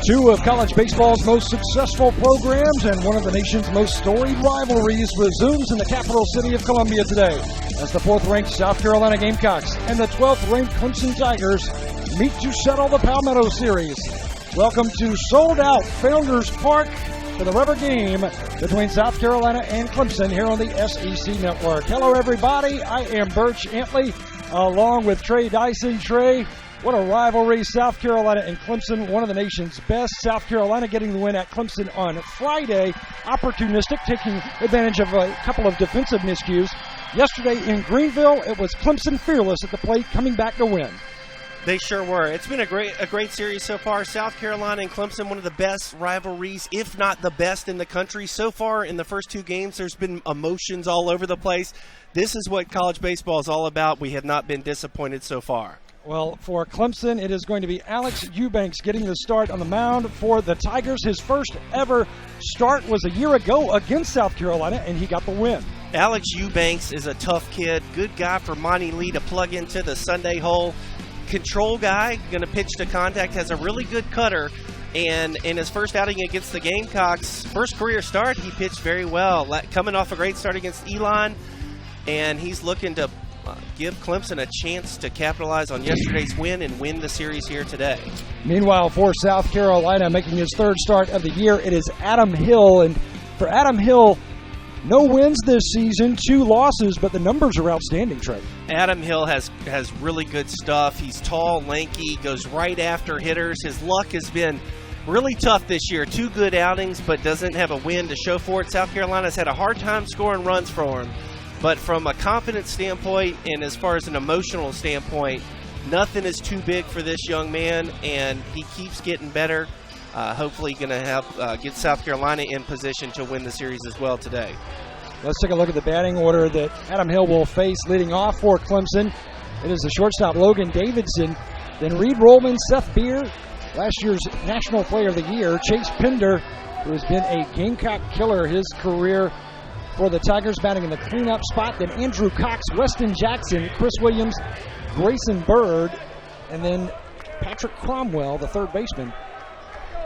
two of college baseball's most successful programs and one of the nation's most storied rivalries resumes in the capital city of Columbia today as the 4th-ranked South Carolina Gamecocks and the 12th-ranked Clemson Tigers meet to settle the Palmetto Series. Welcome to sold-out Founders Park for the rubber game between South Carolina and Clemson here on the SEC Network. Hello, everybody. I am Birch Antley along with Trey Dyson. Trey, what a rivalry. South Carolina and Clemson, one of the nation's best. South Carolina getting the win at Clemson on Friday. Opportunistic, taking advantage of a couple of defensive miscues. Yesterday in Greenville, it was Clemson fearless at the plate, coming back to win. They sure were. It's been a great series so far. South Carolina and Clemson, one of the best rivalries, if not the best in the country. So far in the first two games, there's been emotions all over the place. This is what college baseball is all about. We have not been disappointed so far. Well, for Clemson, it is going to be Alex Eubanks getting the start on the mound for the Tigers. His first ever start was a year ago against South Carolina, and he got the win. Alex Eubanks is a tough kid. Good guy for Monty Lee to plug into the Sunday hole. Control guy, going to pitch to contact, has a really good cutter, and in his first outing against the Gamecocks, first career start, he pitched very well, coming off a great start against Elon, and he's looking to give Clemson a chance to capitalize on yesterday's win and win the series here today. Meanwhile, for South Carolina, making his third start of the year, it is Adam Hill, and for Adam Hill, no wins this season, 2 losses, but the numbers are outstanding, Trey. Adam Hill has really good stuff. He's tall, lanky, goes right after hitters. His luck has been really tough this year. 2 good outings, but doesn't have a win to show for it. South Carolina's had a hard time scoring runs for him. But from a confidence standpoint and as far as an emotional standpoint, nothing is too big for this young man, and he keeps getting better. Hopefully going to get South Carolina in position to win the series as well today. Let's take a look at the batting order that Adam Hill will face leading off for Clemson. It is the shortstop Logan Davidson, then Reed Rollman, Seth Beer, last year's National Player of the Year, Chase Pender, who has been a Gamecock killer his career for the Tigers, batting in the cleanup spot, then Andrew Cox, Weston Jackson, Chris Williams, Grayson Bird, and then Patrick Cromwell, the third baseman.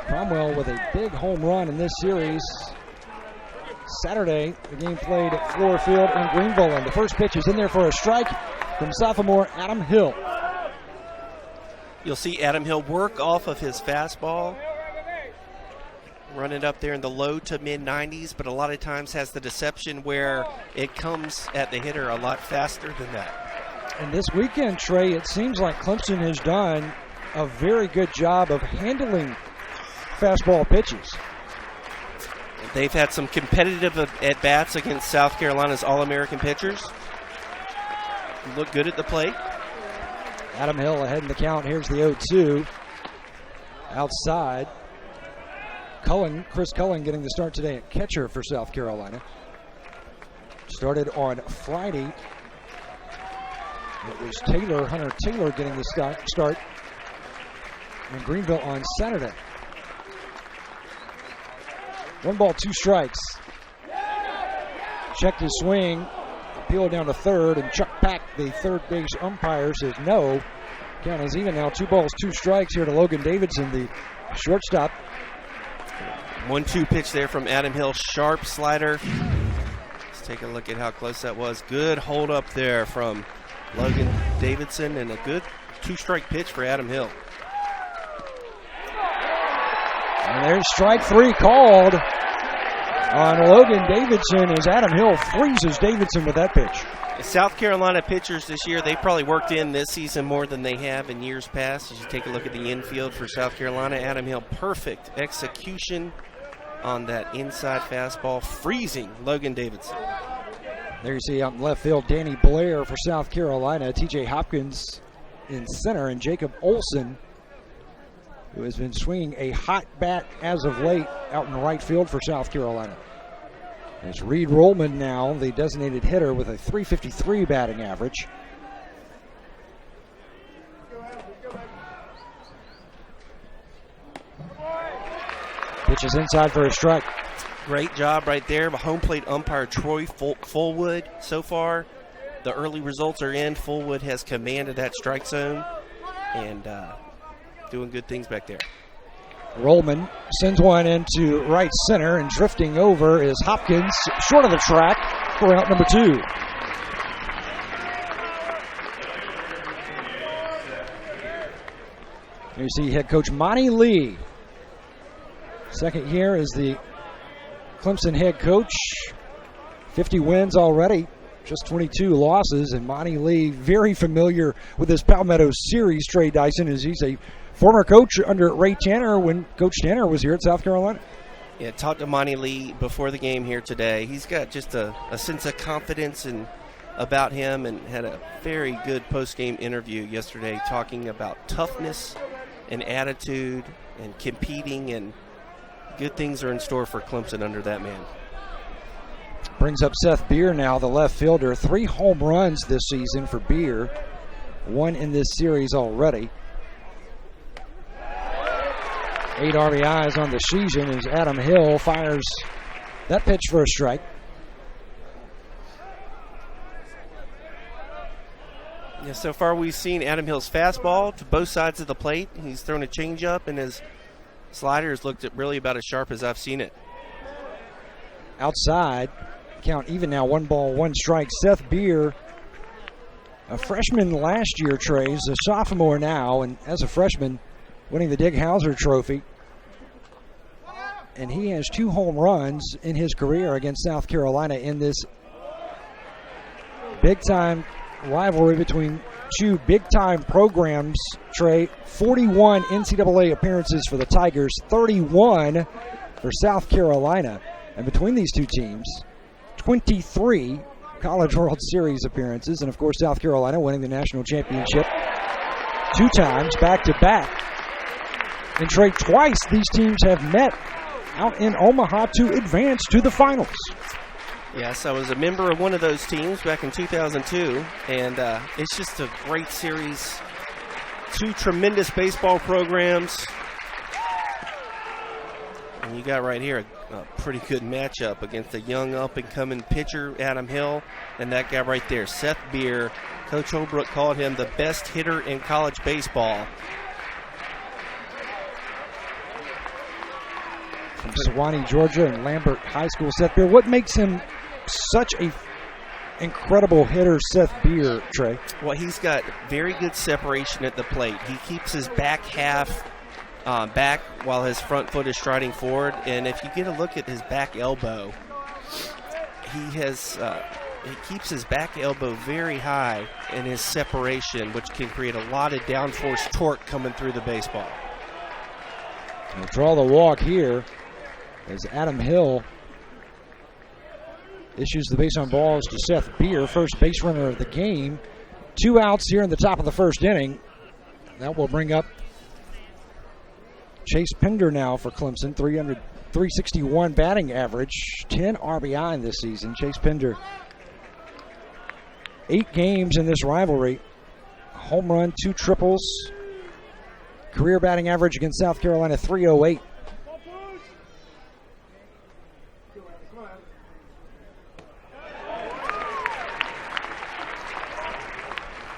Cromwell with a big home run in this series. Saturday, the game played at Fluor Field in Greenville, and the first pitch is in there for a strike from sophomore Adam Hill. You'll see Adam Hill work off of his fastball, running up there in the low to mid-90s, but a lot of times has the deception where it comes at the hitter a lot faster than that. And this weekend, Trey, it seems like Clemson has done a very good job of handling fastball pitches. They've had some competitive at-bats against South Carolina's All-American pitchers. Look good at the plate. Adam Hill ahead in the count. Here's the 0-2. Outside. Chris Cullen getting the start today at catcher for South Carolina. Started on Friday. It was Hunter Taylor getting the start in Greenville on Saturday. 1 ball, 2 strikes. Checked his swing, appealed down to third, and Chuck Pack, the third base umpire, says no. Count is even now. 2 balls, 2 strikes here to Logan Davidson, the shortstop. 1-2 pitch there from Adam Hill. Sharp slider. Let's take a look at how close that was. Good hold up there from Logan Davidson, and a good 2-strike pitch for Adam Hill. And there's strike 3 called on Logan Davidson as Adam Hill freezes Davidson with that pitch. South Carolina pitchers this year, they probably worked in this season more than they have in years past. As you take a look at the infield for South Carolina, Adam Hill, perfect execution on that inside fastball, freezing Logan Davidson. There you see out in left field, Danny Blair for South Carolina, T.J. Hopkins in center, and Jacob Olson, who has been swinging a hot bat as of late out in right field for South Carolina. It's Reed Rollman now, the designated hitter, with a .353 batting average. Pitch is inside for a strike. Great job right there. Home plate umpire Troy Fullwood. So far, the early results are in. Fullwood has commanded that strike zone and doing good things back there. Rollman sends one into right center, and drifting over is Hopkins, short of the track for out number 2. Here you see head coach Monty Lee. Second year as the Clemson head coach. 50 wins already, just 22 losses, and Monty Lee very familiar with this Palmetto Series, Trey Dyson, as he's a former coach under Ray Tanner when Coach Tanner was here at South Carolina. Yeah, talked to Monty Lee before the game here today. He's got just a sense of confidence about him, and had a very good post-game interview yesterday talking about toughness and attitude and competing, and good things are in store for Clemson under that man. Brings up Seth Beer now, the left fielder. 3 home runs this season for Beer. 1 in this series already. 8 RBIs on the season as Adam Hill fires that pitch for a strike. Yeah, so far we've seen Adam Hill's fastball to both sides of the plate. He's thrown a changeup, and his slider has looked really about as sharp as I've seen it. Outside, count even now, 1 ball, 1 strike. Seth Beer, a freshman last year, Trey's a sophomore now, and as a freshman, winning the Dig Hauser Trophy. And he has 2 home runs in his career against South Carolina in this big-time rivalry between 2 big-time programs, Trey. 41 NCAA appearances for the Tigers, 31 for South Carolina. And between these 2 teams, 23 College World Series appearances. And, of course, South Carolina winning the national championship 2 times, back-to-back. And, Trey, twice these teams have met out in Omaha to advance to the finals. Yes, I was a member of one of those teams back in 2002, and it's just a great series. 2 tremendous baseball programs. And you got right here a pretty good matchup against a young up-and-coming pitcher, Adam Hill, and that guy right there, Seth Beer. Coach Holbrook called him the best hitter in college baseball. From Sewanee, Georgia, and Lambert High School, Seth Beer. What makes him such a incredible hitter, Seth Beer, Trey? Well, he's got very good separation at the plate. He keeps his back half back while his front foot is striding forward. And if you get a look at his back elbow, he keeps his back elbow very high in his separation, which can create a lot of downforce torque coming through the baseball. We'll draw the walk here as Adam Hill issues the base on balls to Seth Beer, first base runner of the game. 2 outs here in the top of the first inning. That will bring up Chase Pender now for Clemson. 361 batting average, 10 RBI in this season. Chase Pender, 8 games in this rivalry. Home run, 2 triples. Career batting average against South Carolina, 308.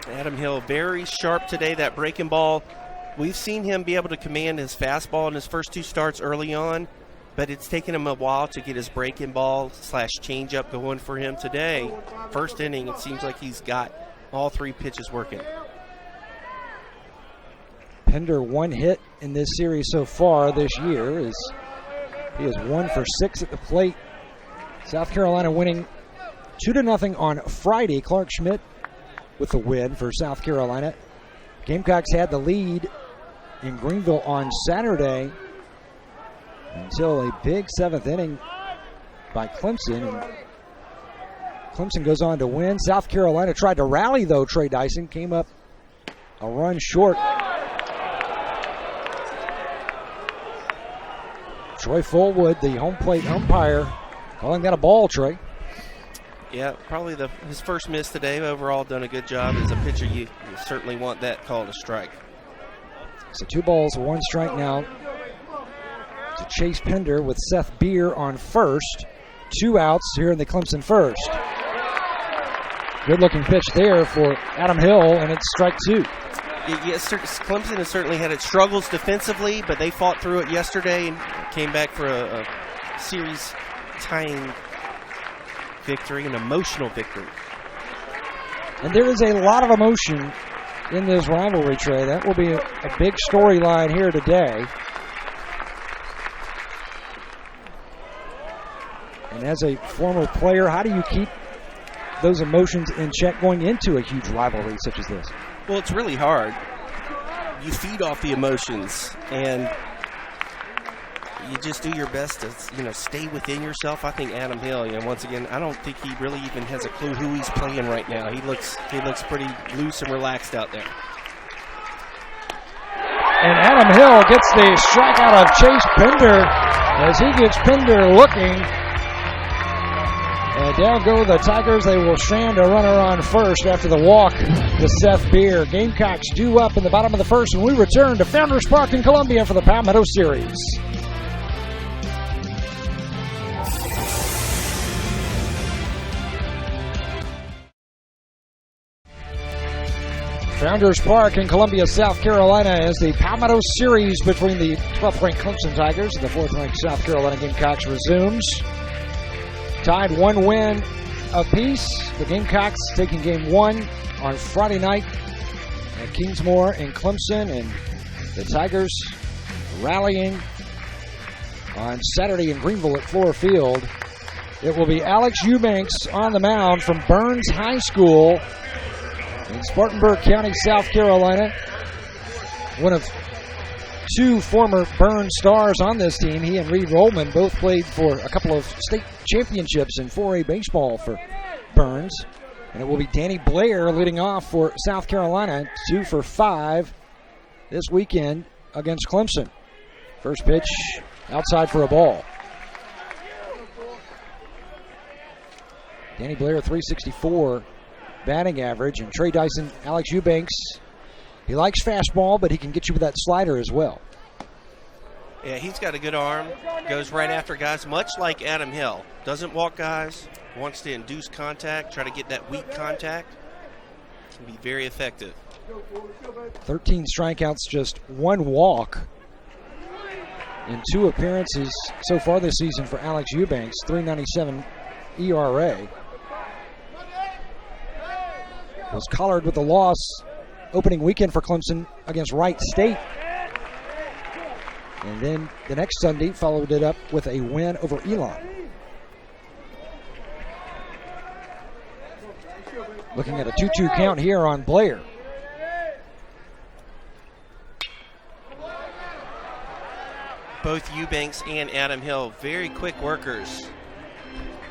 Adam Hill very sharp today, that breaking ball. We've seen him be able to command his fastball in his first 2 starts early on, but it's taken him a while to get his breaking ball / changeup going for him today. First inning, it seems like he's got all 3 pitches working. Pender 1 hit in this series so far this year. He is 1 for 6 at the plate. South Carolina winning 2-0 on Friday. Clark Schmidt with the win for South Carolina. Gamecocks had the lead in Greenville on Saturday until a big 7th inning by Clemson. And Clemson goes on to win. South Carolina tried to rally, though. Trey Dyson came up a run short. Troy Fullwood, the home plate umpire, calling that a ball, Trey. Yeah, probably his first miss today. Overall, done a good job. As a pitcher, you certainly want that called a strike. So 2 balls, 1 strike now to Chase Pender with Seth Beer on first. 2 outs here in the Clemson first. Good-looking pitch there for Adam Hill, and it's strike 2. Yes, Clemson has certainly had its struggles defensively, but they fought through it yesterday and came back for a series-tying victory, an emotional victory. And there is a lot of emotion in this rivalry, Trey. That will be a big storyline here today. And as a former player, how do you keep those emotions in check going into a huge rivalry such as this? Well, it's really hard. You feed off the emotions, and you just do your best to, stay within yourself. I think Adam Hill, once again, I don't think he really even has a clue who he's playing right now. He looks pretty loose and relaxed out there. And Adam Hill gets the strikeout of Chase Pender as he gets Pender looking. And down go the Tigers. They will strand a runner on first after the walk to Seth Beer. Gamecocks due up in the bottom of the first, and we return to Founders Park in Columbia for the Palmetto Series. Founders Park in Columbia, South Carolina, as the Palmetto Series between the 12th-ranked Clemson Tigers and the 4th-ranked South Carolina Gamecocks resumes. Tied 1 win apiece. The Gamecocks taking game 1 on Friday night at Kingsmore in Clemson, and the Tigers rallying on Saturday in Greenville at Floor Field. It will be Alex Eubanks on the mound from Burns High School in Spartanburg County, South Carolina. One of 2 former Burns stars on this team. He and Reed Rollman both played for a couple of state championships in 4A baseball for Burns. And it will be Danny Blair leading off for South Carolina, 2 for 5 this weekend against Clemson. First pitch outside for a ball. Danny Blair, 364 batting average, and Trey Dyson, Alex Eubanks, he likes fastball, but he can get you with that slider as well. Yeah, he's got a good arm, goes right after guys, much like Adam Hill. Doesn't walk guys, wants to induce contact, try to get that weak contact. Can be very effective. 13 strikeouts, just 1 walk in 2 appearances so far this season for Alex Eubanks, 3.97 ERA. Was collared with a loss opening weekend for Clemson against Wright State. And then the next Sunday followed it up with a win over Elon. Looking at a 2-2 count here on Blair. Both Eubanks and Adam Hill, very quick workers.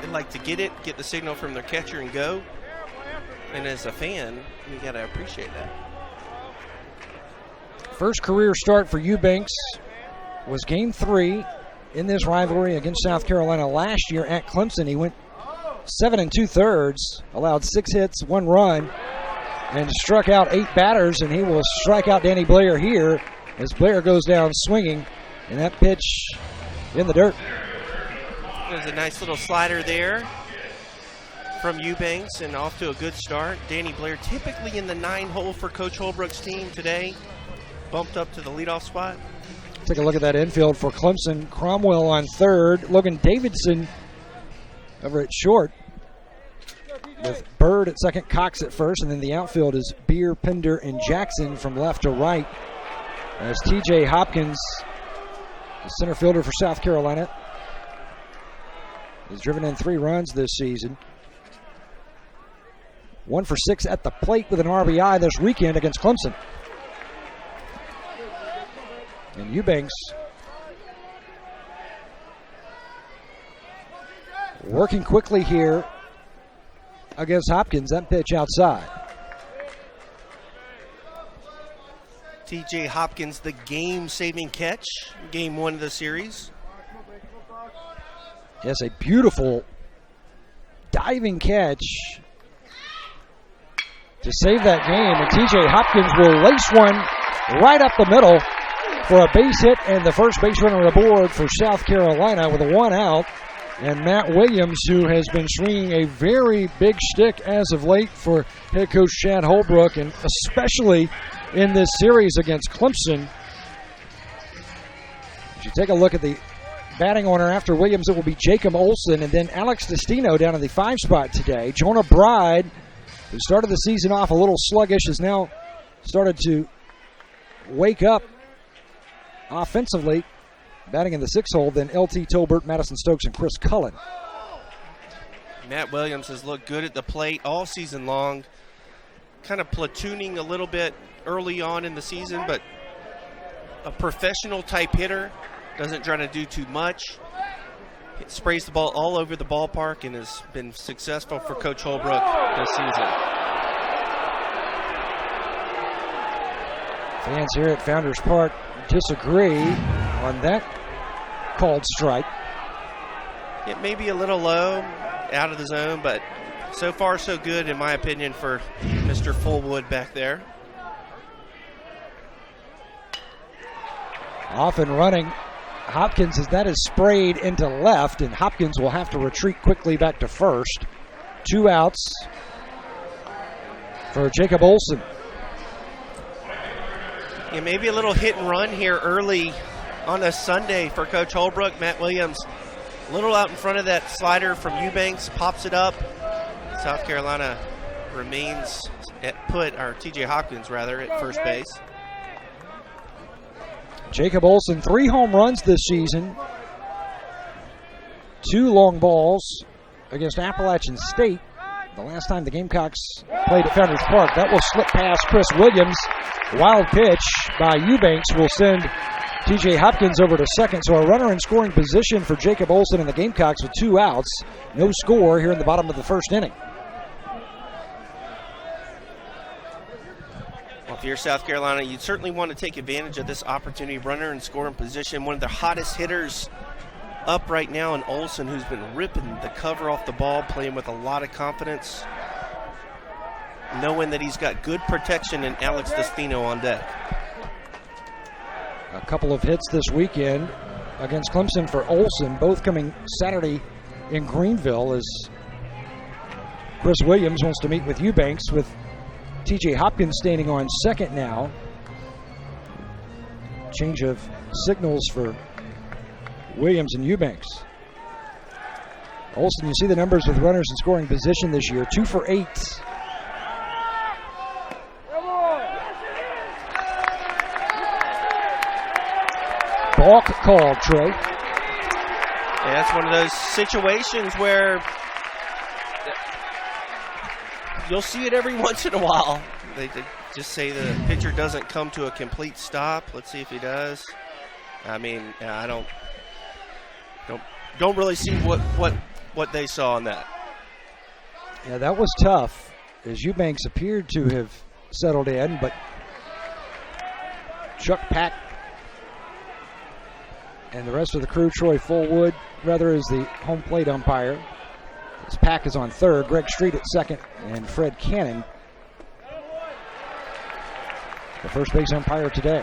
They like to get it, get the signal from their catcher and go. And as a fan, you got to appreciate that. First career start for Eubanks was game 3 in this rivalry against South Carolina last year at Clemson. He went 7 2/3, allowed 6 hits, 1 run, and struck out 8 batters, and he will strike out Danny Blair here as Blair goes down swinging, and that pitch in the dirt. There's a nice little slider there from Eubanks, and off to a good start. Danny Blair typically in the 9 hole for Coach Holbrook's team today. Bumped up to the leadoff spot. Take a look at that infield for Clemson. Cromwell on third. Logan Davidson over at short. With Bird at second, Cox at first, and then the outfield is Beer, Pender, and Jackson from left to right. As TJ Hopkins, the center fielder for South Carolina, has driven in 3 runs this season. 1 for 6 at the plate with an RBI this weekend against Clemson. And Eubanks working quickly here against Hopkins. That pitch outside. TJ Hopkins, the game-saving catch, game 1 of the series. Yes, a beautiful diving catch to save that game, and TJ Hopkins will lace one right up the middle for a base hit and the first base runner aboard for South Carolina with a 1 out. And Matt Williams, who has been swinging a very big stick as of late for head coach Chad Holbrook, and especially in this series against Clemson. As you take a look at the batting order after Williams, it will be Jacob Olson and then Alex Destino down in the 5 spot today. Jonah Bride, who started the season off a little sluggish, has now started to wake up offensively, batting in the 6th hole. Then LT Tolbert, Madison Stokes, and Chris Cullen. Matt Williams has looked good at the plate all season long, kind of platooning a little bit early on in the season, but a professional type hitter, doesn't try to do too much. It sprays the ball all over the ballpark and has been successful for Coach Holbrook this season. Fans here at Founders Park disagree on that called strike. It may be a little low, out of the zone, but so far so good in my opinion for Mr. Fullwood back there. Off and running, Hopkins, as that is sprayed into left, and Hopkins will have to retreat quickly back to first. 2 outs for Jacob Olson. Yeah, maybe a little hit and run here early on a Sunday for Coach Holbrook. Matt Williams a little out in front of that slider from Eubanks, pops it up. South Carolina remains at TJ Hopkins rather, at first base. Jacob Olson, 3 home runs this season. 2 long balls against Appalachian State. The last time the Gamecocks played at Founders Park. That will slip past Chris Williams. Wild pitch by Eubanks will send TJ Hopkins over to second. So a runner in scoring position for Jacob Olson and the Gamecocks with 2 outs. No score here in the bottom of the 1st inning. Well, if you're South Carolina, you'd certainly want to take advantage of this opportunity. Runner in scoring position. One of the hottest hitters up right now in Olson, who's been ripping the cover off the ball, playing with a lot of confidence, knowing that he's got good protection and Alex Destino on deck. A couple of hits this weekend against Clemson for Olson, both coming Saturday in Greenville, as Chris Williams wants to meet with Eubanks, with TJ Hopkins standing on second now. Change of signals for Williams and Eubanks. Olson, you see the numbers with runners in scoring position this year, 2 for 8. Balk called, Trey. Yeah, that's one of those situations where you'll see it every once in a while. They just say the pitcher doesn't come to a complete stop. Let's see if he does. I mean, I don't really see what they saw on that. Yeah, that was tough, as Eubanks appeared to have settled in, but Chuck Pack and the rest of the crew, Troy Fullwood, rather, is the home plate umpire. This Pack is on third, Greg Street at second, and Fred Cannon, the first base umpire today.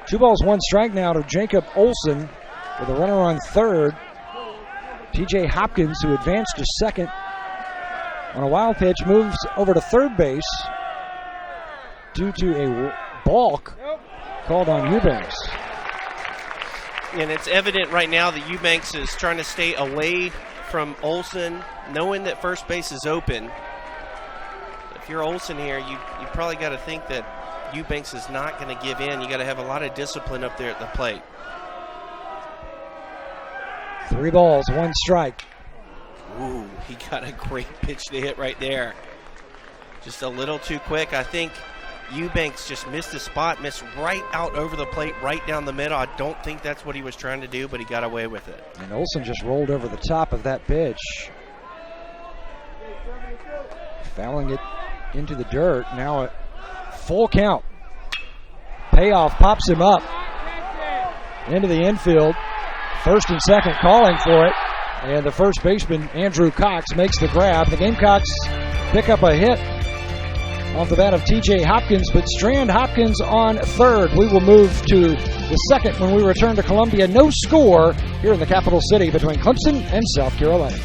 2 balls, 1 strike now to Jacob Olson with a runner on third. TJ Hopkins, who advanced to second on a wild pitch, moves over to third base due to a balk called on Eubanks. And it's evident right now that Eubanks is trying to stay away from Olson, knowing that first base is open. If you're Olson here, you probably got to think that Eubanks is not going to give in. You got to have a lot of discipline up there at the plate. 3 balls, 1 strike. Ooh, he got a great pitch to hit right there. Just a little too quick. I think Eubanks just missed his spot, missed right out over the plate, right down the middle. I don't think that's what he was trying to do, but he got away with it. And Olson just rolled over the top of that pitch, fouling it into the dirt. Now a full count. Payoff pops him up into the infield. First and second calling for it. And the first baseman, Andrew Cox, makes the grab. The Gamecocks pick up a hit off the bat of TJ Hopkins, but strand Hopkins on third. We will move to the second when we return to Columbia. No score here in the capital city between Clemson and South Carolina.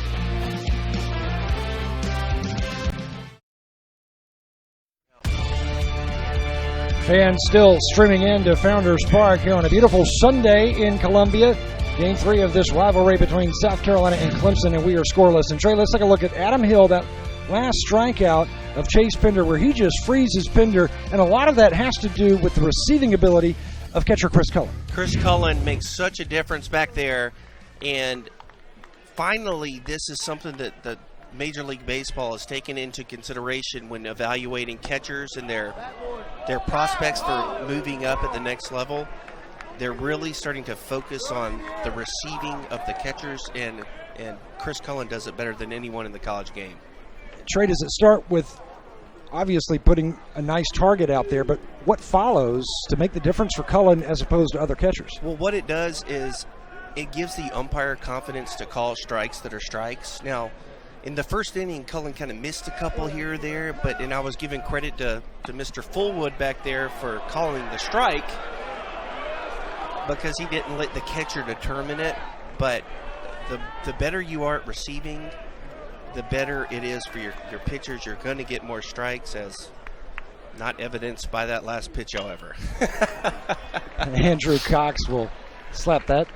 Fans still streaming into Founders Park here on a beautiful Sunday in Columbia. Game 3 of this rivalry between South Carolina and Clemson, and we are scoreless. And Trey, let's take a look at Adam Hill, that last strikeout of Chase Pender, where he just freezes Pender, and a lot of that has to do with the receiving ability of catcher Chris Cullen. Chris Cullen makes such a difference back there, and finally this is something that Major League Baseball has taken into consideration when evaluating catchers and their prospects for moving up at the next level. They're really starting to focus on the receiving of the catchers, and Chris Cullen does it better than anyone in the college game. Trey, does it start with obviously putting a nice target out there, but what follows to make the difference for Cullen as opposed to other catchers? Well, what it does is it gives the umpire confidence to call strikes that are strikes. Now, in the first inning, Cullen kind of missed a couple here or there, and I was giving credit to Mr. Fullwood back there for calling the strike because he didn't let the catcher determine it. But the better you are at receiving, the better it is for your pitchers. You're going to get more strikes, as not evidenced by that last pitch, however. Andrew Cox will slap that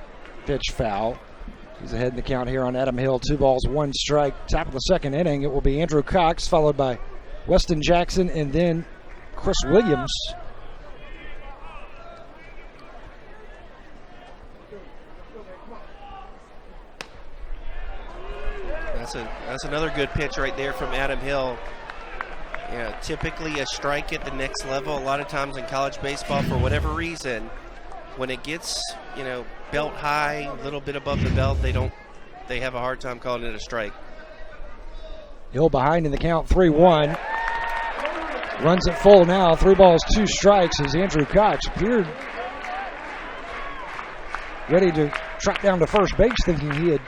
pitch foul. He's ahead in the count here on Adam Hill. 2 balls, 1 strike. Top of the second inning, it will be Andrew Cox, followed by Weston Jackson, and then Chris Williams. That's another good pitch right there from Adam Hill. Yeah, typically a strike at the next level. A lot of times in college baseball, for whatever reason, when it gets, belt high, a little bit above the belt, they have a hard time calling it a strike. Hill behind in the count, 3-1. Runs it full now, 3 balls, 2 strikes as Andrew Cox appeared ready to trot down to first base, thinking he had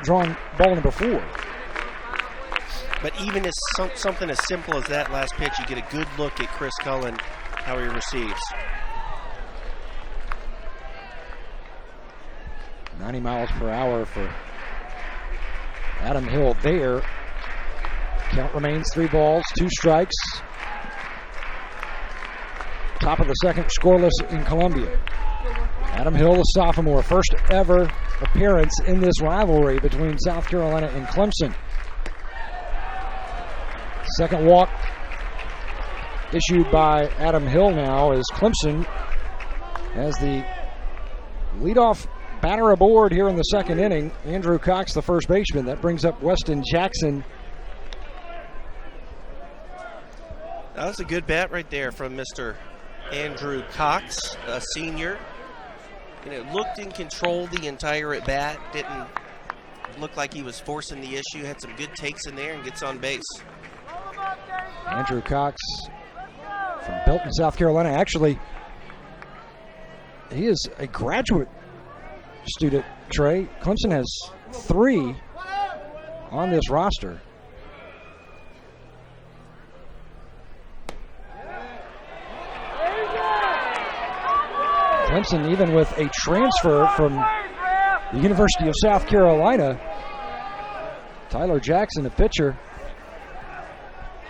drawn ball number 4. But even as something as simple as that last pitch, you get a good look at Chris Cullen, how he receives. 90 miles per hour for Adam Hill there. Count remains 3 balls, 2 strikes. Top of the second, scoreless in Columbia. Adam Hill, the sophomore, first ever appearance in this rivalry between South Carolina and Clemson. Second walk issued by Adam Hill now as Clemson has the leadoff batter aboard here in the second inning. Andrew Cox, the first baseman. That brings up Weston Jackson. That was a good bat right there from Mr. Andrew Cox, a senior. Looked in control the entire at bat. Didn't look like he was forcing the issue. Had some good takes in there and gets on base. Andrew Cox from Belton, South Carolina. Actually, he is a graduate student, Trey. Clemson has 3 on this roster. Clemson, even with a transfer from the University of South Carolina, Tyler Jackson, a pitcher,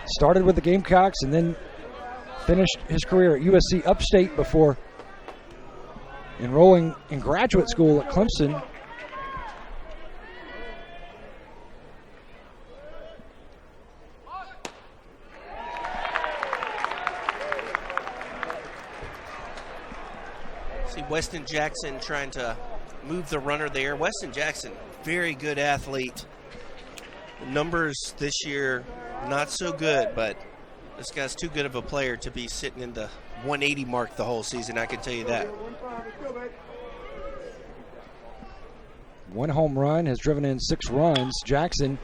started with the Gamecocks and then finished his career at USC Upstate before enrolling in graduate school at Clemson. See Weston Jackson trying to move the runner there. Weston Jackson, very good athlete. The numbers this year, not so good, but this guy's too good of a player to be sitting in the 180 mark the whole season, I can tell you that. 1 home run, has driven in 6 runs. Jackson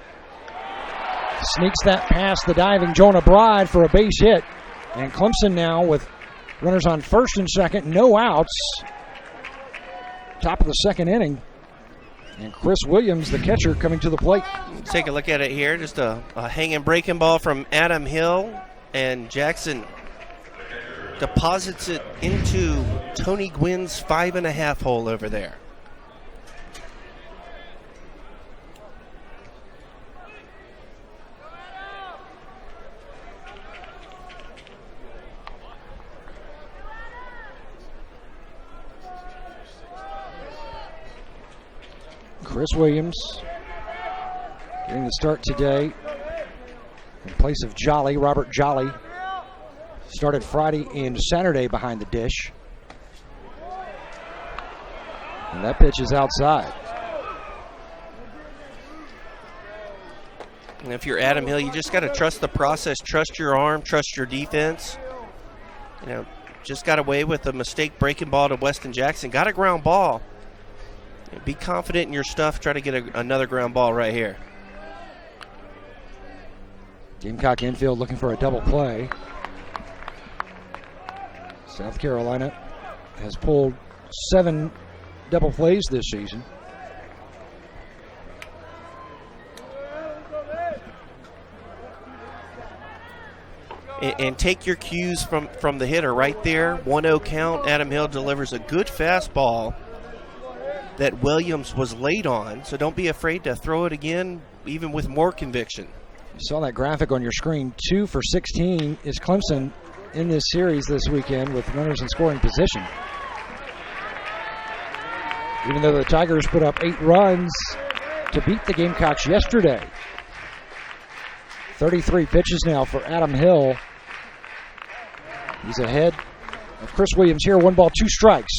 sneaks that past the diving Jonah Bride for a base hit. And Clemson now with runners on first and second, no outs. Top of the second inning. And Chris Williams, the catcher, coming to the plate. Let's take a look at it here. Just a hanging breaking ball from Adam Hill. And Jackson deposits it into Tony Gwynn's 5.5 hole over there. Chris Williams getting the start today in place of Jolly. Robert Jolly started Friday and Saturday behind the dish. And that pitch is outside. And if you're Adam Hill, you just got to trust the process, trust your arm, trust your defense. You know, just got away with a mistake breaking ball to Weston Jackson. Got a ground ball. Be confident in your stuff. Try to get another ground ball right here. Gamecock infield looking for a double play. South Carolina has pulled 7 double plays this season. And take your cues from the hitter right there. 1-0 count. Adam Hill delivers a good fastball that Williams was late on. So don't be afraid to throw it again, even with more conviction. You saw that graphic on your screen. 2 for 16 is Clemson in this series this weekend with runners in scoring position. Even though the Tigers put up 8 runs to beat the Gamecocks yesterday. 33 pitches now for Adam Hill. He's ahead of Chris Williams here. 1 ball, 2 strikes.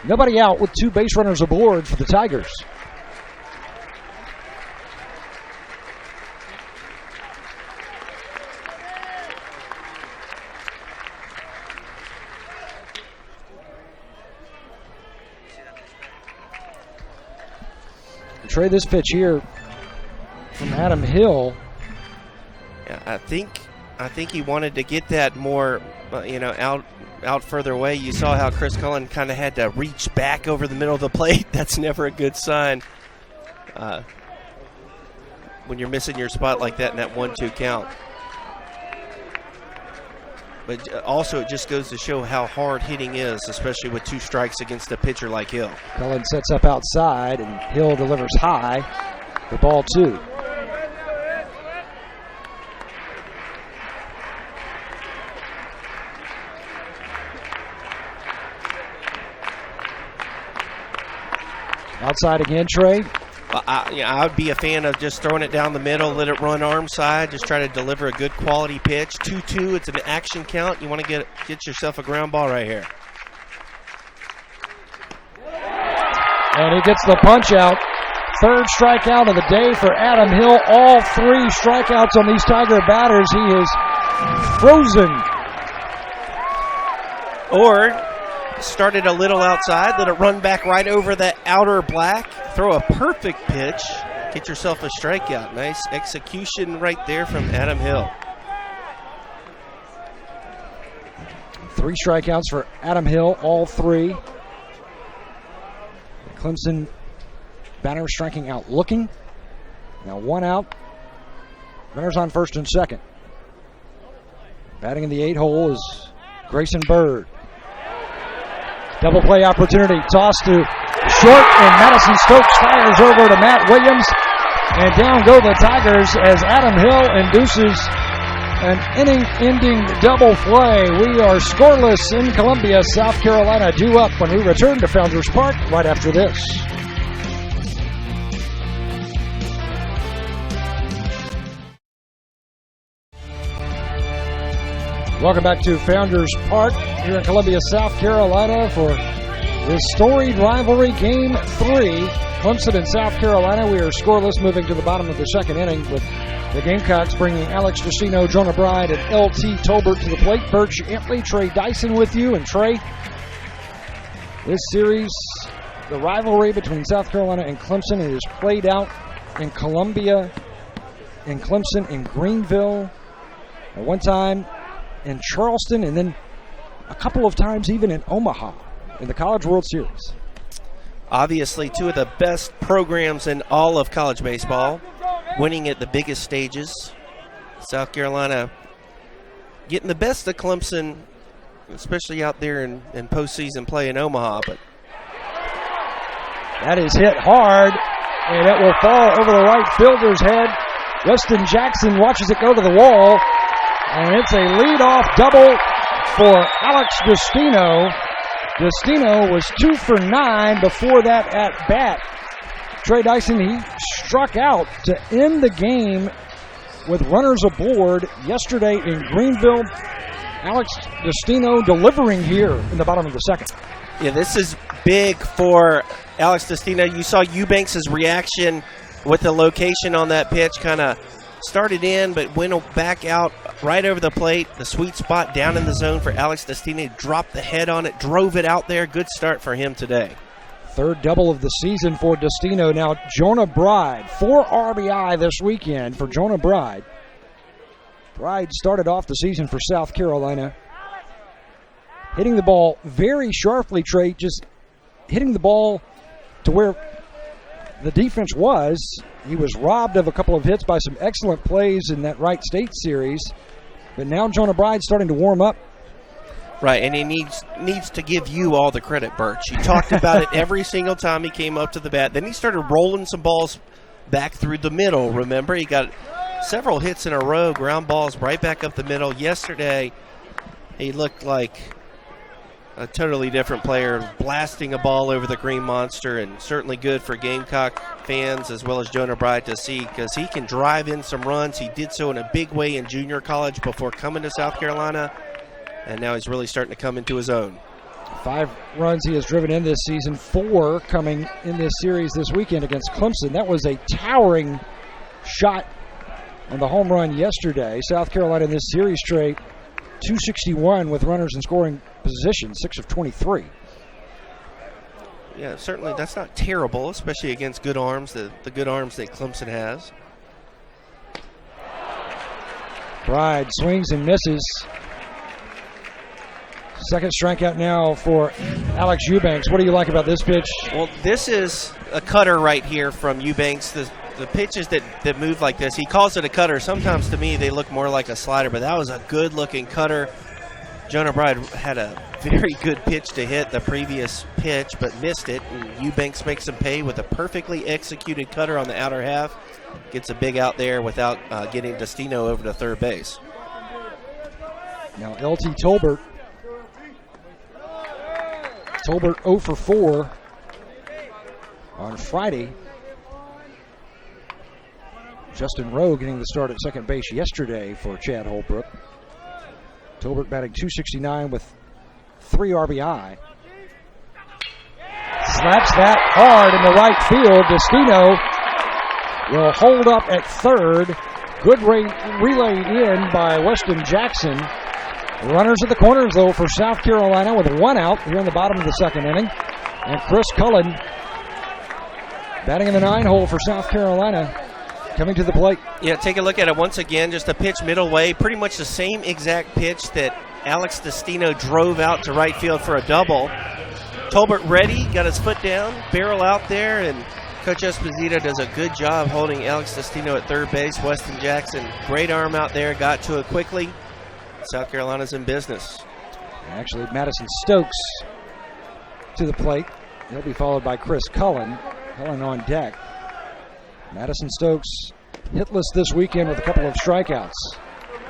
Nobody out with 2 base runners aboard for the Tigers. Trey, this pitch here from Adam Hill. Yeah, I think he wanted to get that more, out further away. You saw how Chris Cullen kind of had to reach back over the middle of the plate. That's never a good sign when you're missing your spot like that in that 1-2 count. But also it just goes to show how hard hitting is, especially with 2 strikes against a pitcher like Hill. Cullen sets up outside, and Hill delivers high for ball 2. Outside again, Trey. I would be a fan of just throwing it down the middle, let it run arm side, just try to deliver a good quality pitch. 2-2, it's an action count. You want to get yourself a ground ball right here. And he gets the punch out. 3rd strikeout of the day for Adam Hill. All 3 strikeouts on these Tiger batters. He is frozen. Or started a little outside, let it run back right over that outer black. Throw a perfect pitch. Get yourself a strikeout. Nice execution right there from Adam Hill. 3 strikeouts for Adam Hill, all 3. The Clemson batter striking out looking. Now 1 out. Runners on first and second. Batting in the 8 hole is Grayson Bird. Double play opportunity. Toss to short, and Madison Stokes fires over to Matt Williams. And down go the Tigers as Adam Hill induces an inning-ending double play. We are scoreless in Columbia, South Carolina. Due up when we return to Founders Park right after this. Welcome back to Founders Park here in Columbia, South Carolina for this storied rivalry, Game 3. Clemson and South Carolina. We are scoreless, moving to the bottom of the second inning with the Gamecocks bringing Alex Justino, Jonah Bride, and L.T. Tolbert to the plate. Birch Antley, Trey Dyson with you. And Trey, this series, the rivalry between South Carolina and Clemson, it is played out in Columbia, in Clemson, in Greenville, at one time in Charleston, and then a couple of times even in Omaha in the College World Series. Obviously, 2 of the best programs in all of college baseball, winning at the biggest stages. South Carolina getting the best of Clemson, especially out there in postseason play in Omaha. But that is hit hard, and it will fall over the right fielder's head. Weston Jackson watches it go to the wall, and it's a leadoff double for Alex Justino. Justino was 2 for 9 before that at bat. Trey Dyson, he struck out to end the game with runners aboard yesterday in Greenville. Alex Destino delivering here in the bottom of the second. Yeah, this is big for Alex Destino. You saw Eubanks' reaction with the location on that pitch, kind of started in but went back out right over the plate. The sweet spot down in the zone for Alex Destino. Dropped the head on it, drove it out there. Good start for him today. Third double of the season for Destino. Now Jonah Bride, 4 RBI this weekend for Jonah Bride. Bride started off the season for South Carolina, hitting the ball very sharply, Trey, just hitting the ball to where the defense was. He was robbed of a couple of hits by some excellent plays in that Wright State series. But now Jonah Bride's starting to warm up. Right, and he needs to give you all the credit, Birch. You talked about it every single time he came up to the bat. Then he started rolling some balls back through the middle, remember? He got several hits in a row, ground balls right back up the middle. Yesterday, he looked like a totally different player, blasting a ball over the Green Monster, and certainly good for Gamecock fans as well as Jonah Bride to see, because he can drive in some runs. He did so in a big way in junior college before coming to South Carolina, and now he's really starting to come into his own. 5 runs he has driven in this season, 4 coming in this series this weekend against Clemson. That was a towering shot on the home run yesterday. South Carolina in this series, Trey, 261 with runners in scoring position, 6 of 23. Yeah, certainly that's not terrible, especially against good arms, the good arms that Clemson has. Bride swings and misses. Second strikeout now for Alex Eubanks. What do you like about this pitch? Well, this is a cutter right here from Eubanks. The pitches that move like this, he calls it a cutter. Sometimes to me they look more like a slider, but that was a good-looking cutter. Jonah Bride had a very good pitch to hit the previous pitch, but missed it, and Eubanks makes him pay with a perfectly executed cutter on the outer half. Gets a big out there without getting Destino over to third base. Now LT Tolbert 0 for 4 on Friday. Justin Rowe getting the start at second base yesterday for Chad Holbrook. Tolbert batting .269 with 3 RBI. Slaps that hard in the right field. Destino will hold up at third. Good relay in by Weston Jackson. Runners at the corners, though, for South Carolina with 1 out here in the bottom of the second inning. And Chris Cullen batting in the 9-hole for South Carolina, coming to the plate. Yeah, take a look at it once again. Just a pitch middle way. Pretty much the same exact pitch that Alex Destino drove out to right field for a double. Tolbert ready, got his foot down, barrel out there, and Coach Esposito does a good job holding Alex Destino at third base. Weston Jackson, great arm out there, got to it quickly. South Carolina's in business. Actually, Madison Stokes to the plate. He'll be followed by Chris Cullen. Cullen on deck. Madison Stokes hitless this weekend with a couple of strikeouts.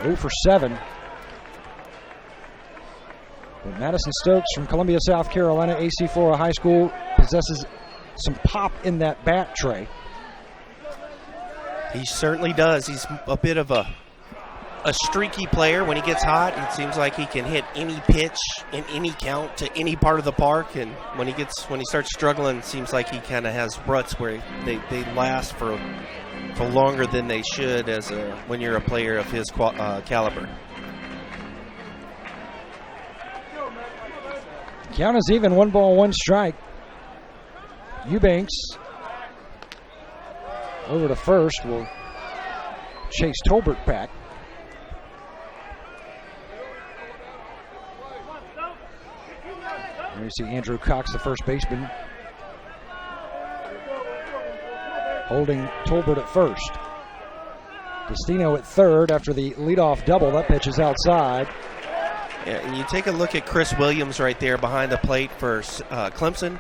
0 for 7. But Madison Stokes from Columbia, South Carolina, AC Flora High School, possesses some pop in that bat, Trey. He certainly does. He's a bit of a streaky player. When he gets hot, it seems like he can hit any pitch in any count to any part of the park. And when he starts struggling, it seems like he kind of has ruts where they last for longer than they should when you're a player of his caliber. Count is even, 1 ball, 1 strike. Eubanks over to first will chase Tolbert back. There you see Andrew Cox, the first baseman, holding Tolbert at first. Destino at third after the leadoff double. That pitch is outside. Yeah, and you take a look at Chris Williams right there behind the plate for Clemson.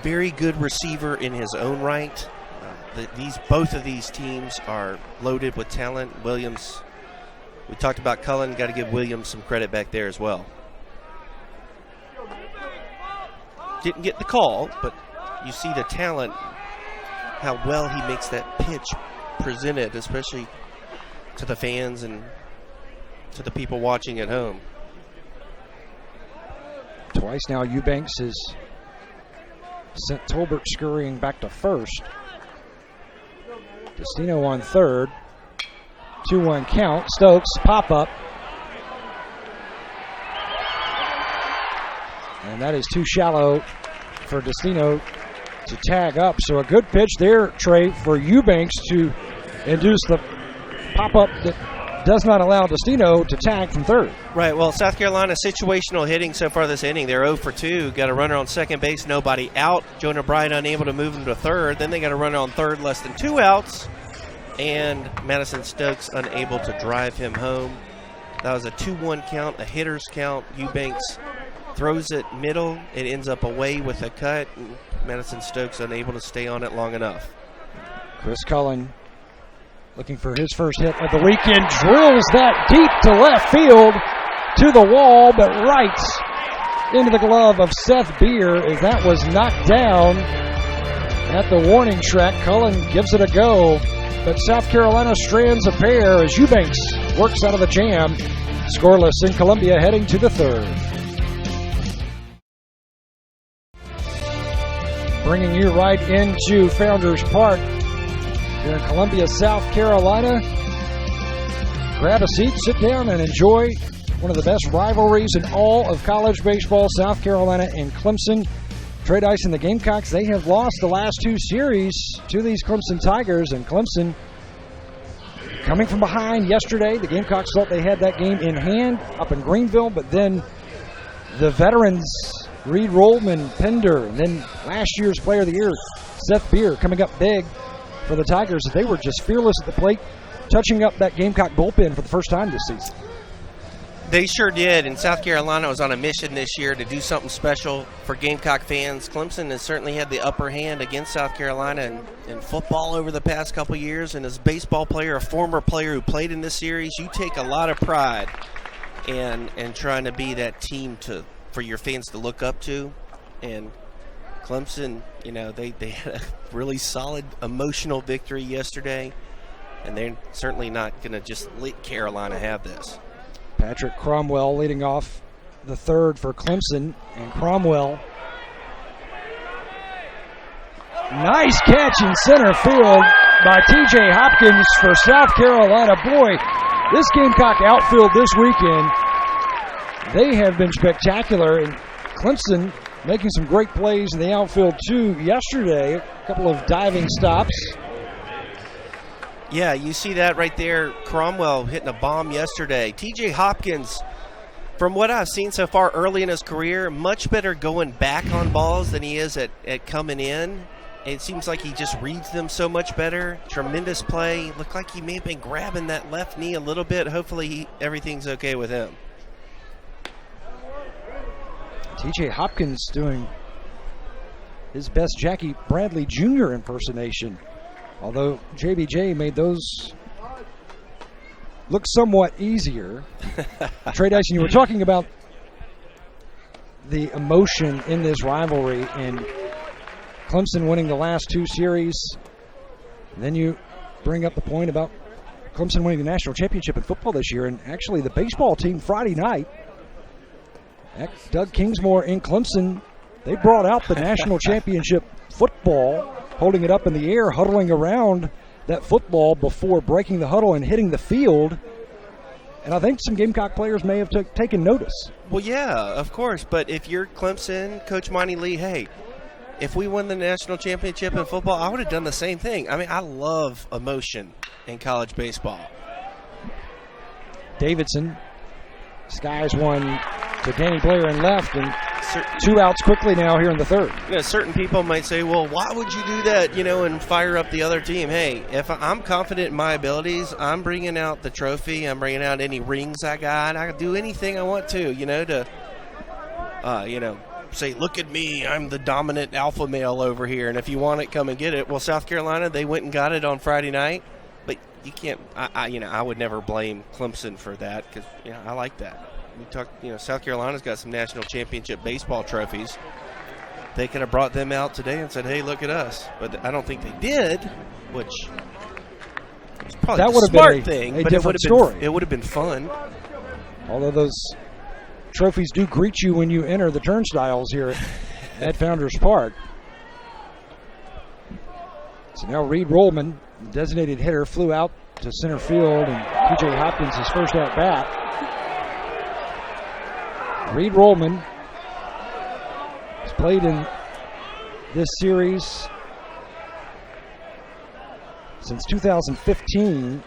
Very good receiver in his own right. Both of these teams are loaded with talent. Williams, we talked about Cullen, got to give Williams some credit back there as well. Didn't get the call, but you see the talent how well he makes that pitch presented, especially to the fans and to the people watching at home. Twice now Eubanks has sent Tolbert scurrying back to first. Destino on third. 2-1 count. Stokes, pop up. And that is too shallow for Destino to tag up. So a good pitch there, Trey, for Eubanks to induce the pop-up that does not allow Destino to tag from third. Right, well, South Carolina situational hitting so far this inning. They're 0 for 2. Got a runner on second base, nobody out. Jonah Bryant unable to move him to third. Then they got a runner on third, less than 2 outs. And Madison Stokes unable to drive him home. That was a 2-1 count, a hitter's count. Eubanks throws it middle. It ends up away with a cut. And Madison Stokes unable to stay on it long enough. Chris Cullen looking for his first hit of the weekend. Drills that deep to left field to the wall, but right into the glove of Seth Beer as that was knocked down at the warning track. Cullen gives it a go, but South Carolina strands a pair as Eubanks works out of the jam. Scoreless in Columbia, heading to the third. Bringing you right into Founders Park here in Columbia, South Carolina. Grab a seat, sit down, and enjoy one of the best rivalries in all of college baseball. South Carolina and Clemson. Trey Dice and the Gamecocks, they have lost the last 2 series to these Clemson Tigers, and Clemson coming from behind yesterday. The Gamecocks thought they had that game in hand up in Greenville, but then the veterans, Reed Rollman, Pender, and then last year's Player of the Year, Seth Beer, coming up big for the Tigers. They were just fearless at the plate, touching up that Gamecock bullpen for the first time this season. They sure did, and South Carolina was on a mission this year to do something special for Gamecock fans. Clemson has certainly had the upper hand against South Carolina in football over the past couple years, and as a baseball player, a former player who played in this series, you take a lot of pride in trying to be that team for your fans to look up to. And Clemson, they had a really solid emotional victory yesterday, and they're certainly not going to just let Carolina have this. Patrick Cromwell leading off the third for Clemson, and Cromwell, nice catch in center field by T.J. Hopkins for South Carolina. Boy, this Gamecock outfield this weekend, they have been spectacular, and Clemson making some great plays in the outfield too yesterday. A couple of diving stops. Yeah, you see that right there. Cromwell hitting a bomb yesterday. T.J. Hopkins, from what I've seen so far early in his career, much better going back on balls than he is at coming in. It seems like he just reads them so much better. Tremendous play. Looked like he may have been grabbing that left knee a little bit. Hopefully everything's okay with him. T.J. Hopkins doing his best Jackie Bradley Jr. impersonation. Although JBJ made those look somewhat easier. Trey Dyson, you were talking about the emotion in this rivalry and Clemson winning the last 2 series. And then you bring up the point about Clemson winning the national championship in football this year. And actually the baseball team Friday night, Doug Kingsmore in Clemson, they brought out the national championship football, holding it up in the air, huddling around that football before breaking the huddle and hitting the field. And I think some Gamecock players may have taken notice. Well, yeah, of course. But if you're Clemson, Coach Monty Lee, hey, if we won the national championship in football, I would have done the same thing. I mean, I love emotion in college baseball. Davidson skies one to Danny Blair in left, and 2 outs quickly now here in the third. Certain people might say, well, why would you do that, and fire up the other team? Hey, if I'm confident in my abilities, I'm bringing out the trophy. I'm bringing out any rings I got. I can do anything I want to, say, look at me. I'm the dominant alpha male over here, and if you want it, come and get it. Well, South Carolina, they went and got it on Friday night, but you can't. I would never blame Clemson for that because I like that. We talk, South Carolina's got some national championship baseball trophies. they could have brought them out today and said, hey, look at us. But I don't think they did, which was probably that the would have smart been thing. a But different story. It would have been fun. Although those trophies do greet you when you enter the turnstiles here at Founders Park. So now Reed Rollman, designated hitter, flew out to center field, and T.J. Hopkins his first at bat. Reed Rollman has played in this series since 2015.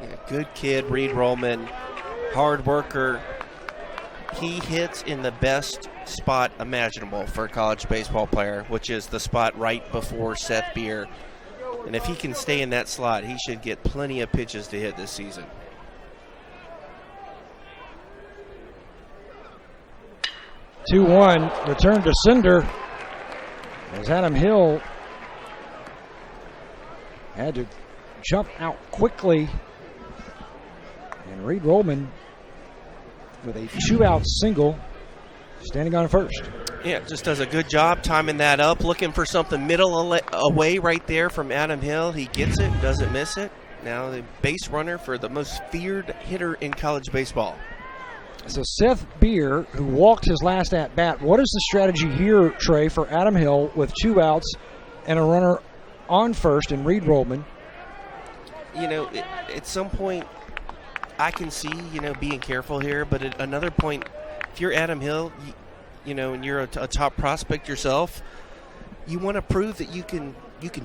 Yeah, good kid, Reed Rollman, hard worker. He hits in the best spot imaginable for a college baseball player, which is the spot right before Seth Beer. And if he can stay in that slot, he should get plenty of pitches to hit this season. (2-1) return to sender as Adam Hill had to jump out quickly, and Reed Rollman with a 2-out single, standing on first. Yeah, just does a good job timing that up, looking for something middle away right there from Adam Hill. He gets it, doesn't miss it. Now the base runner for the most feared hitter in college baseball. So Seth Beer, who walked his last at-bat, what is the strategy here, Trey, for Adam Hill with 2 outs and a runner on first and Reed Rollman? You know, at some point, I can see, being careful here, but at another point, if you're Adam Hill, and you're a top prospect yourself, you want to prove that you can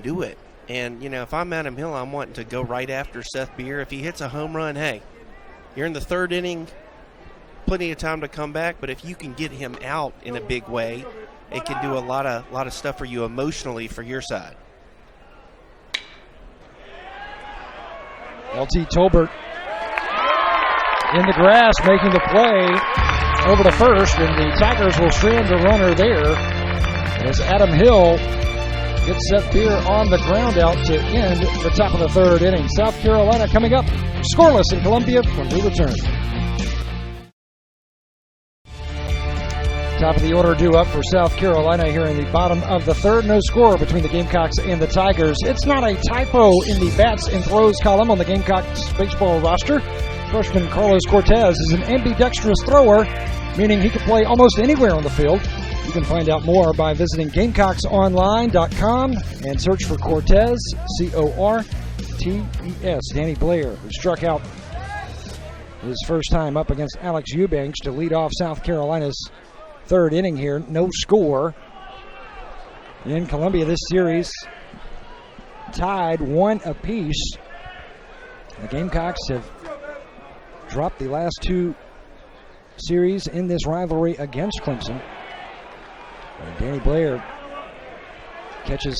do it. And, if I'm Adam Hill, I'm wanting to go right after Seth Beer. If he hits a home run, hey, you're in the 3rd inning, plenty of time to come back, but if you can get him out in a big way, it can do a lot of stuff for you emotionally for your side. LT Tolbert in the grass making the play over to first, and the Tigers will strand the runner there as Adam Hill gets Seth Beer on the ground out to end the top of the 3rd inning. South Carolina coming up scoreless in Columbia when we return. Top of the order due up for South Carolina here in the bottom of the 3rd. No score between the Gamecocks and the Tigers. It's not a typo in the bats and throws column on the Gamecocks baseball roster. Freshman Carlos Cortez is an ambidextrous thrower, meaning he can play almost anywhere on the field. You can find out more by visiting GamecocksOnline.com and search for Cortez, C-O-R-T-E-S. Danny Blair, who struck out his first time up against Alex Eubanks to lead off South Carolina's 3rd inning here. No score in Columbia. This series tied 1 apiece. The Gamecocks have dropped the last 2 series in this rivalry against Clemson. And Danny Blair catches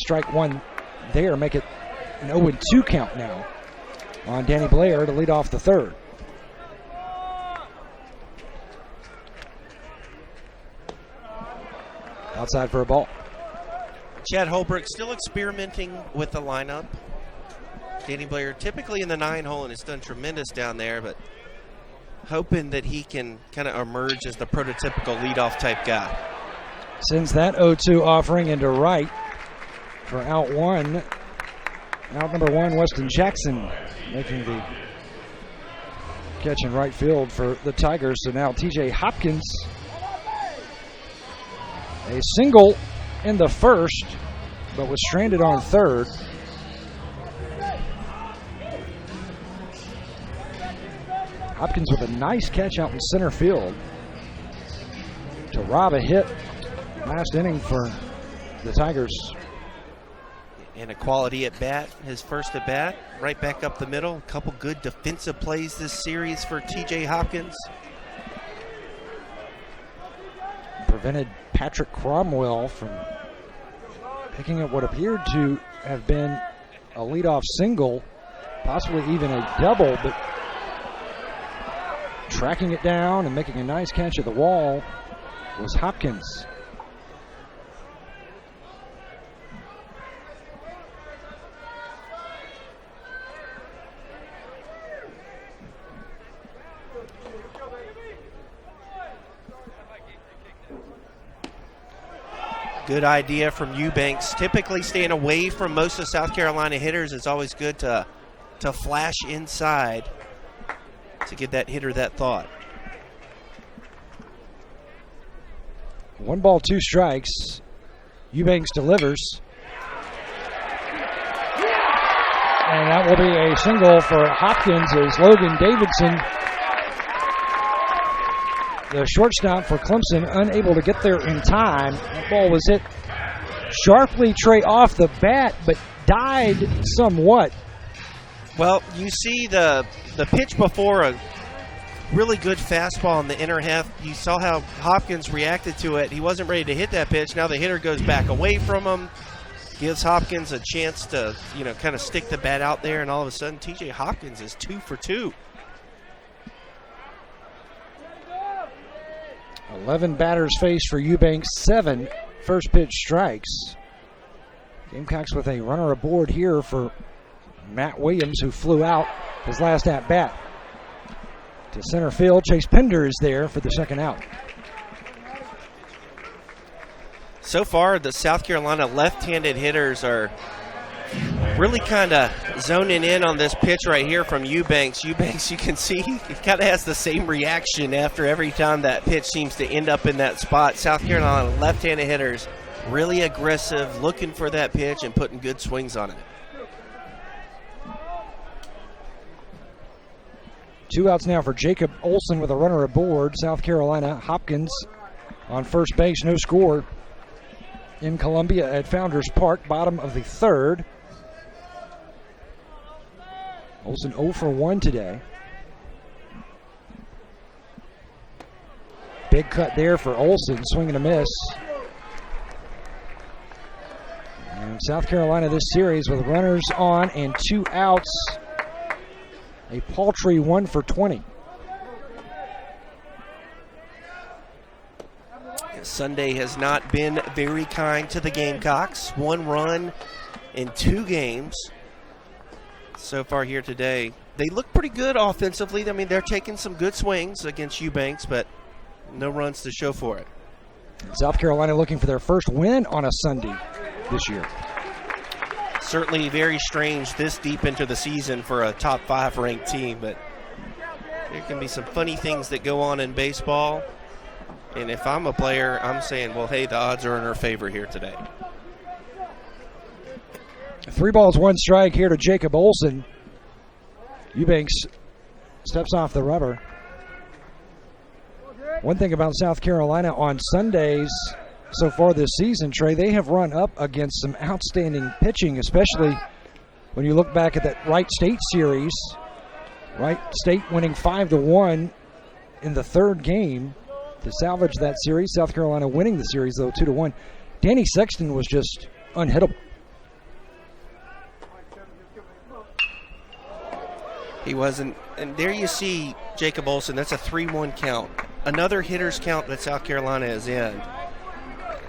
strike 1 there, make it an 0-2 count now on Danny Blair to lead off the 3rd. Outside for a ball. Chad Holbrook still experimenting with the lineup. Danny Blair typically in the 9-hole and has done tremendous down there, but hoping that he can kind of emerge as the prototypical leadoff type guy. Sends that 0-2 offering into right for out number 1, Weston Jackson, making the catch in right field for the Tigers. So now T.J. Hopkins, a single in the 1st, but was stranded on 3rd. Hopkins with a nice catch out in center field to rob a hit last inning for the Tigers. And a quality at bat, his first at bat, right back up the middle. A couple good defensive plays this series for T.J. Hopkins. Prevented Patrick Cromwell from picking up what appeared to have been a leadoff single, possibly even a double, but tracking it down and making a nice catch at the wall was Hopkins. Good idea from Eubanks. Typically staying away from most of South Carolina hitters. It's always good to flash inside to give that hitter that thought. 1 ball, 2 strikes. Eubanks delivers. And that will be a single for Hopkins as Logan Davidson, the shortstop for Clemson, unable to get there in time. That ball was hit sharply, Trey, off the bat, but died somewhat. Well, you see the pitch before, a really good fastball in the inner half. You saw how Hopkins reacted to it. He wasn't ready to hit that pitch. Now the hitter goes back away from him, gives Hopkins a chance to, kind of stick the bat out there, and all of a sudden TJ Hopkins is 2 for 2. 11 batters faced for Eubanks, 7 first pitch strikes. Gamecocks with a runner aboard here for Matt Williams, who flew out his last at bat. To center field, Chase Pender is there for the second out. So far, the South Carolina left-handed hitters are really kind of zoning in on this pitch right here from Eubanks. Eubanks, you can see, he kind of has the same reaction after every time that pitch seems to end up in that spot. South Carolina left-handed hitters really aggressive, looking for that pitch and putting good swings on it. 2 outs now for Jacob Olson with a runner aboard. South Carolina, Hopkins on first base, no score in Columbia at Founders Park, bottom of the 3rd. Olson 0 for 1 today. Big cut there for Olson, swing and a miss. And South Carolina this series with runners on and 2 outs. A paltry 1 for 20. Sunday has not been very kind to the Gamecocks. 1 run in 2 games so far here today. They look pretty good offensively. I mean, they're taking some good swings against Eubanks, but no runs to show for it. South Carolina looking for their first win on a Sunday this year. Certainly very strange this deep into the season for a top 5 ranked team, but there can be some funny things that go on in baseball. And if I'm a player, I'm saying, well, hey, the odds are in our favor here today. 3 balls, 1 strike here to Jacob Olson. Eubanks steps off the rubber. One thing about South Carolina on Sundays so far this season, Trey, they have run up against some outstanding pitching, especially when you look back at that Wright State series. Wright State winning 5-1 in the 3rd game to salvage that series. South Carolina winning the series, though, 2-1. Danny Sexton was just unhittable. He wasn't. And there you see Jacob Olson. That's a 3-1 count. Another hitter's count that South Carolina is in.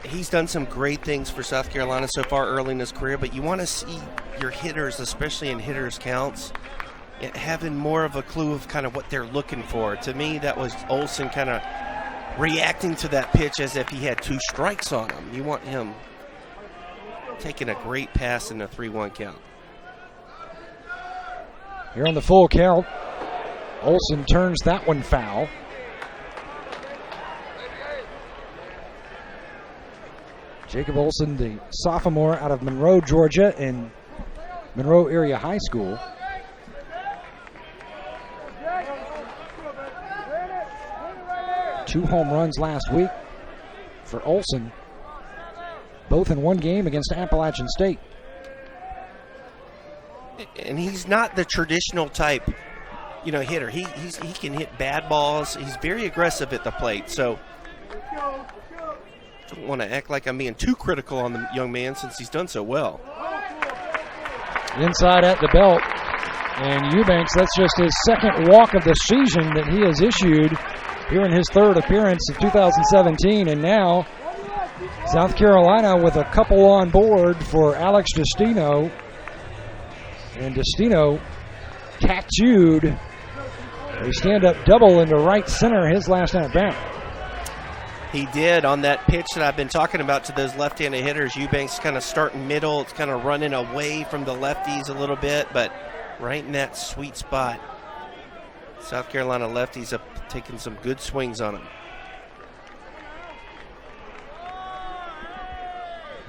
He's done some great things for South Carolina so far early in his career, but you want to see your hitters, especially in hitters' counts, having more of a clue of kind of what they're looking for. To me, that was Olson kind of reacting to that pitch as if he had 2 strikes on him. You want him taking a great pass in a 3-1 count. Here on the full count, Olson turns that one foul. Jacob Olson, the sophomore out of Monroe, Georgia, in Monroe Area High School. Two home runs last week for Olson, both in one game against Appalachian State. And he's not the traditional type, hitter. He can hit bad balls. He's very aggressive at the plate. So I don't want to act like I'm being too critical on the young man since he's done so well. Inside at the belt. And Eubanks, that's just his 2nd walk of the season that he has issued here in his 3rd appearance of 2017. And now South Carolina with a couple on board for Alex Destino. And Destino tattooed a stand-up double into right center his last at bat. He did on that pitch that I've been talking about to those left-handed hitters. Eubanks kind of starting middle. It's kind of running away from the lefties a little bit, but right in that sweet spot. South Carolina lefties have taken some good swings on him.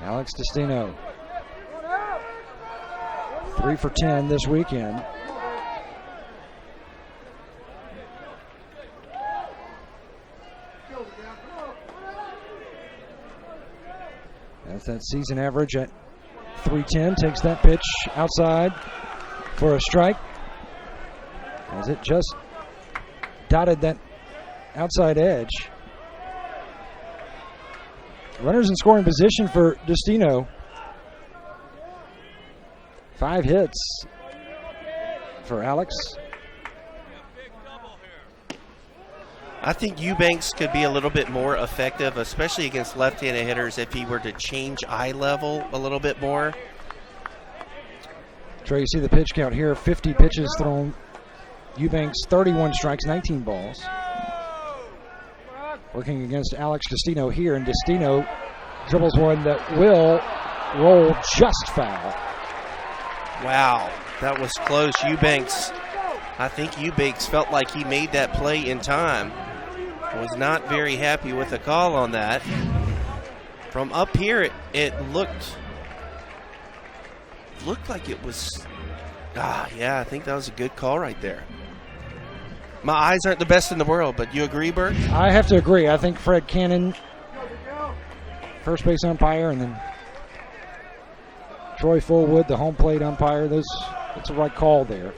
Alex Destino, 3 for 10 this weekend. That's that season average at 310. Takes that pitch outside for a strike, as it just dotted that outside edge. Runners in scoring position for Destino. 5 hits for Alex. I think Eubanks could be a little bit more effective, especially against left-handed hitters, if he were to change eye level a little bit more. Trey, you see the pitch count here. 50 pitches thrown. Eubanks, 31 strikes, 19 balls. Working against Alex Destino here, and Destino dribbles one that will roll just foul. Wow, that was close. Eubanks, I think Eubanks felt like he made that play in time. Was not very happy with the call on that. From up here, it looked like it was, yeah, I think that was a good call right there. My eyes aren't the best in the world, but you agree, Bert? I have to agree. I think Fred Cannon, first base umpire, and then Troy Fullwood, the home plate umpire. That's the right call there.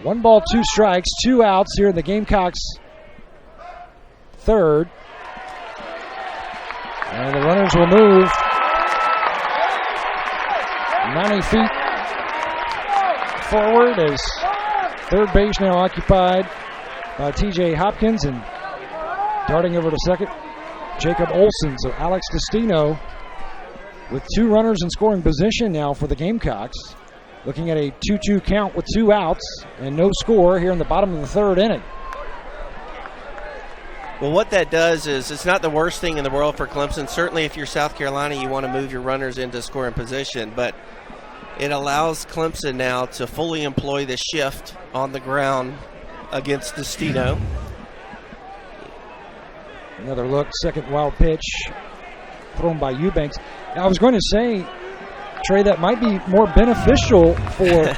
1 ball, 2 strikes, 2 outs here in the Gamecocks' third. And the runners will move 90 feet forward as third base now occupied by TJ Hopkins, and darting over to second, Jacob Olson. So Alex Destino with 2 runners in scoring position now for the Gamecocks. Looking at a 2-2 count with 2 outs and no score here in the bottom of the third inning. Well, what that does is it's not the worst thing in the world for Clemson. Certainly if you're South Carolina, you want to move your runners into scoring position, but it allows Clemson now to fully employ the shift on the ground against Destino. Another look, second wild pitch thrown by Eubanks. Now, I was going to say, Trey, that might be more beneficial for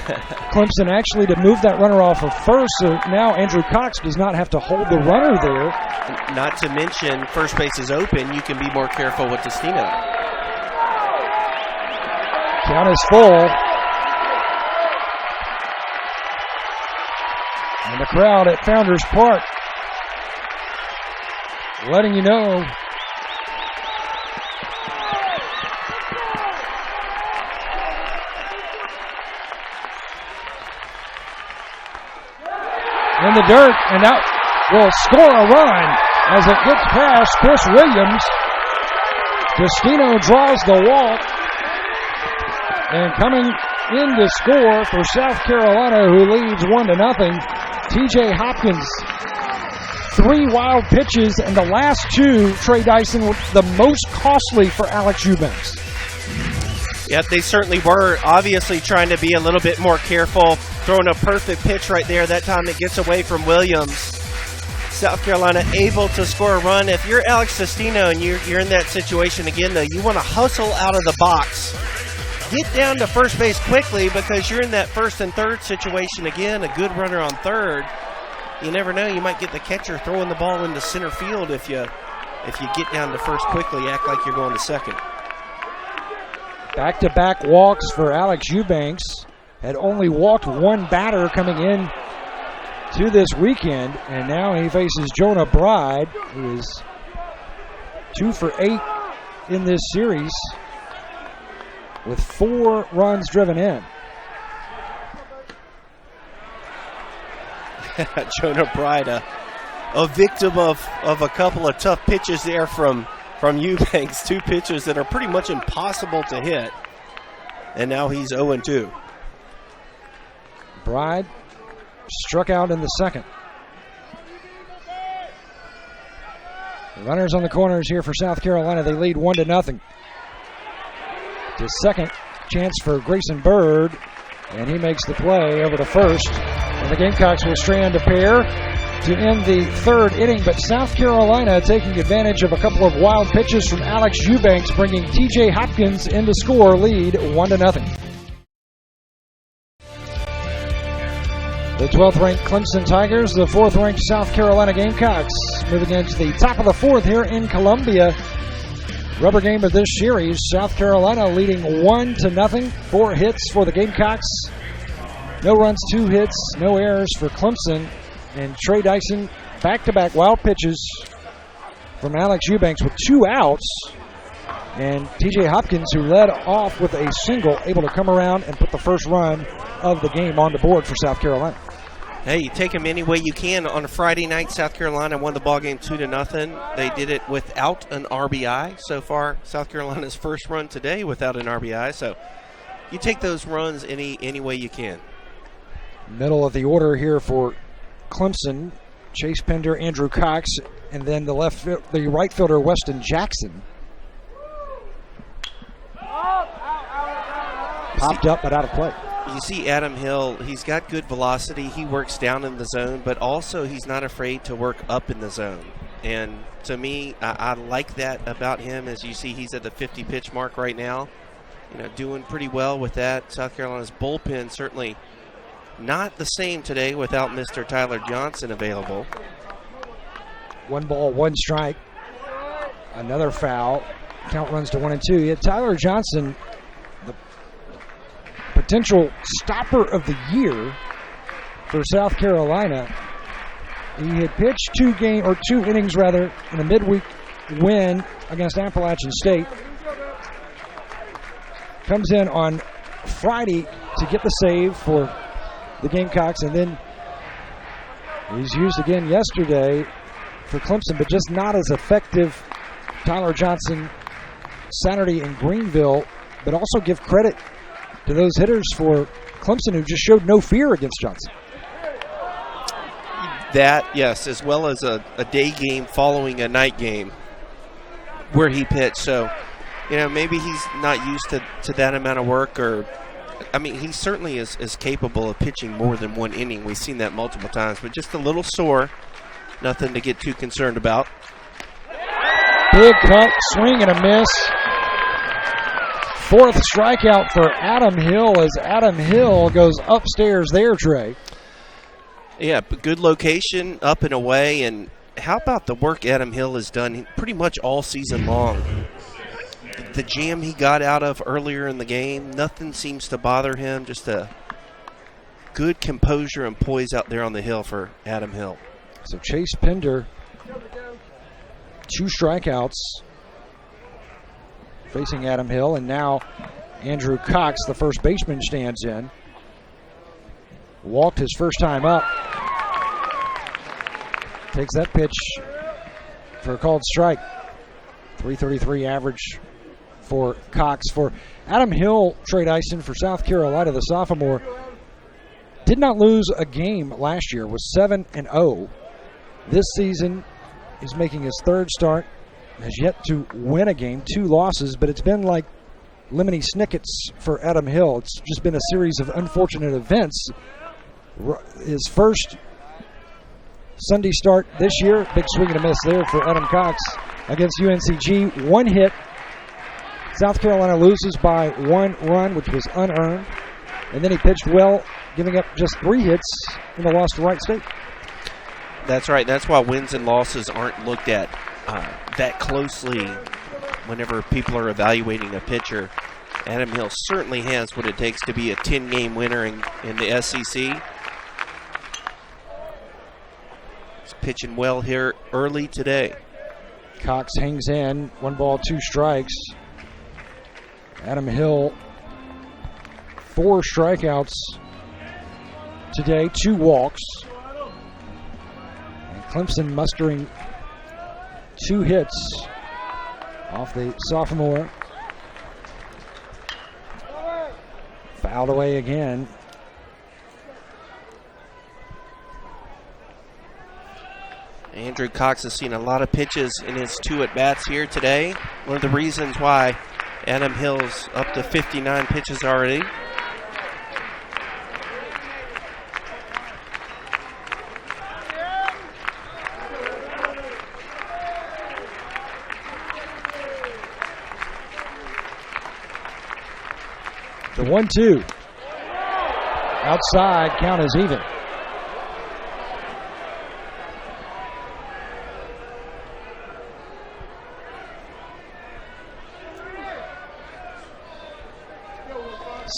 Clemson actually to move that runner off of first, so now Andrew Cox does not have to hold the runner there. Not to mention, first base is open. You can be more careful with Destino. Count is full. And the crowd at Founders Park letting you know in the dirt, and that will score a run as it gets past Chris Williams. Destino draws the walk, and coming in to score for South Carolina, who leads 1-0, TJ Hopkins. 3 wild pitches, and the last 2, Trey Dyson, were the most costly for Alex Eubanks. Yep, they certainly were. Obviously trying to be a little bit more careful. Throwing a perfect pitch right there. That time it gets away from Williams. South Carolina able to score a run. If you're Alex Destino and you're in that situation again, though, you want to hustle out of the box. Get down to first base quickly, because you're in that first and third situation again. A good runner on third. You never know. You might get the catcher throwing the ball into center field if you get down to first quickly. Act like you're going to second. Back-to-back walks for Alex Eubanks. Had only walked 1 batter coming in to this weekend, and now he faces Jonah Bride, who is 2 for 8 in this series with 4 runs driven in. Jonah Bride, a victim of a couple of tough pitches there from Eubanks. 2 pitches that are pretty much impossible to hit, and now he's 0-2. Bride struck out in the second. Runners on the corners here for South Carolina. They lead 1-0. To second, chance for Grayson Bird, and he makes the play over to first. And the Gamecocks will strand a pair to end the third inning, but South Carolina taking advantage of a couple of wild pitches from Alex Eubanks, bringing TJ Hopkins in to score, lead 1-0. The 12th-ranked Clemson Tigers, the 4th-ranked South Carolina Gamecocks, moving into the top of the 4th here in Columbia. Rubber game of this series, South Carolina leading 1-0. 4 hits for the Gamecocks. No runs, 2 hits, no errors for Clemson. And Trey Dyson, back-to-back wild pitches from Alex Eubanks with 2 outs. And TJ Hopkins, who led off with a single, able to come around and put the first run of the game on the board for South Carolina. Hey, you take them any way you can. On a Friday night, South Carolina won the ballgame 2-0. They did it without an RBI so far. South Carolina's first run today without an RBI. So you take those runs any way you can. Middle of the order here for Clemson, Chase Pender, Andrew Cox, and then the right fielder Weston Jackson. Popped up but out of play. You see Adam Hill, he's got good velocity. He works down in the zone, but also he's not afraid to work up in the zone. And to me, I like that about him. As you see, he's at the 50 pitch mark right now. Doing pretty well with that. South Carolina's bullpen certainly not the same today without Mr. Tyler Johnson available. 1 ball, 1 strike. Another foul. Count runs to 1-2. You had Tyler Johnson, the potential stopper of the year for South Carolina. He had pitched 2 innings in a midweek win against Appalachian State. Comes in on Friday to get the save for the Gamecocks, and then he's used again yesterday for Clemson, but just not as effective. Tyler Johnson Saturday in Greenville, but also give credit to those hitters for Clemson who just showed no fear against Johnson. That, yes, as well as a day game following a night game where he pitched. So, maybe he's not used to that amount of work, he certainly is capable of pitching more than 1 inning. We've seen that multiple times, but just a little sore. Nothing to get too concerned about. Big cut, swing and a miss. 4th strikeout for Adam Hill as Adam Hill goes upstairs there, Trey. Yeah, good location, up and away. And how about the work Adam Hill has done pretty much all season long? The jam he got out of earlier in the game, nothing seems to bother him. Just a good composure and poise out there on the hill for Adam Hill. So Chase Pender, 2 strikeouts facing Adam Hill, and now Andrew Cox, the first baseman, stands in. Walked his first time up. Takes that pitch for a called strike. 333 average for Cox. For Adam Hill, Trey Dyson for South Carolina, the sophomore, did not lose a game last year, was 7-0. This season, he's making his 3rd start, has yet to win a game, 2 losses, but it's been like Lemony Snicket's for Adam Hill. It's just been a series of unfortunate events. His first Sunday start this year, big swing and a miss there for Adam Cox against UNCG. 1 hit. South Carolina loses by 1 run, which was unearned. And then he pitched well, giving up just 3 hits in the loss to Wright State. That's right. That's why wins and losses aren't looked at that closely whenever people are evaluating a pitcher. Adam Hill certainly has what it takes to be a 10-game winner in the SEC. He's pitching well here early today. Cox hangs in. 1 ball, 2 strikes. Adam Hill, 4 strikeouts today, 2 walks. And Clemson mustering 2 hits off the sophomore. Fouled away again. Andrew Cox has seen a lot of pitches in his 2 at-bats here today. One of the reasons why Adam Hill's up to 59 pitches already. The 1-2. Outside, count is even.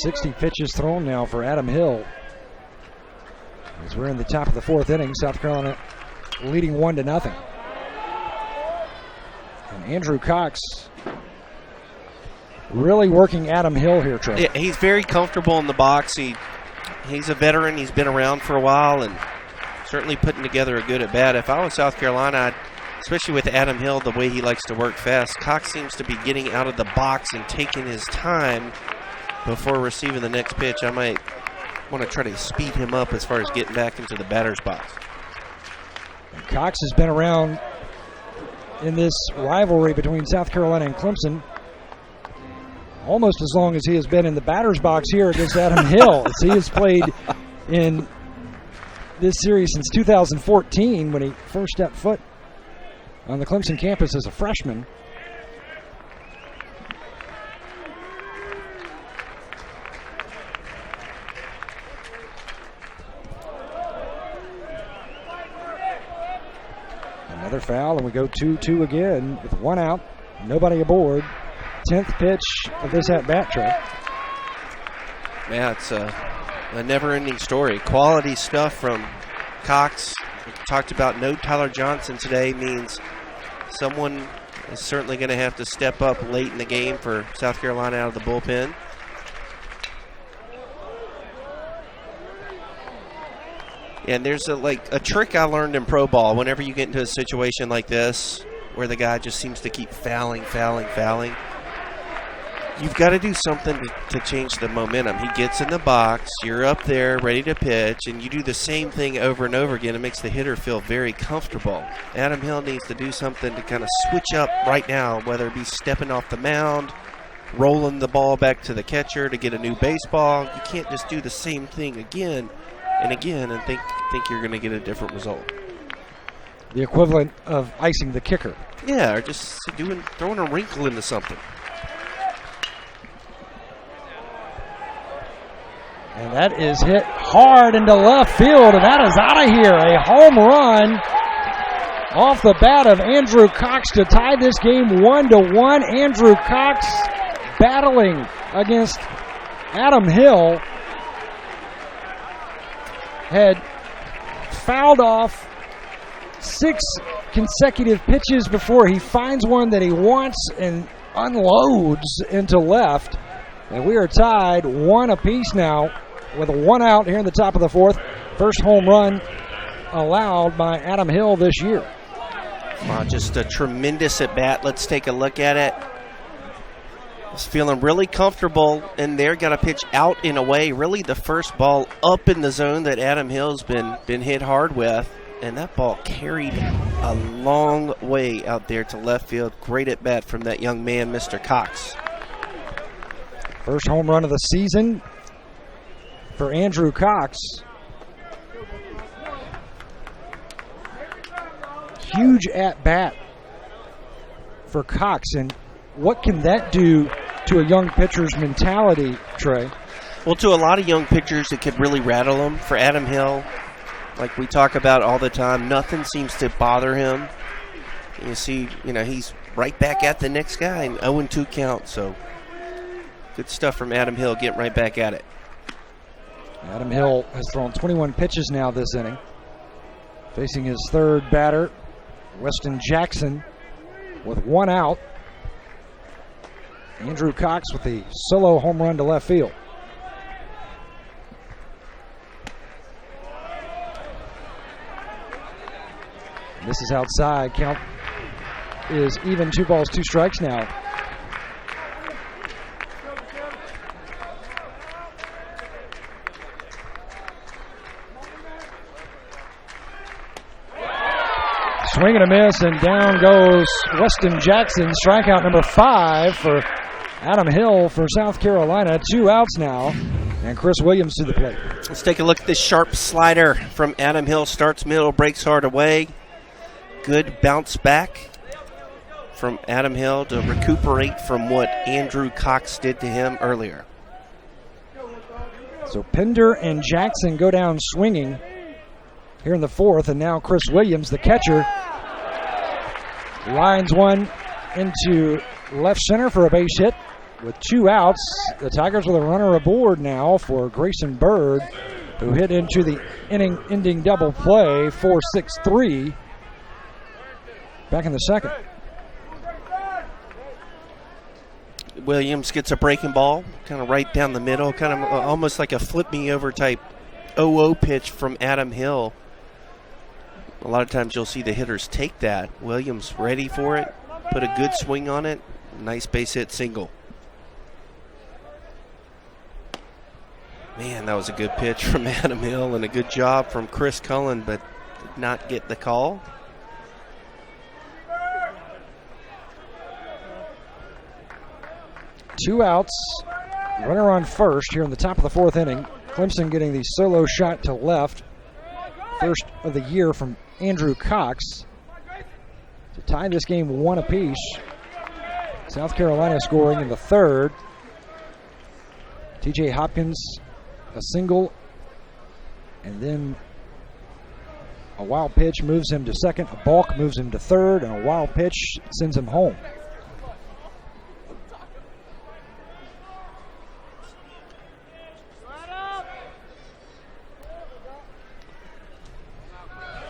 .60 pitches thrown now for Adam Hill. As we're in the top of the 4th inning, South Carolina leading 1-0. And Andrew Cox really working Adam Hill here, Trey. Yeah, he's very comfortable in the box. He's a veteran. He's been around for a while and certainly putting together a good at-bat. If I was South Carolina, especially with Adam Hill, the way he likes to work fast, Cox seems to be getting out of the box and taking his time before receiving the next pitch. I might want to try to speed him up as far as getting back into the batter's box. Cox has been around in this rivalry between South Carolina and Clemson almost as long as he has been in the batter's box here against Adam Hill. As he has played in this series since 2014 when he first stepped foot on the Clemson campus as a freshman. Another foul, and we go 2-2 again with 1 out, nobody aboard. 10th pitch of this at-bat, Trey. Yeah, it's a never-ending story. Quality stuff from Cox. We talked about no Tyler Johnson today means someone is certainly going to have to step up late in the game for South Carolina out of the bullpen. And there's a trick I learned in pro ball. Whenever you get into a situation like this where the guy just seems to keep fouling, you've got to do something to change the momentum. He gets in the box, you're up there ready to pitch, and you do the same thing over and over again. It makes the hitter feel very comfortable. Adam Hill needs to do something to kind of switch up right now, whether it be stepping off the mound, rolling the ball back to the catcher to get a new baseball. You can't just do the same thing again and again and think you're going to get a different result. The equivalent of icing the kicker. Yeah, or just throwing a wrinkle into something. And that is hit hard into left field, and that is out of here. A home run off the bat of Andrew Cox to tie this game 1-1. Andrew Cox battling against Adam Hill. Had fouled off 6 consecutive pitches before he finds one that he wants and unloads into left. And we are tied 1 apiece now with 1 out here in the top of the 4th. First home run allowed by Adam Hill this year. Wow, just a tremendous at-bat. Let's take a look at it. He's feeling really comfortable in there. Got a pitch out and away. Really the first ball up in the zone that Adam Hill's been hit hard with. And that ball carried a long way out there to left field. Great at-bat from that young man, Mr. Cox. First home run of the season for Andrew Cox. Huge at-bat for Cox. And what can that do to a young pitcher's mentality, Trey? Well, to a lot of young pitchers, it could really rattle them. For Adam Hill, like we talk about all the time, nothing seems to bother him. You see, he's right back at the next guy, and 0-2 count, so good stuff from Adam Hill, getting right back at it. Adam Hill has thrown 21 pitches now this inning. Facing his third batter, Weston Jackson, with 1 out. Andrew Cox with the solo home run to left field. This is outside. Count is even. 2 balls, 2 strikes now. Swing and a miss, and down goes Weston Jackson. Strikeout number 5 for Adam Hill for South Carolina. 2 outs now, and Chris Williams to the plate. Let's take a look at this sharp slider from Adam Hill. Starts middle, breaks hard away. Good bounce back from Adam Hill to recuperate from what Andrew Cox did to him earlier. So Pender and Jackson go down swinging here in the 4th, and now Chris Williams, the catcher, lines one into left center for a base hit with 2 outs. The Tigers with a runner aboard now for Grayson Bird, who hit into the inning-ending double play, 4-6-3, back in the 2nd. Williams gets a breaking ball, kind of right down the middle, kind of almost like a flip-me-over type 0-0 pitch from Adam Hill. A lot of times you'll see the hitters take that. Williams ready for it, put a good swing on it, nice base hit single. Man, that was a good pitch from Adam Hill and a good job from Chris Cullen, but did not get the call. Two outs, runner on first here in the top of the 4th inning. Clemson getting the solo shot to left, first of the year from Andrew Cox to tie this game 1 apiece. South Carolina scoring in the 3rd. TJ Hopkins a single, and then a wild pitch moves him to 2nd, a balk moves him to 3rd, and a wild pitch sends him home.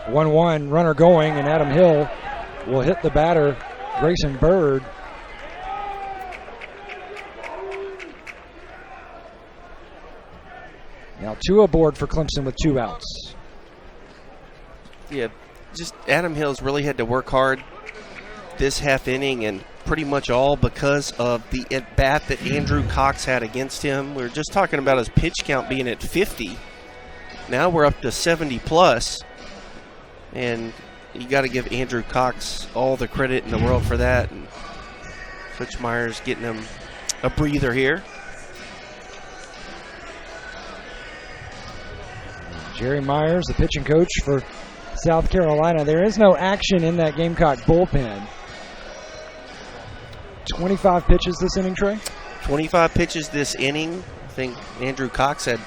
One runner going, and Adam Hill will hit the batter, Grayson Bird. Now 2 aboard for Clemson with 2 outs. Yeah, just Adam Hill's really had to work hard this half inning, and pretty much all because of the at-bat that Andrew Cox had against him. We were just talking about his pitch count being at 50. Now we're up to 70 plus. And you got to give Andrew Cox all the credit in the world for that. And Coach Myers getting him a breather here. Jerry Myers, the pitching coach for South Carolina. There is no action in that Gamecock bullpen. 25 pitches this inning, Trey? 25 pitches this inning. I think Andrew Cox had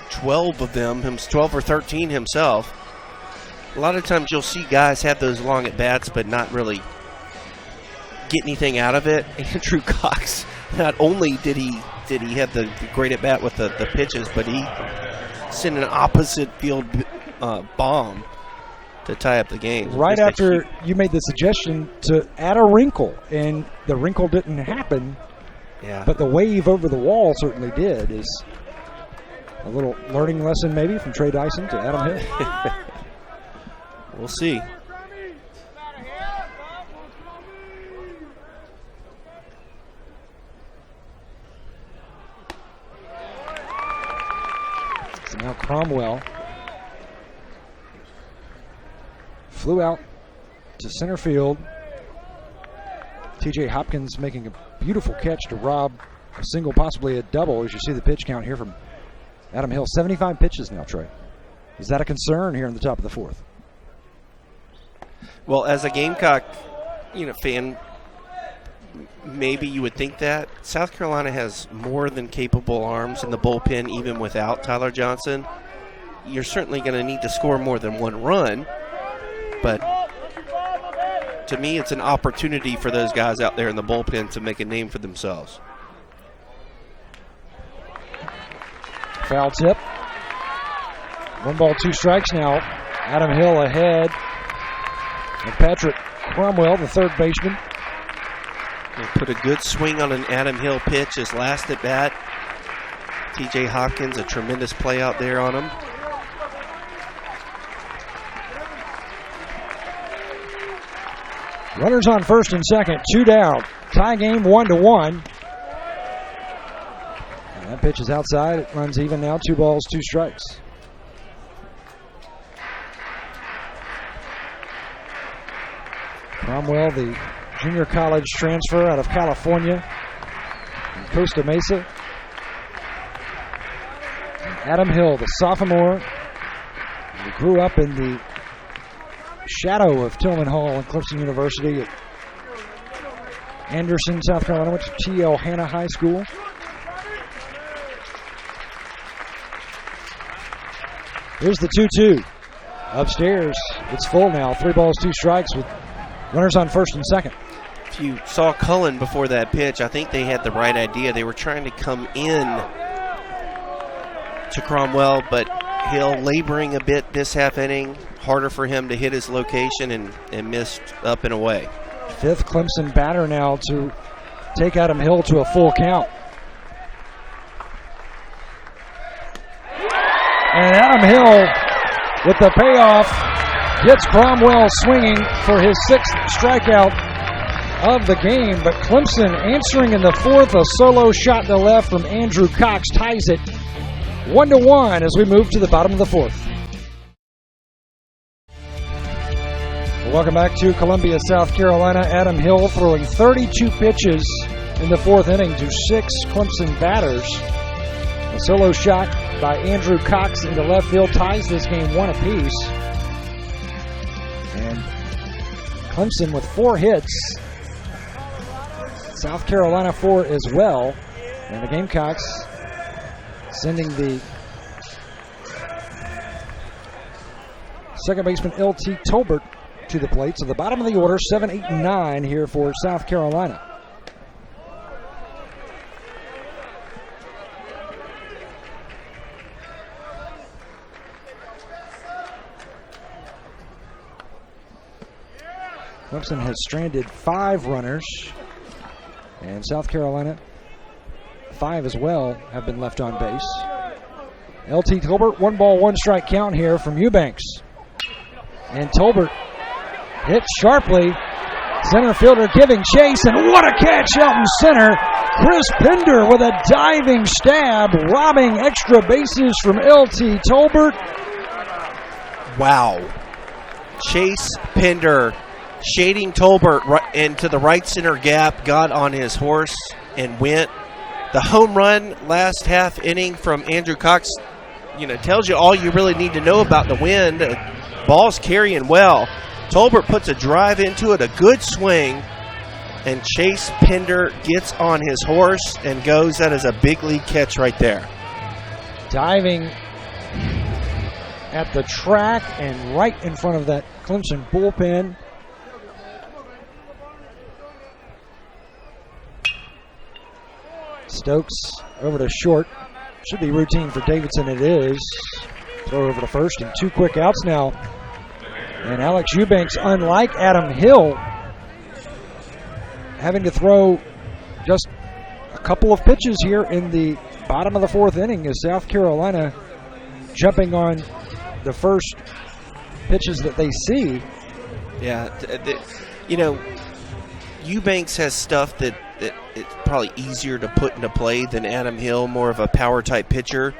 12 of them, 12 or 13 himself. A lot of times you'll see guys have those long at-bats but not really get anything out of it. Andrew Cox, not only did he have the great at-bat with the pitches, but he sent an opposite field bomb to tie up the game. Right after you made the suggestion to add a wrinkle, and the wrinkle didn't happen, yeah. But the wave over the wall certainly did. Is a little learning lesson maybe from Trey Dyson to Adam Hill. We'll see. So now Cromwell flew out to center field. TJ Hopkins making a beautiful catch to rob a single, possibly a double, as you see the pitch count here from Adam Hill. 75 pitches now, Trey. Is that a concern here in the top of the 4th? Well, as a Gamecock, fan, maybe you would think that. South Carolina has more than capable arms in the bullpen, even without Tyler Johnson. You're certainly going to need to score more than 1 run, but to me, it's an opportunity for those guys out there in the bullpen to make a name for themselves. Foul tip. 1 ball, 2 strikes now. Adam Hill ahead. And Patrick Cromwell, the 3rd baseman. They put a good swing on an Adam Hill pitch his last at bat. TJ Hopkins, a tremendous play out there on him. Runners on first and second, 2 down. Tie game 1-1. And that pitch is outside. It runs even now. 2 balls, 2 strikes. Cromwell, the junior college transfer out of California, in Costa Mesa. Adam Hill, the sophomore, who grew up in the shadow of Tillman Hall and Clemson University at Anderson, South Carolina, went to T.L. Hanna High School. Here's the 2-2. Upstairs, it's full now. 3 balls, 2 strikes with runners on first and second. If you saw Cullen before that pitch, I think they had the right idea. They were trying to come in to Cromwell, but Hill laboring a bit this half inning. Harder for him to hit his location and missed up and away. 5th Clemson batter now to take Adam Hill to a full count. And Adam Hill, with the payoff, gets Cromwell swinging for his 6th strikeout of the game. But Clemson answering in the 4th, a solo shot to left from Andrew Cox ties it 1-1 as we move to the bottom of the 4th. Welcome back to Columbia, South Carolina. Adam Hill throwing 32 pitches in the 4th inning to 6 Clemson batters. A solo shot by Andrew Cox into left field ties this game 1 apiece. And Clemson with 4 hits. South Carolina 4 as well. And the Gamecocks sending the second baseman L.T. Tolbert to the plate. So the bottom of the order, 7, 8, and 9 here for South Carolina. Clemson has stranded 5 runners, and South Carolina 5 as well have been left on base. L.T. Tolbert, 1 ball, 1 strike count here from Eubanks. And Tolbert hit sharply. Center fielder giving chase, and what a catch out in center. Chris Pender with a diving stab, robbing extra bases from L.T. Tolbert. Wow. Chase Pender shading Tolbert into the right center gap, got on his horse and went. The home run last half inning from Andrew Cox, tells you all you really need to know about the wind. Ball's carrying well. Tolbert puts a drive into it, a good swing, and Chase Pender gets on his horse and goes. That is a big league catch right there. Diving at the track and right in front of that Clemson bullpen. Stokes over to short. Should be routine for Davidson. It is. Throw over to first and 2 quick outs now. And Alex Eubanks, unlike Adam Hill, having to throw just a couple of pitches here in the bottom of the 4th inning as South Carolina jumping on the first pitches that they see. Yeah, Eubanks has stuff that it's probably easier to put into play than Adam Hill, more of a power-type pitcher.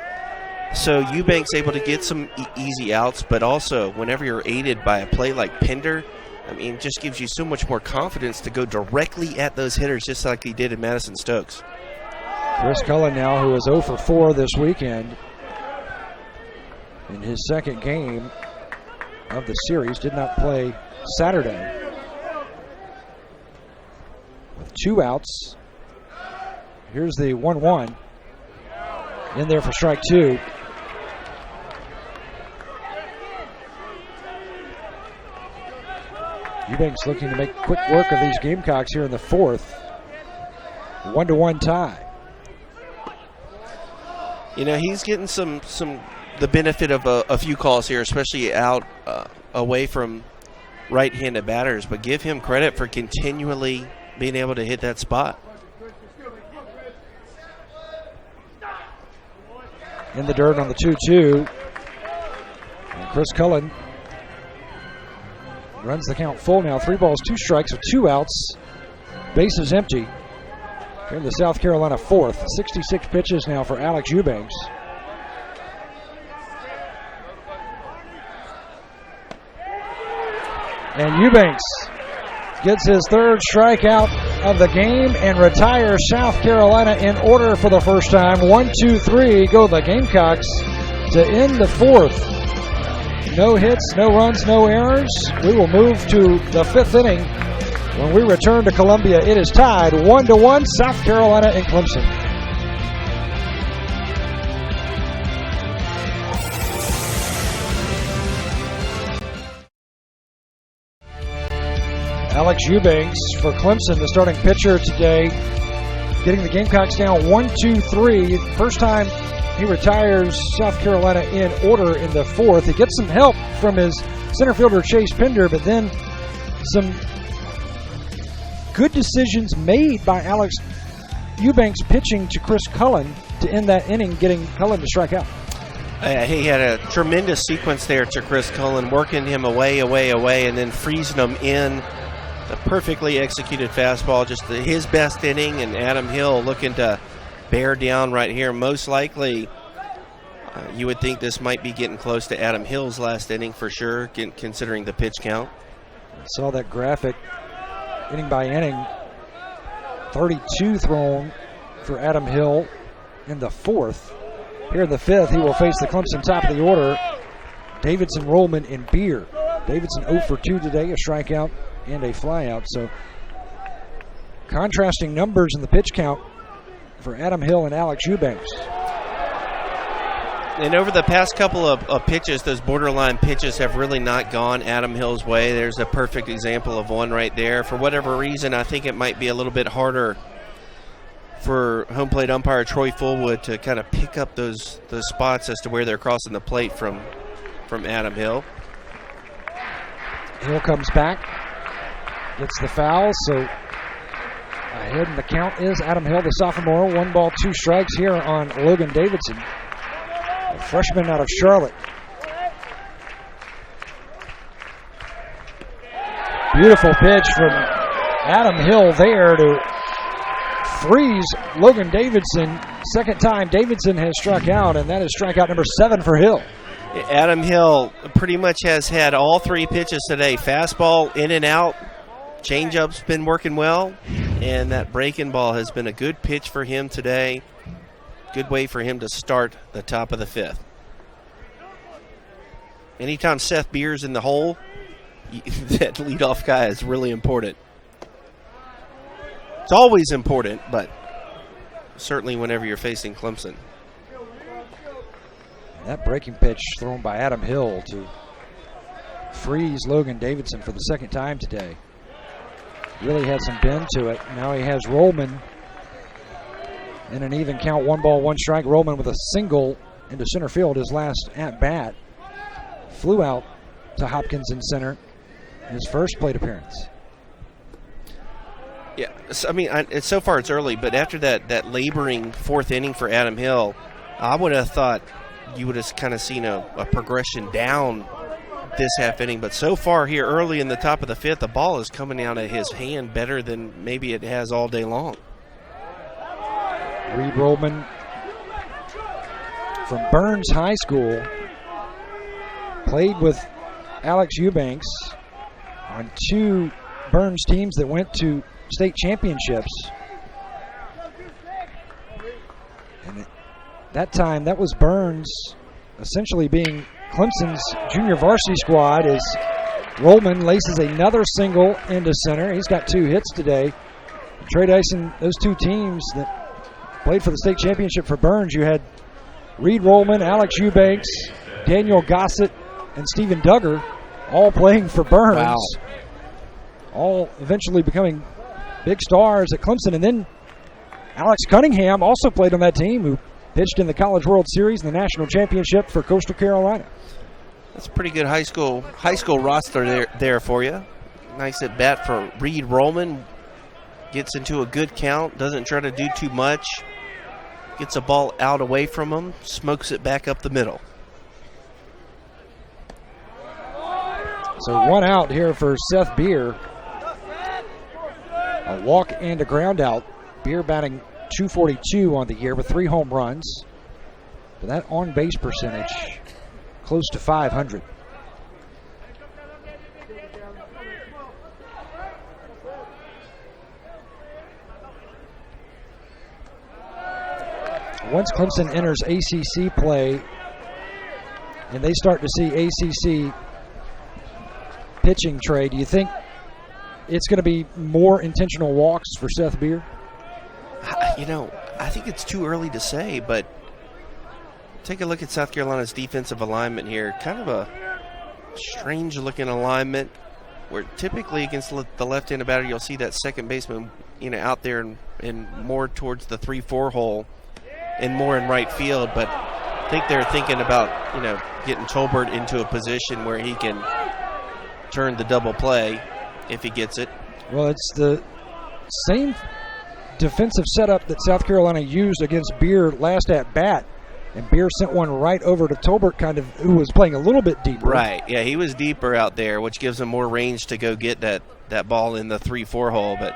So Eubanks able to get some easy outs, but also whenever you're aided by a play like Pender, it just gives you so much more confidence to go directly at those hitters just like he did in Madison Stokes. Chris Cullen now, who is 0 for 4 this weekend in his 2nd game of the series, did not play Saturday. With 2 outs. Here's the 1-1. In there for strike 2. Eubanks looking to make quick work of these Gamecocks here in the 4th. 1-1 tie. He's getting the benefit of a few calls here, especially out away from right-handed batters, but give him credit for continually being able to hit that spot. In the dirt on the 2-2. And Chris Cullen runs the count full now. 3 balls, 2 strikes with 2 outs. Bases empty. Here in the South Carolina 4th. 66 pitches now for Alex Eubanks. And Eubanks gets his third strikeout of the game and retires South Carolina in order for the first time. 1-2-3 go the Gamecocks to end the fourth. No hits, no runs, no errors. We will move to the fifth inning. When we return to Columbia, it is tied 1-1, South Carolina and Clemson. Alex Eubanks for Clemson, the starting pitcher today, getting the Gamecocks down 1-2-3. First time he retires South Carolina in order in the fourth. He gets some help from his center fielder Chase Pender, but then some good decisions made by Alex Eubanks pitching to Chris Cullen to end that inning, getting Cullen to strike out. He had a tremendous sequence there to Chris Cullen, working him away, and then freezing him in. A perfectly executed fastball, just his best inning, and Adam Hill looking to bear down right here. Most likely, you would think this might be getting close to Adam Hill's last inning for sure, considering the pitch count. I saw that graphic, inning by inning. 32 thrown for Adam Hill in the fourth. Here in the fifth, he will face the Clemson top of the order, Davidson, Rollman, and Beer. Davidson 0 for 2 today, a strikeout and a flyout. So contrasting numbers in the pitch count for Adam Hill and Alex Eubanks. And over the past couple of pitches, those borderline pitches have really not gone Adam Hill's way. There's a perfect example of one right there. For whatever reason, I think it might be a little bit harder for home plate umpire Troy Fullwood to kind of pick up those spots as to where they're crossing the plate from Adam Hill. Hill comes back, gets the foul, so ahead in the count is Adam Hill, the sophomore. 1 ball, 2 strikes here on Logan Davidson, a freshman out of Charlotte. Beautiful pitch from Adam Hill there to freeze Logan Davidson. Second time Davidson has struck out, and that is strikeout number 7 for Hill. Adam Hill pretty much has had all 3 pitches today. Fastball in and out. Changeup's been working well. And that breaking ball has been a good pitch for him today. Good way for him to start the top of the fifth. Anytime Seth Beer's in the hole, that leadoff guy is really important. It's always important, but certainly whenever you're facing Clemson. That breaking pitch thrown by Adam Hill to freeze Logan Davidson for the second time today. Really had some bend to it. Now he has Rollman in an even count, 1 ball, 1 strike. Rollman with a single into center field, his last at bat. Flew out to Hopkins in center, his first plate appearance. Yeah, I mean, so far it's early, but after that laboring fourth inning for Adam Hill, I would have thought you would have kind of seen a progression down this half inning. But so far here early in the top of the fifth, the ball is coming out of his hand better than maybe it has all day long. Reed Rollman from Burns High School played with Alex Eubanks on 2 Burns teams that went to state championships. And that time, that was Burns essentially being Clemson's junior varsity squad as Rollman laces another single into center. He's got 2 hits today. Trey Dyson, those 2 teams that played for the state championship for Burns, you had Reed Rollman, Alex Eubanks, Daniel Gossett, and Stephen Duggar all playing for Burns. Wow. All eventually becoming big stars at Clemson. And then Alex Cunningham also played on that team, who pitched in the College World Series and the national championship for Coastal Carolina. That's a pretty good high school roster there for you. Nice at bat for Reed Rollman. Gets into a good count, doesn't try to do too much. Gets a ball out away from him, smokes it back up the middle. So 1 out here for Seth Beer. A walk and a ground out. Beer batting .242 on the year with 3 home runs. But that on-base percentage close to .500. Once Clemson enters ACC play and they start to see ACC pitching, Trey, do you think it's going to be more intentional walks for Seth Beer? I think it's too early to say, but take a look at South Carolina's defensive alignment here. Kind of a strange-looking alignment where typically against the left-handed batter you'll see that second baseman, out there and more towards the 3-4 hole and more in right field. But I think they're thinking about, getting Tolbert into a position where he can turn the double play if he gets it. Well, it's the same defensive setup that South Carolina used against Beer last at bat, and Beer sent one right over to Tolbert, who was playing a little bit deeper. Right, yeah, he was deeper out there, which gives him more range to go get that ball in the 3-4 hole, but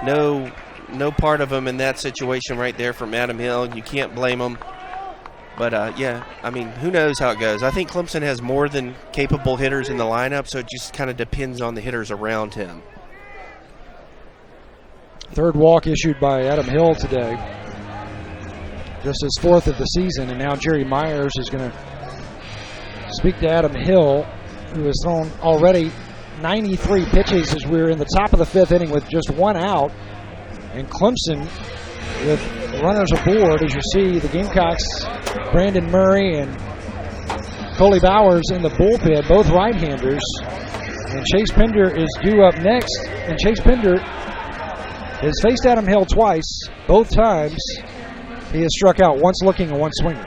no part of him in that situation right there from Adam Hill. You can't blame him. But, who knows how it goes. I think Clemson has more than capable hitters in the lineup, so it just kind of depends on the hitters around him. Third walk issued by Adam Hill today. Just his fourth of the season, and now Jerry Myers is going to speak to Adam Hill, who has thrown already 93 pitches as we're in the top of the fifth inning with just one out. And Clemson, with runners aboard, as you see the Gamecocks, Brandon Murray and Coley Bowers in the bullpen, both right-handers. And Chase Pender is due up next. And Chase Pender has faced Adam Hill twice. Both times he has struck out, once looking and once swinging.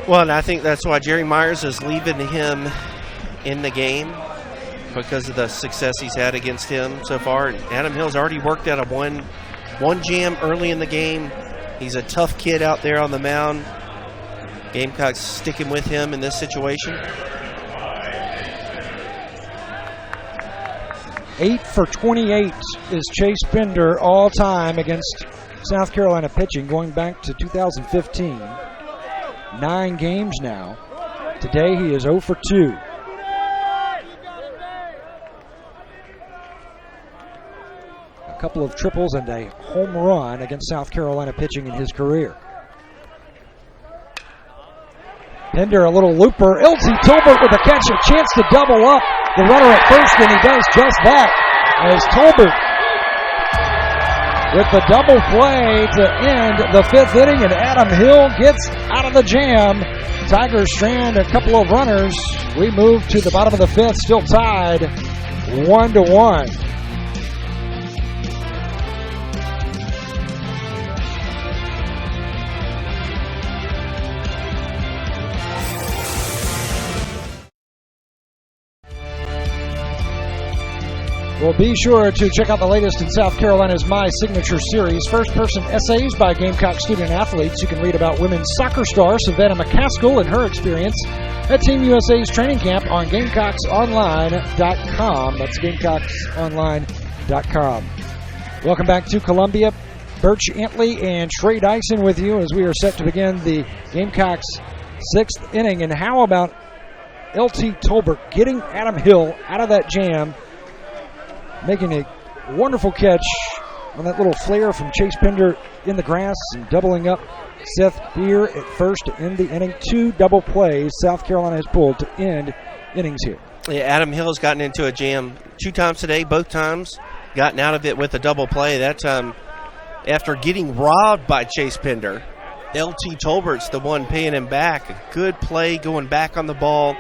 Well, and I think that's why Jerry Myers is leaving him in the game, because of the success he's had against him so far. And Adam Hill's already worked out a one jam early in the game. He's a tough kid out there on the mound. Gamecocks sticking with him in this situation. 8 for 28 is Chase Pender all time against South Carolina pitching, going back to 2015. 9 games now. Today he is 0 for 2. A couple of triples and a home run against South Carolina pitching in his career. Pender, a little looper. LT Tolbert with a catch, a chance to double up the runner at first, and he does just that as Tolbert with the double play to end the fifth inning, and Adam Hill gets out of the jam. Tigers strand a couple of runners. We move to the bottom of the fifth, still tied 1-1. Well, be sure to check out the latest in South Carolina's My Signature Series, first-person essays by Gamecock student-athletes. You can read about women's soccer star Savannah McCaskill and her experience at Team USA's training camp on GamecocksOnline.com. That's GamecocksOnline.com. Welcome back to Columbia. Birch Antley and Trey Dyson with you as we are set to begin the Gamecocks' sixth inning. And how about LT Tolbert getting Adam Hill out of that jam, making a wonderful catch on that little flare from Chase Pender in the grass and doubling up Seth Beer at first to end the inning. 2 double plays South Carolina has pulled to end innings here. Yeah, Adam Hill has gotten into a jam 2 times today, both times gotten out of it with a double play. That time after getting robbed by Chase Pender. LT Tolbert's the one paying him back. A good play going back on the ball.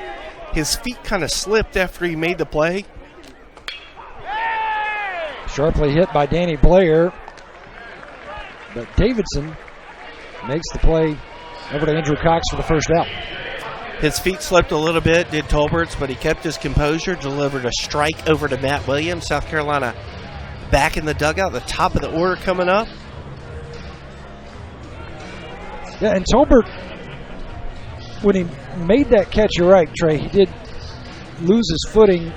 His feet kind of slipped after he made the play. Sharply hit by Danny Blair, but Davidson makes the play over to Andrew Cox for the first out. His feet slipped a little bit, did Tolbert's, but he kept his composure, delivered a strike over to Matt Williams. South Carolina back in the dugout, the top of the order coming up. Yeah, and Tolbert, when he made that catch, you're right, Trey, he did lose his footing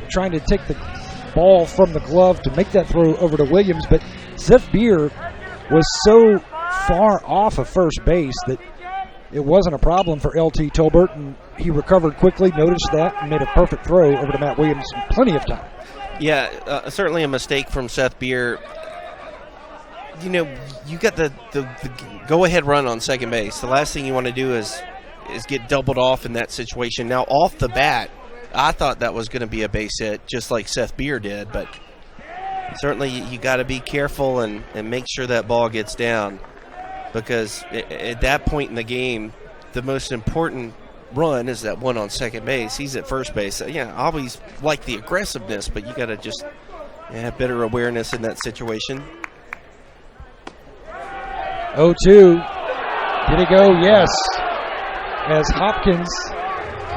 trying to take the ball from the glove to make that throw over to Williams, but Seth Beer was so far off of first base that it wasn't a problem for LT Tolbert, and he recovered quickly, noticed that, and made a perfect throw over to Matt Williams in plenty of time. Yeah, certainly a mistake from Seth Beer. You know, you got the go-ahead run on second base. The last thing you want to do is get doubled off in that situation. Now, off the bat, I thought that was going to be a base hit, just like Seth Beer did, but certainly you got to be careful and make sure that ball gets down, because at that point in the game, the most important run is that one on second base. He's at first base. Yeah, I always like the aggressiveness, but you got to just have better awareness in that situation. 0-2. Did he go? Yes. As Hopkins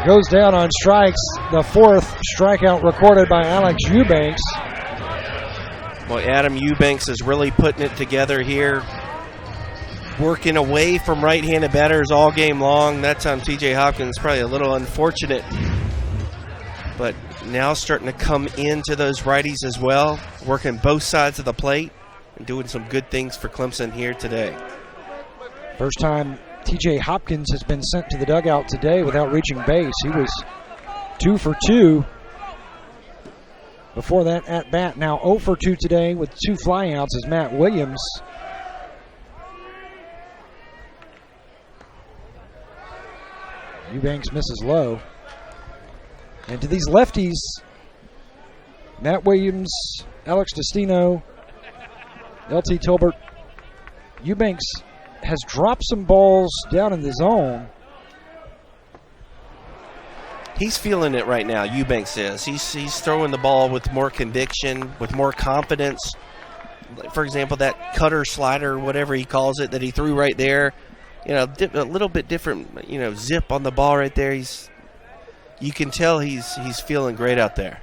goes down on strikes, the fourth strikeout recorded by Alex Eubanks. Well, Adam Eubanks is really putting it together here, working away from right-handed batters all game long. That time TJ Hopkins probably a little unfortunate, but now starting to come into those righties as well, working both sides of the plate and doing some good things for Clemson here today. First time TJ Hopkins has been sent to the dugout today without reaching base. He was 2 for 2 before that at bat. Now 0 for 2 today with 2 flyouts is Matt Williams. Eubanks misses low. And to these lefties, Matt Williams, Alex Destino, LT Tolbert, Eubanks has dropped some balls down in the zone. He's feeling it right now, Eubanks is. He's throwing the ball with more conviction, with more confidence. For example, that cutter slider, whatever he calls it, that he threw right there, you know, a little bit different, you know, zip on the ball right there. You can tell he's feeling great out there.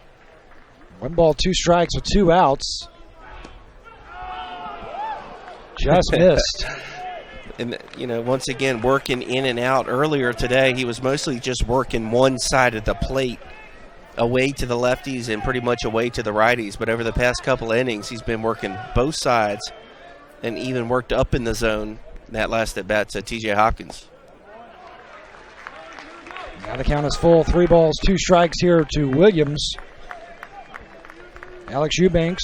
1 ball, 2 strikes with 2 outs. Just missed. And, you know, once again, working in and out. Earlier today, he was mostly just working one side of the plate, away to the lefties and pretty much away to the righties. But over the past couple of innings, he's been working both sides and even worked up in the zone. That last at bat to TJ Hopkins. Now the count is full. 3 balls, 2 strikes here to Williams. Alex Eubanks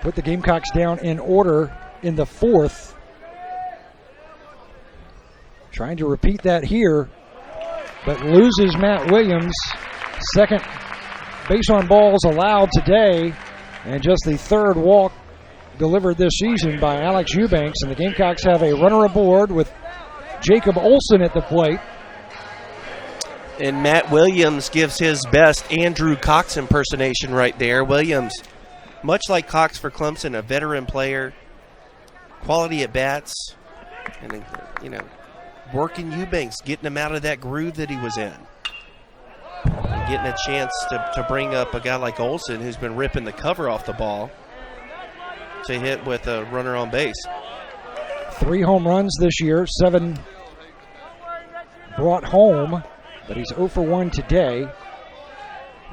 put the Gamecocks down in order in the 4th. Trying to repeat that here, but loses Matt Williams. Second base on balls allowed today, and just the 3rd walk delivered this season by Alex Eubanks, and the Gamecocks have a runner aboard with Jacob Olson at the plate. And Matt Williams gives his best Andrew Cox impersonation right there. Williams, much like Cox for Clemson, a veteran player, quality at bats, and, you know, working Eubanks, getting him out of that groove that he was in. And getting a chance to bring up a guy like Olson, who's been ripping the cover off the ball, to hit with a runner on base. 3 home runs this year, 7 brought home, but he's 0 for 1 today.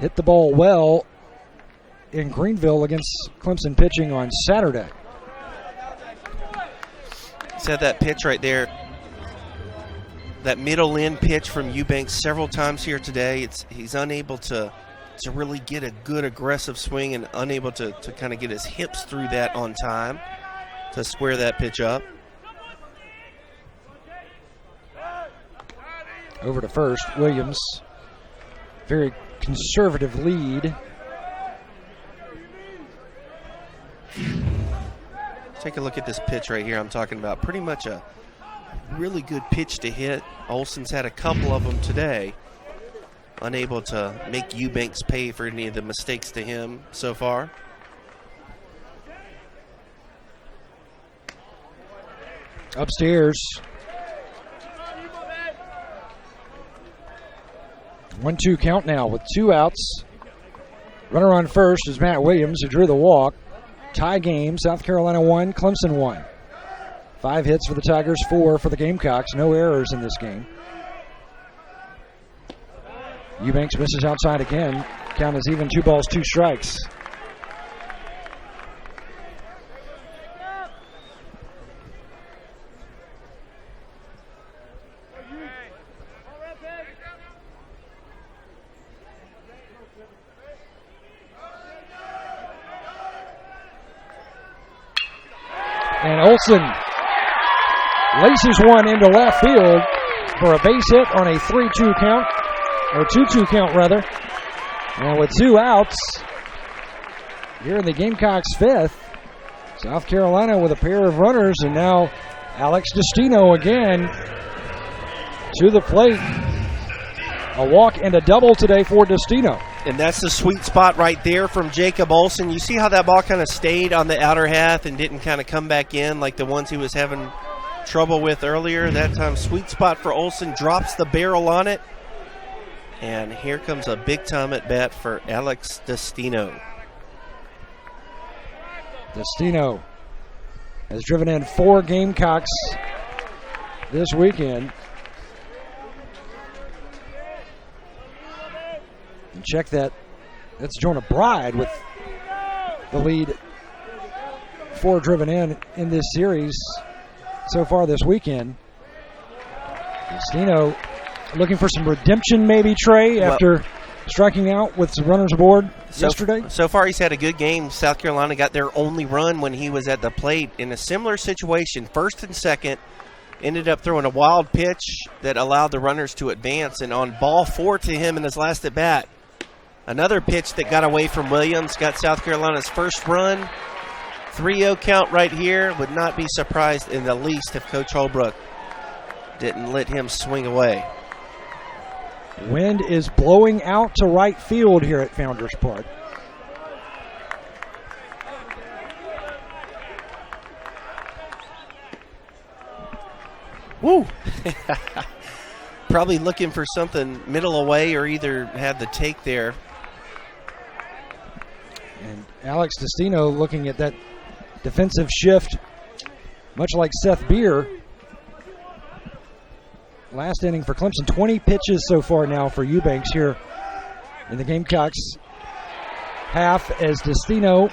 Hit the ball well in Greenville against Clemson pitching on Saturday. He's had that pitch right there, that middle end pitch from Eubanks several times here today. He's unable to really get a good aggressive swing and unable to kind of get his hips through that on time to square that pitch up. Over to first, Williams. Very conservative lead. Take a look at this pitch right here I'm talking about. Pretty much a really good pitch to hit. Olson's had a couple of them today. Unable to make Eubanks pay for any of the mistakes to him so far. Upstairs. 1-2 count now with 2 outs. Runner on first is Matt Williams, who drew the walk. Tie game, South Carolina 1, Clemson 1. 5 hits for the Tigers, 4 for the Gamecocks. No errors in this game. Eubanks misses outside again. Count is even, 2 balls, 2 strikes. And Olsen laces one into left field for a base hit on a 3-2 count, or 2-2 count rather. And with 2 outs, here in the Gamecocks' 5th, South Carolina with a pair of runners, and now Alex Destino again to the plate. A walk and a double today for Destino. And that's the sweet spot right there from Jacob Olsen. You see how that ball kind of stayed on the outer half and didn't kind of come back in like the ones he was having trouble with earlier. That time, sweet spot for Olsen, drops the barrel on it. And here comes a big-time at-bat for Alex Destino. Destino has driven in 4 Gamecocks this weekend. And check that. That's Jonah Bride with the lead. 4 driven in this series so far this weekend. Destino looking for some redemption maybe, Trey, after striking out with some runners aboard yesterday. So far he's had a good game. South Carolina got their only run when he was at the plate in a similar situation, first and second. Ended up throwing a wild pitch that allowed the runners to advance, and on ball 4 to him in his last at bat, another pitch that got away from Williams, got South Carolina's first run. 3-0 count right here. Would not be surprised in the least if Coach Holbrook didn't let him swing away. Wind is blowing out to right field here at Founders Park. Woo! Probably looking for something middle away or either had the take there. And Alex Destino looking at that defensive shift, much like Seth Beer. Last inning for Clemson, 20 pitches so far now for Eubanks here in the Gamecocks half, as Destino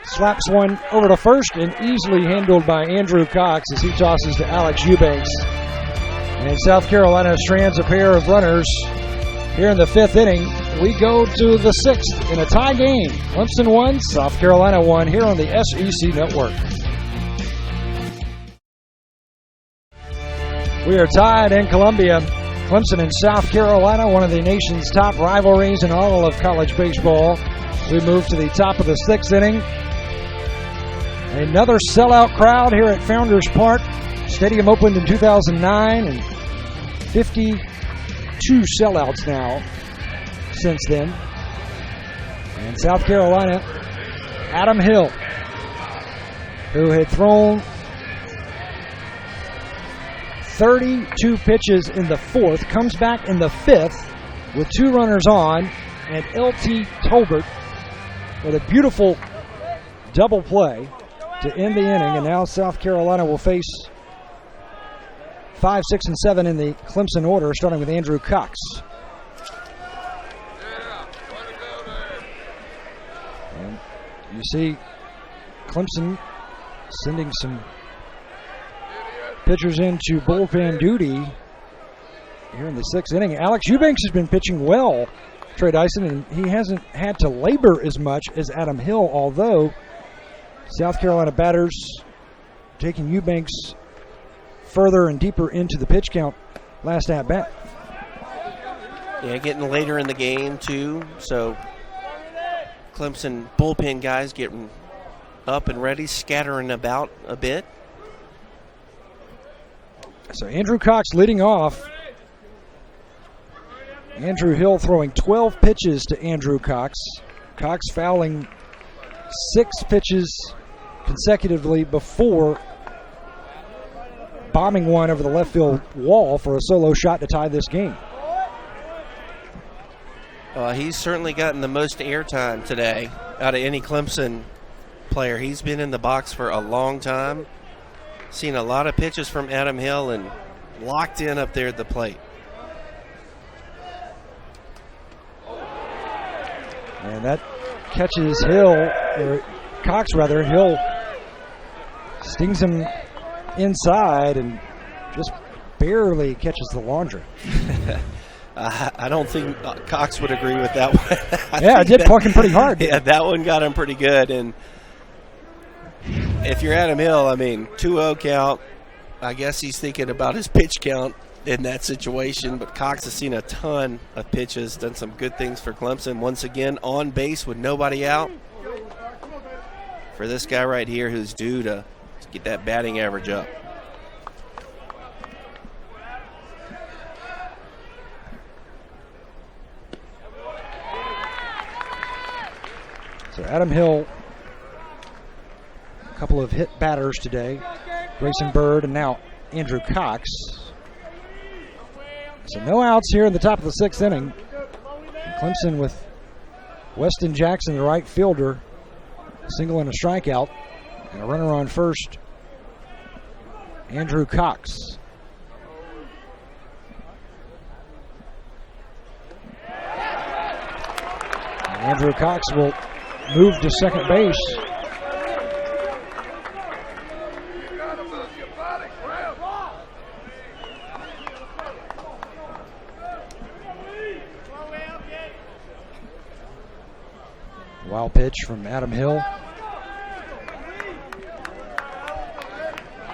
slaps one over to first and easily handled by Andrew Cox as he tosses to Alex Eubanks. And South Carolina strands a pair of runners here in the 5th inning. We go to the 6th in a tie game. Clemson 1, South Carolina 1 here on the SEC Network. We are tied in Columbia. Clemson and South Carolina, one of the nation's top rivalries in all of college baseball. We move to the top of the 6th inning. Another sellout crowd here at Founders Park. Stadium opened in 2009 and 52 sellouts now since then. And South Carolina, Adam Hill, who had thrown 32 pitches in the 4th, comes back in the 5th with 2 runners on, and L.T. Tolbert with a beautiful double play to end the inning. And now South Carolina will face 5, 6, and 7 in the Clemson order, starting with Andrew Cox. And you see Clemson sending some pitchers into bullpen duty here in the 6th inning. Alex Eubanks has been pitching well, Trey Dyson, and he hasn't had to labor as much as Adam Hill, although South Carolina batters taking Eubanks further and deeper into the pitch count last at bat. Yeah, getting later in the game too, so Clemson bullpen guys getting up and ready, scattering about a bit. So Andrew Cox leading off. Andrew Hill throwing 12 pitches to Andrew Cox. Cox fouling 6 pitches consecutively before bombing one over the left field wall for a solo shot to tie this game. He's certainly gotten the most airtime today out of any Clemson player. He's been in the box for a long time. Seen a lot of pitches from Adam Hill and locked in up there at the plate. And that catches Hill, or Cox rather. Hill stings him inside and just barely catches the laundry. I don't think Cox would agree with that one. Yeah, it did park him pretty hard. Yeah, that one got him pretty good. And if you're Adam Hill, I mean, 2-0 count. I guess he's thinking about his pitch count in that situation, but Cox has seen a ton of pitches, done some good things for Clemson. Once again, on base with nobody out. For this guy right here who's due to get that batting average up. So Adam Hill, a couple of hit batters today. Grayson Bird and now Andrew Cox. So no outs here in the top of the 6th inning. And Clemson with Weston Jackson, the right fielder, single and a strikeout, and a runner on first, Andrew Cox. And Andrew Cox will move to second base. Wild pitch from Adam Hill.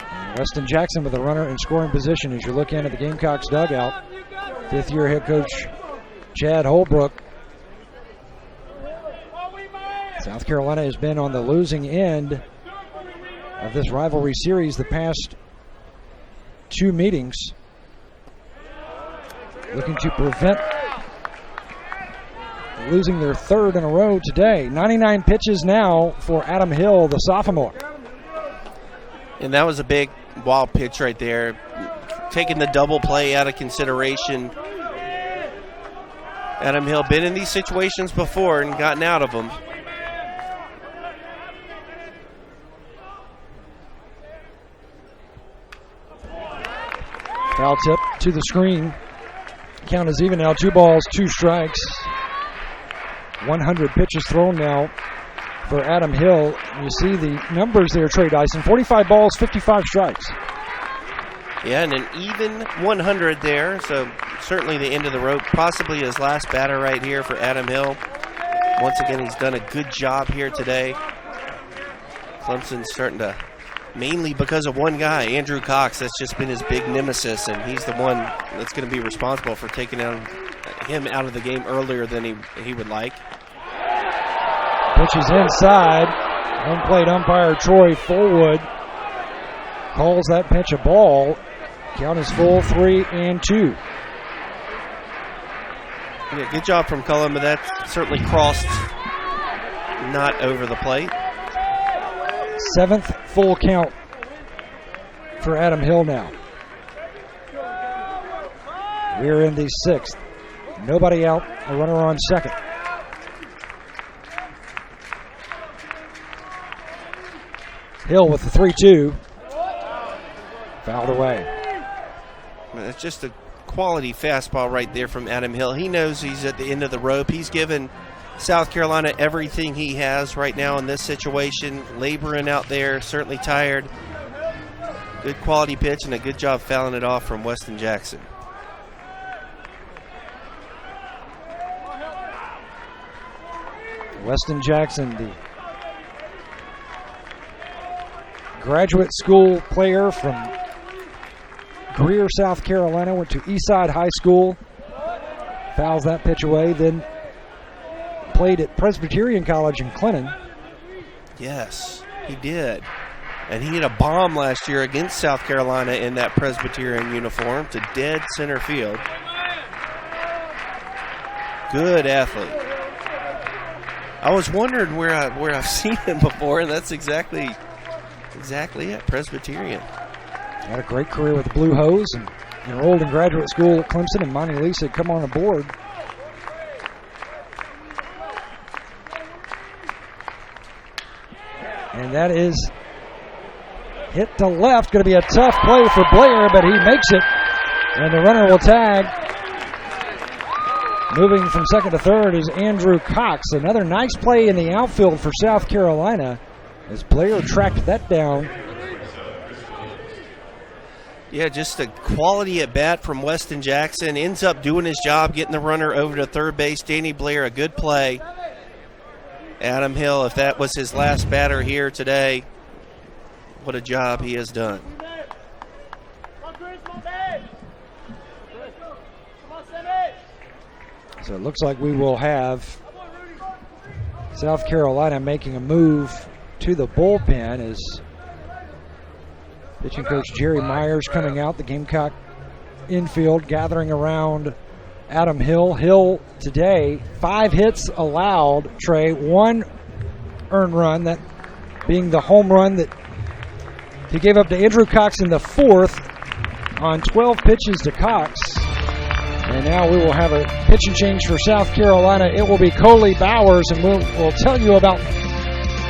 And Weston Jackson with a runner in scoring position as you look into the Gamecocks dugout. 5th-year head coach Chad Holbrook. South Carolina has been on the losing end of this rivalry series the past 2 meetings. Looking to prevent losing their 3rd in a row today. 99 pitches now for Adam Hill, the sophomore. And that was a big wild pitch right there. Taking the double play out of consideration. Adam Hill been in these situations before and gotten out of them. Foul tip to the screen. Count is even now. 2 balls, 2 strikes. 100 pitches thrown now for Adam Hill. You see the numbers there, Trey Dyson. 45 balls, 55 strikes. Yeah, and an even 100 there. So certainly the end of the rope. Possibly his last batter right here for Adam Hill. Once again, he's done a good job here today. Clemson's starting to, mainly because of one guy, Andrew Cox. That's just been his big nemesis, and he's the one that's going to be responsible for taking him out of the game earlier than he would like. Pitch is inside. Home plate umpire Troy Fullwood calls that pitch a ball. Count is full, 3-2. Yeah, good job from Cullen, but that certainly crossed not over the plate. 7th full count for Adam Hill now. We're in the 6th. Nobody out, a runner on second. Hill with the 3-2. Fouled away. It's just a quality fastball right there from Adam Hill. He knows he's at the end of the rope. He's given South Carolina everything he has right now in this situation. Laboring out there, certainly tired. Good quality pitch and a good job fouling it off from Weston Jackson. Weston Jackson, the graduate school player from Greer, South Carolina, went to Eastside High School, fouls that pitch away, then played at Presbyterian College in Clinton. Yes, he did. And he hit a bomb last year against South Carolina in that Presbyterian uniform to dead center field. Good athlete. I was wondering where I've seen him before, and that's exactly it, Presbyterian. Had a great career with the Blue Hose and enrolled in graduate school at Clemson, and Monty Lee said, come on aboard. And that is hit to left. Going to be a tough play for Blair, but he makes it. And the runner will tag. Moving from second to third is Andrew Cox. Another nice play in the outfield for South Carolina as Blair tracked that down. Yeah, just a quality at bat from Weston Jackson. Ends up doing his job, getting the runner over to third base. Danny Blair, a good play. Adam Hill, if that was his last batter here today, what a job he has done. So it looks like we will have South Carolina making a move to the bullpen as pitching coach Jerry Myers coming out. The Gamecock infield gathering around Adam Hill. Hill today, 5 hits allowed, Trey, 1 earned run, that being the home run that he gave up to Andrew Cox in the 4th on 12 pitches to Cox. And now we will have a pitching change for South Carolina. It will be Coley Bowers, and we'll tell you about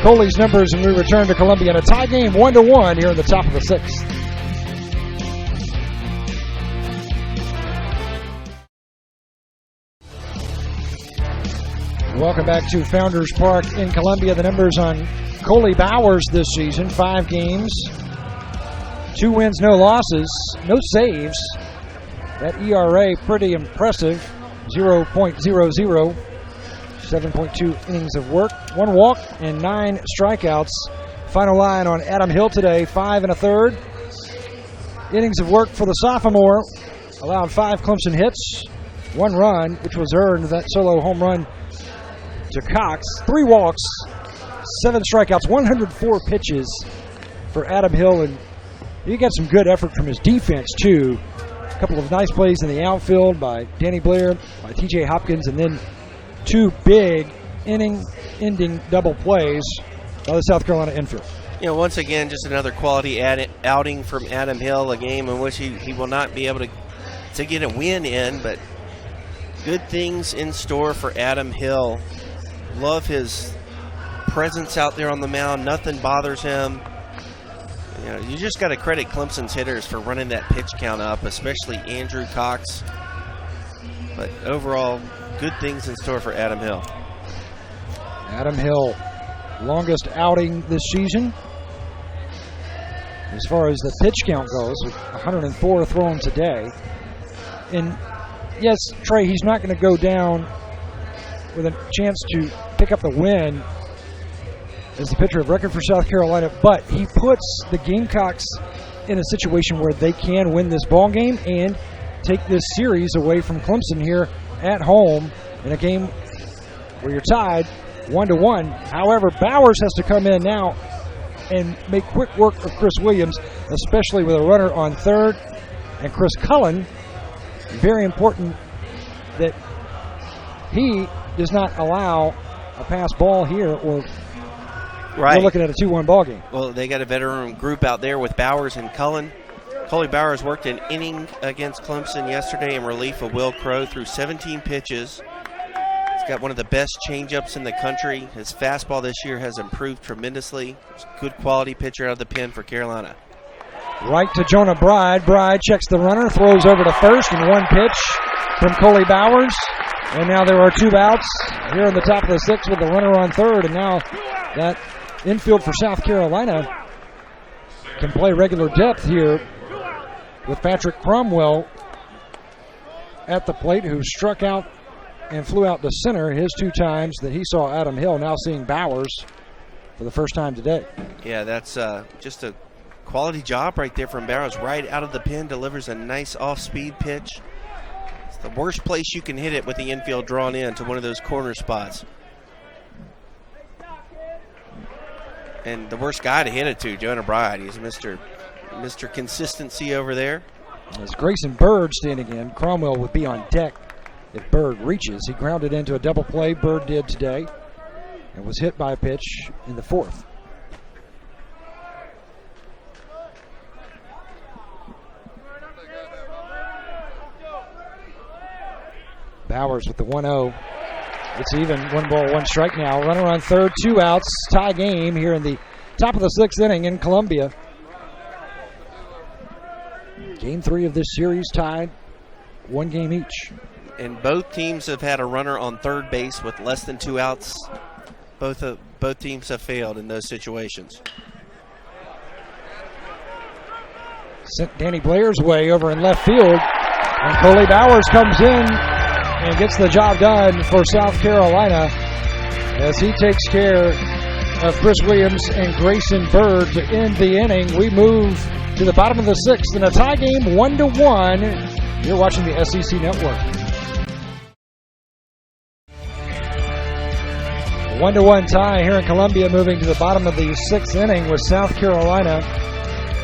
Coley's numbers when we return to Columbia in a tie game 1-1 here in the top of the 6th. Welcome back to Founders Park in Columbia. The numbers on Coley Bowers this season: 5 games, 2 wins, no losses, no saves. That ERA pretty impressive, 0.00, 7.2 innings of work, 1 walk, and 9 strikeouts. Final line on Adam Hill today, 5 1/3 innings of work for the sophomore. Allowed 5 Clemson hits, 1 run, which was earned, that solo home run to Cox. 3 walks, 7 strikeouts, 104 pitches for Adam Hill, and he got some good effort from his defense too. A couple of nice plays in the outfield by Danny Blair, by TJ Hopkins, and then 2 big inning-ending double plays by the South Carolina infield. You know, once again, just another quality outing from Adam Hill, a game in which he will not be able to get a win in, but good things in store for Adam Hill. Love his presence out there on the mound. Nothing bothers him. You know, you just got to credit Clemson's hitters for running that pitch count up, especially Andrew Cox. But overall, good things in store for Adam Hill. Adam Hill, longest outing this season as far as the pitch count goes, with 104 thrown today. And yes, Trey, he's not going to go down with a chance to pick up the win as the pitcher of record for South Carolina, but he puts the Gamecocks in a situation where they can win this ball game and take this series away from Clemson here at home in a game where you're tied 1-1. However, Bowers has to come in now and make quick work of Chris Williams, especially with a runner on third. And Chris Cullen, very important that he does not allow a pass ball here, or right. We're looking at a 2-1 ball game. Well, they got a veteran group out there with Bowers and Cullen. Coley Bowers worked an inning against Clemson yesterday in relief of Will Crow through 17 pitches. He's got one of the best changeups in the country. His fastball this year has improved tremendously. He's a good quality pitcher out of the pen for Carolina. Right to Jonah Bride. Bride checks the runner, throws over to first, and 1 pitch from Coley Bowers. And now there are 2 outs here in the top of the 6th with the runner on third. And now that infield for South Carolina can play regular depth here with Patrick Cromwell at the plate, who struck out and flew out to center his 2 times that he saw Adam Hill. Now seeing Bowers for the first time today. Yeah, that's just a quality job right there from Bowers. Right out of the pen, delivers a nice off-speed pitch. It's the worst place you can hit it with the infield drawn in to one of those corner spots. And the worst guy to hit it to, Jonah Bride. He's Mr. Consistency over there. As Grayson Bird standing in, Cromwell would be on deck if Bird reaches. He grounded into a double play, Bird did today, and was hit by a pitch in the 4th. Bowers with the 1-0. It's even, 1 ball, 1 strike now. Runner on third, 2 outs. Tie game here in the top of the 6th inning in Columbia. Game 3 of this series tied, 1 game each. And both teams have had a runner on third base with less than 2 outs. Both teams have failed in those situations. Sent Danny Blair's way over in left field. And Coley Bowers comes in and gets the job done for South Carolina as he takes care of Chris Williams and Grayson Bird to end the inning. We move to the bottom of the sixth in a tie game, 1-1. You're watching the SEC Network. 1-1 tie here in Columbia, moving to the bottom of the sixth inning with South Carolina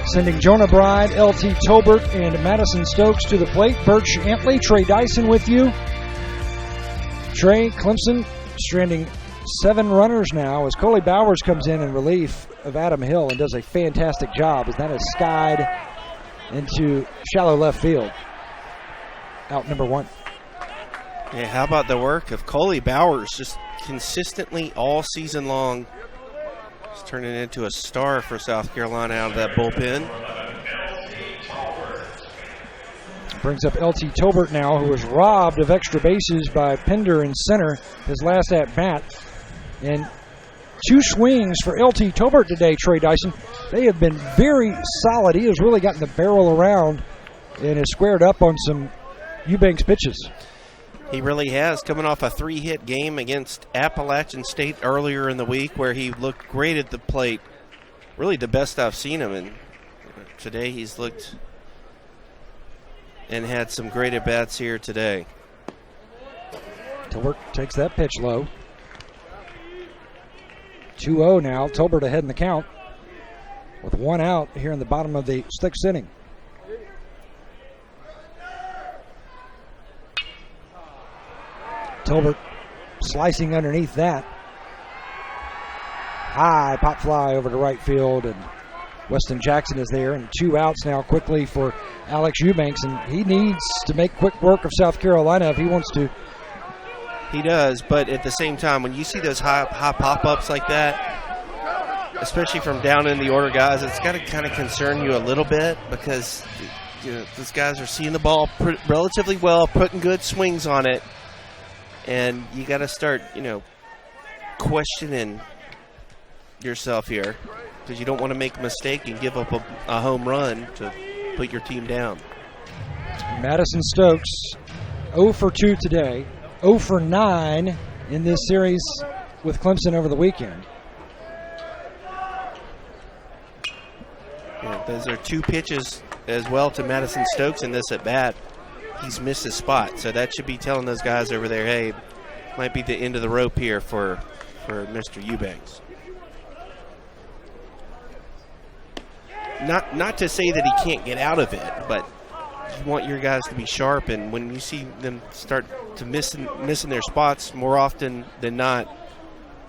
sending Jonah Bride, LT Tolbert, and Madison Stokes to the plate. Birch Antley, Trey Dyson with you. Trey, Clemson stranding 7 runners now as Coley Bowers comes in relief of Adam Hill and does a fantastic job as that is skied into shallow left field. Out number 1. Yeah, how about the work of Coley Bowers just consistently all season long? He's turning into a star for South Carolina out of that bullpen. Brings up LT Tolbert now, who was robbed of extra bases by Pender in center his last at-bat. And 2 swings for LT Tolbert today, Trey Dyson. They have been very solid. He has really gotten the barrel around and has squared up on some Eubanks pitches. He really has, coming off a 3-hit game against Appalachian State earlier in the week where he looked great at the plate. Really the best I've seen him, and today he's looked and had some great at-bats here today. Tolbert takes that pitch low. 2-0 now. Tolbert ahead in the count with 1 out here in the bottom of the 6th inning. Tolbert slicing underneath that. High pop fly over to right field, and Weston Jackson is there, and 2 outs now quickly for Alex Eubanks, and he needs to make quick work of South Carolina if he wants to. He does, but at the same time, when you see those high pop-ups like that, especially from down in the order guys, it's got to kind of concern you a little bit because those guys are seeing the ball relatively well, putting good swings on it, and you got to start, questioning yourself here because you don't want to make a mistake and give up a home run to put your team down. Madison Stokes, 0 for 2 today. 0 for 9 in this series with Clemson over the weekend. Yeah, those are 2 pitches as well to Madison Stokes in this at-bat. He's missed his spot, so that should be telling those guys over there, hey, might be the end of the rope here for Mr. Eubanks. Not to say that he can't get out of it, but you want your guys to be sharp, and when you see them start to missing their spots more often than not,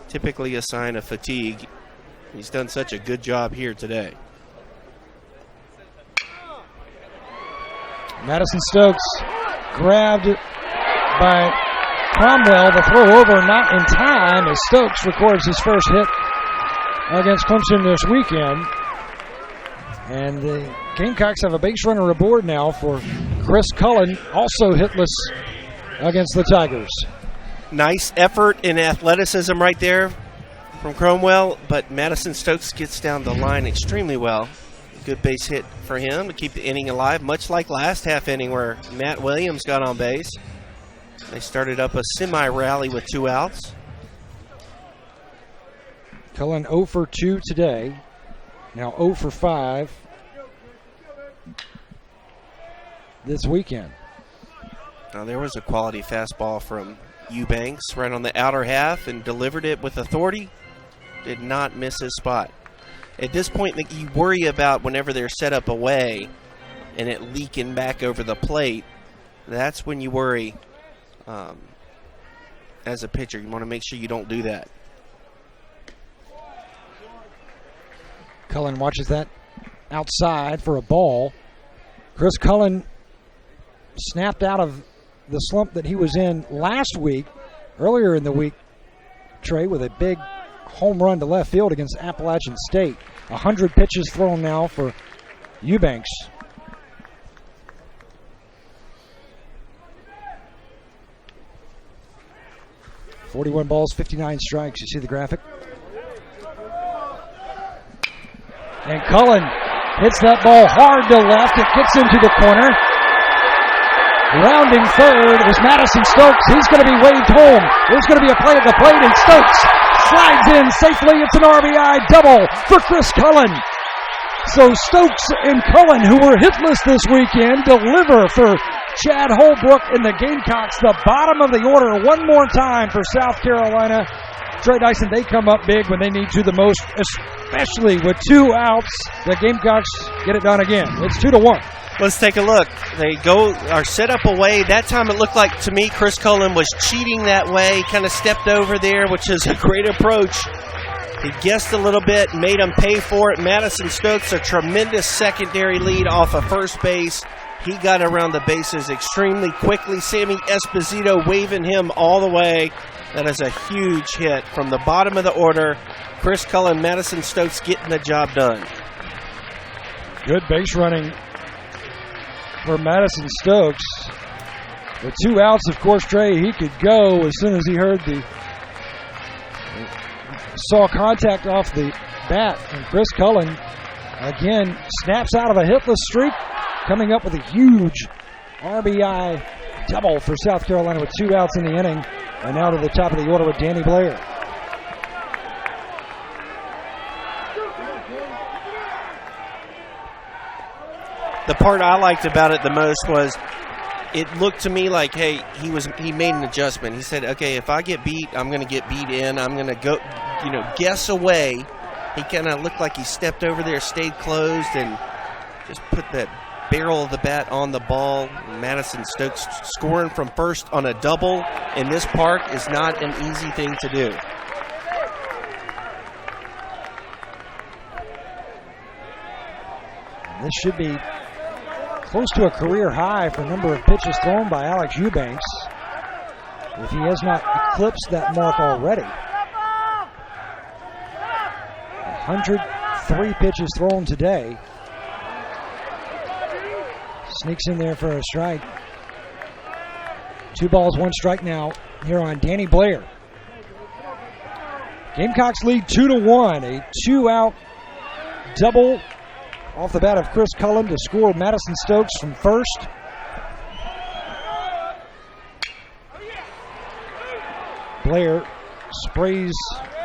typically a sign of fatigue. He's done such a good job here today. Madison Stokes grabbed by Cromwell. The throw over not in time as Stokes records his first hit against Clemson this weekend. And the Gamecocks have a base runner aboard now for Chris Cullen, also hitless against the Tigers. Nice effort and athleticism right there from Cromwell, but Madison Stokes gets down the line extremely well. Good base hit for him to keep the inning alive, much like last half inning where Matt Williams got on base. They started up a semi-rally with 2 outs. Cullen 0 for 2 today. Now 0 for 5 this weekend. Now there was a quality fastball from Eubanks right on the outer half and delivered it with authority. Did not miss his spot. At this point, you worry about whenever they're set up away and it leaking back over the plate. That's when you worry as a pitcher. You want to make sure you don't do that. Cullen watches that outside for a ball. Chris Cullen snapped out of the slump that he was in last week, earlier in the week, Trey, with a big home run to left field against Appalachian State. 100 pitches thrown now for Eubanks. .41 balls, 59 strikes. You see the graphic? And Cullen hits that ball hard to left. It gets into the corner. Rounding third was Madison Stokes. He's going to be waved home. There's going to be a play at the plate, and Stokes slides in safely. It's an RBI double for Chris Cullen. So Stokes and Cullen, who were hitless this weekend, deliver for Chad Holbrook and the Gamecocks. The bottom of the order one more time for South Carolina. Trey Dyson, they come up big when they need to the most, especially with 2 outs. The Gamecocks get it done again. It's 2-1. Let's take a look. They are set up away. That time it looked like to me Chris Cullen was cheating that way, kind of stepped over there, which is a great approach. He guessed a little bit, made him pay for it. Madison Stokes, a tremendous secondary lead off of first base. He got around the bases extremely quickly. Sammy Esposito waving him all the way. That is a huge hit from the bottom of the order. Chris Cullen, Madison Stokes getting the job done. Good base running for Madison Stokes. With 2 outs, of course, Trey, he could go as soon as he heard saw contact off the bat. And Chris Cullen, again, snaps out of a hitless streak, coming up with a huge RBI double for South Carolina with 2 outs in the inning. And now to the top of the order with Danny Blair. The part I liked about it the most was it looked to me like, hey, he made an adjustment. He said, okay, if I get beat, I'm going to get beat in. I'm going to go, guess away. He kind of looked like he stepped over there, stayed closed, and just put that barrel of the bat on the ball. Madison Stokes scoring from first on a double in this park is not an easy thing to do. This should be close to a career high for number of pitches thrown by Alex Eubanks, if he has not eclipsed that mark already. 103 pitches thrown today. Sneaks in there for a strike. 2 balls, 1 strike now here on Danny Blair. Gamecocks lead 2-1. A 2-out double off the bat of Chris Cullen to score Madison Stokes from first. Blair sprays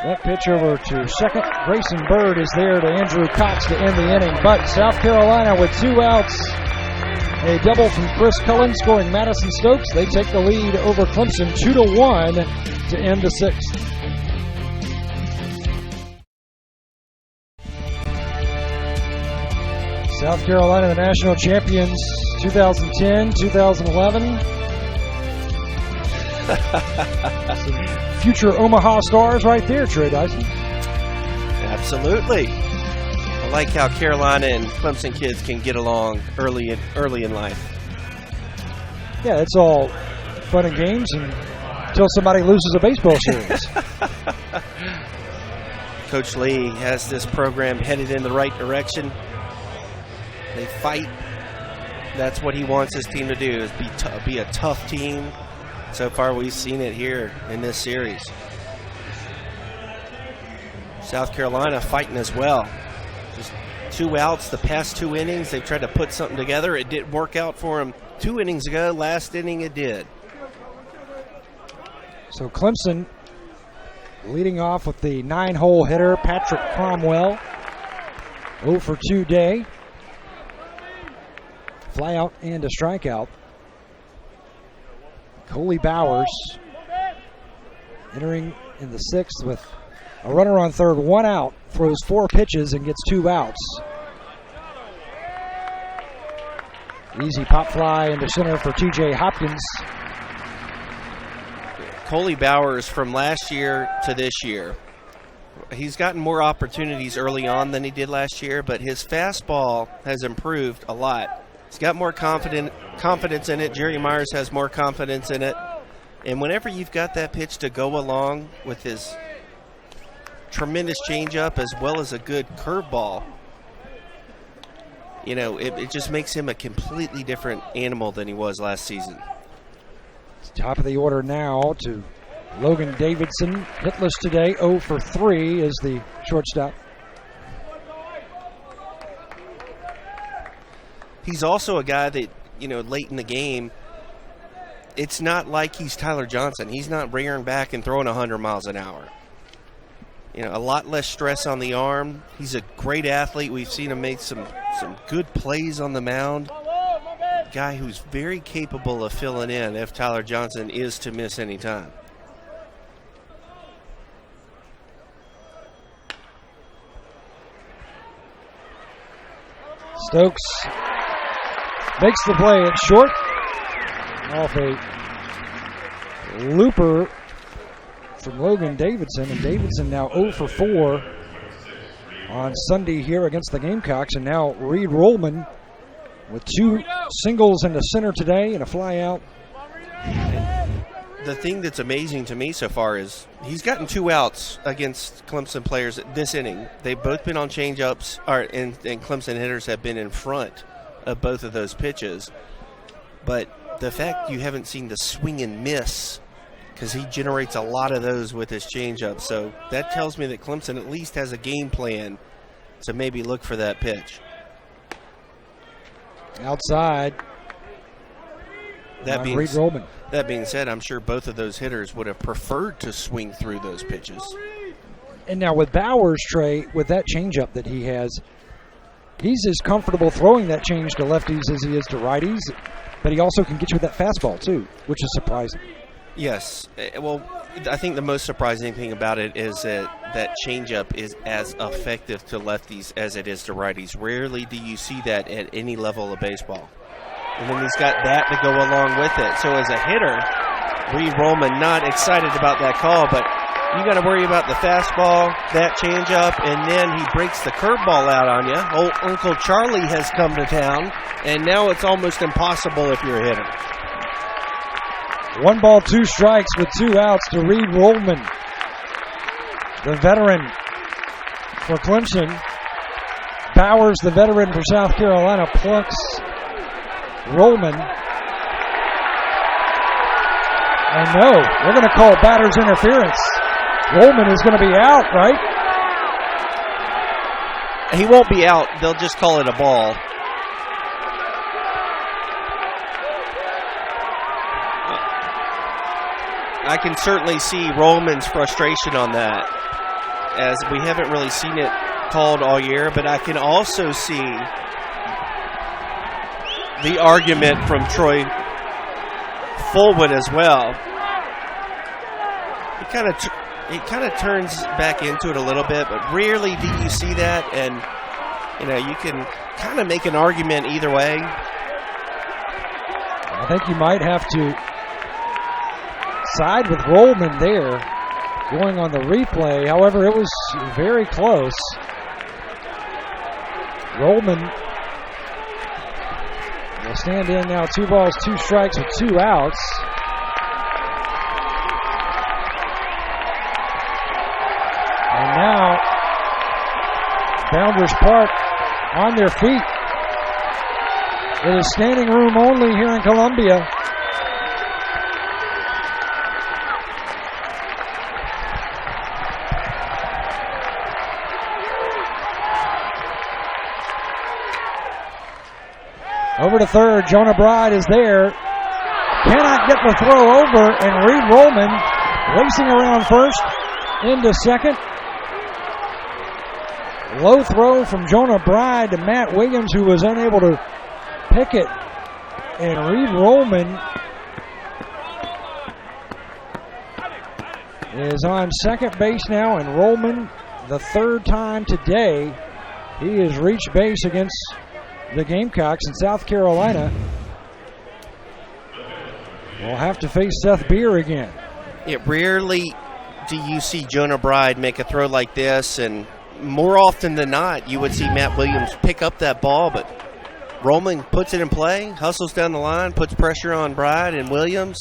that pitch over to second. Grayson Bird is there to Andrew Cox to end the inning. But South Carolina with 2 outs. A double from Chris Cullen scoring Madison Stokes. They take the lead over Clemson 2-1 to end the 6th. South Carolina, the national champions, 2010, 2011. Some future Omaha stars right there, Trey Dyson. Absolutely. I like how Carolina and Clemson kids can get along early in life. Yeah, it's all fun and games until somebody loses a baseball series. Coach Lee has this program headed in the right direction. They fight. That's what he wants his team to do, is be a tough team. So far, we've seen it here in this series. South Carolina fighting as well. Just 2 outs the past 2 innings. They've tried to put something together. It didn't work out for them 2 innings ago. Last inning, it did. So Clemson leading off with the 9-hole hitter, Patrick Cromwell. 0 for 2 day. Fly out and a strikeout. Coley Bowers entering in the 6th with a runner on third, 1 out, throws 4 pitches and gets 2 outs. Easy pop fly into center for TJ Hopkins. Coley Bowers from last year to this year. He's gotten more opportunities early on than he did last year, but his fastball has improved a lot. He's got more confidence in it. Jerry Myers has more confidence in it. And whenever you've got that pitch to go along with his tremendous changeup as well as a good curveball, it just makes him a completely different animal than he was last season. Top of the order now to Logan Davidson. Hitless today, 0 for 3 is the shortstop. He's also a guy that, late in the game, it's not like he's Tyler Johnson. He's not rearing back and throwing 100 miles an hour. a lot less stress on the arm. He's a great athlete. We've seen him make some good plays on the mound. Guy who's very capable of filling in if Tyler Johnson is to miss any time. Stokes makes the play at short off a looper from Logan Davidson, and Davidson now 0 for 4 on Sunday here against the Gamecocks, and now Reed Rollman with 2 singles in the center today and a fly out. The thing that's amazing to me so far is he's gotten 2 outs against Clemson players this inning. They've both been on changeups, and Clemson hitters have been in front of both of those pitches. But the fact you haven't seen the swing and miss, because he generates a lot of those with his changeup, so that tells me that Clemson at least has a game plan to maybe look for that pitch. Outside. That being said, I'm sure both of those hitters would have preferred to swing through those pitches. And now with Bowers, Trey, with that changeup that he has, he's as comfortable throwing that change to lefties as he is to righties, but he also can get you with that fastball too, which is surprising. Yes. Well, I think the most surprising thing about it is that changeup is as effective to lefties as it is to righties. Rarely do you see that at any level of baseball. And then he's got that to go along with it. So as a hitter, Reed Rollman not excited about that call, but you got to worry about the fastball, that changeup, and then he breaks the curveball out on you. Old Uncle Charlie has come to town, and now it's almost impossible if you're a hitter. 1 ball, 2 strikes with 2 outs to Reed Rollman, the veteran for Clemson. Bowers, the veteran for South Carolina, plucks Rollman. And no, we're going to call batter's interference. Rollman is going to be out, right? He won't be out. They'll just call it a ball. I can certainly see Rollman's frustration on that, as we haven't really seen it called all year, but I can also see the argument from Troy Fullwood as well. He kind of turns back into it a little bit, but rarely do you see that, and you can kind of make an argument either way. I think you might have to side with Rollman there, going on the replay. However, it was very close. Rollman will stand in now, 2 balls, 2 strikes with 2 outs. And now, Founders Park on their feet. It is standing room only here in Columbia. Over to third, Jonah Bride is there. Cannot get the throw over, and Reed Rollman racing around first, into second. Low throw from Jonah Bride to Matt Williams, who was unable to pick it. And Reed Rollman is on second base now, and Rollman, the 3rd time today, he has reached base against the Gamecocks in South Carolina. We'll have to face Seth Beer again. Rarely do you see Jonah Bride make a throw like this, and more often than not, you would see Matt Williams pick up that ball, but Rollman puts it in play, hustles down the line, puts pressure on Bride and Williams.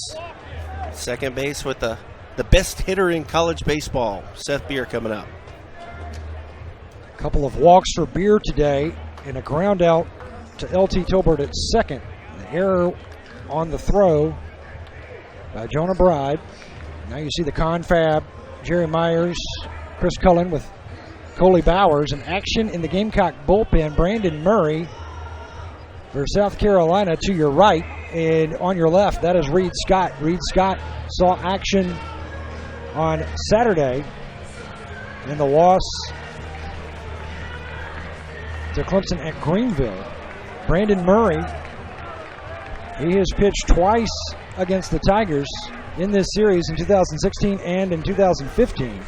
Second base with the best hitter in college baseball, Seth Beer, coming up. A couple of walks for Beer today, and a ground out to L.T. Tolbert at second. The error on the throw by Jonah Bride. Now you see the confab, Jerry Myers, Chris Cullen with Coley Bowers. And action in the Gamecock bullpen, Brandon Murray for South Carolina to your right. And on your left, that is Reed Scott. Reed Scott saw action on Saturday in the loss to Clemson at Greenville. Brandon Murray, he has pitched twice against the Tigers in this series in 2016 and in 2015.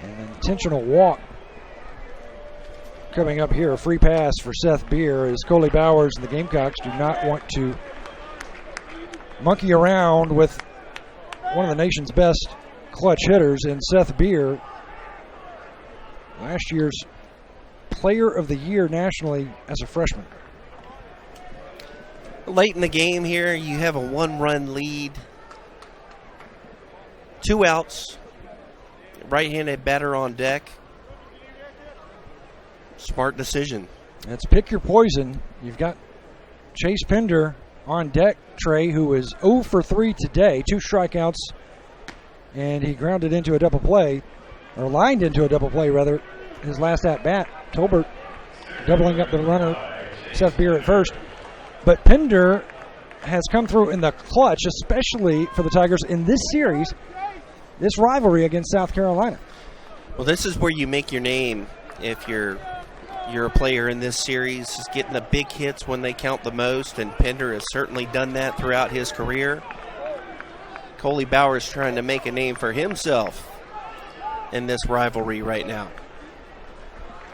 An intentional walk coming up here, a free pass for Seth Beer, as Coley Bowers and the Gamecocks do not want to monkey around with one of the nation's best clutch hitters in Seth Beer, last year's Player of the Year nationally as a freshman. Late in the game here, you have a 1-run lead. 2 outs. Right-handed batter on deck. Smart decision. That's pick your poison. You've got Chase Pender on deck, Trey, who is 0 for 3 today, 2 strikeouts, and he grounded into a double play, or lined into a double play, rather, his last at-bat. Tolbert doubling up the runner, Seth Beer at first. But Pender has come through in the clutch, especially for the Tigers in this series, this rivalry against South Carolina. Well, this is where you make your name if you're a player in this series, is getting the big hits when they count the most, and Pender has certainly done that throughout his career. Coley Bowers trying to make a name for himself in this rivalry right now.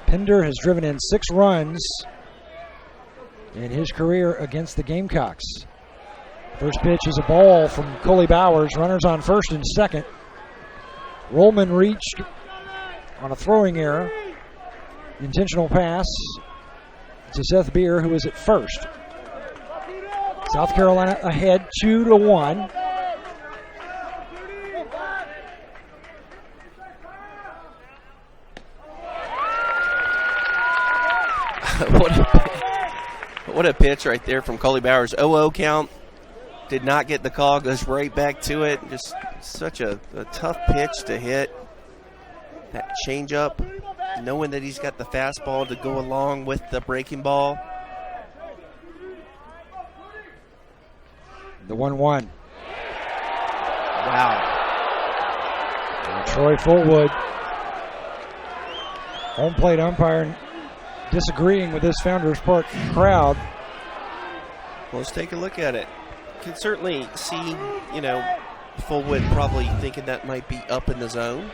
Pender has driven in 6 runs in his career against the Gamecocks. First pitch is a ball from Coley Bowers. Runners on first and second. Rollman reached on a throwing error. Intentional pass to Seth Beer, who is at first. South Carolina ahead 2-1. What a pitch right there from Coley Bowers. 0-0 count. Did not get the call. Goes right back to it. Just such a tough pitch to hit. That changeup, knowing that he's got the fastball to go along with the breaking ball. The 1-1. Wow. And Troy Fullwood, home plate umpire, disagreeing with this Founders Park crowd. Well, let's take a look at it. You can certainly see, Fullwood probably thinking that might be up in the zone.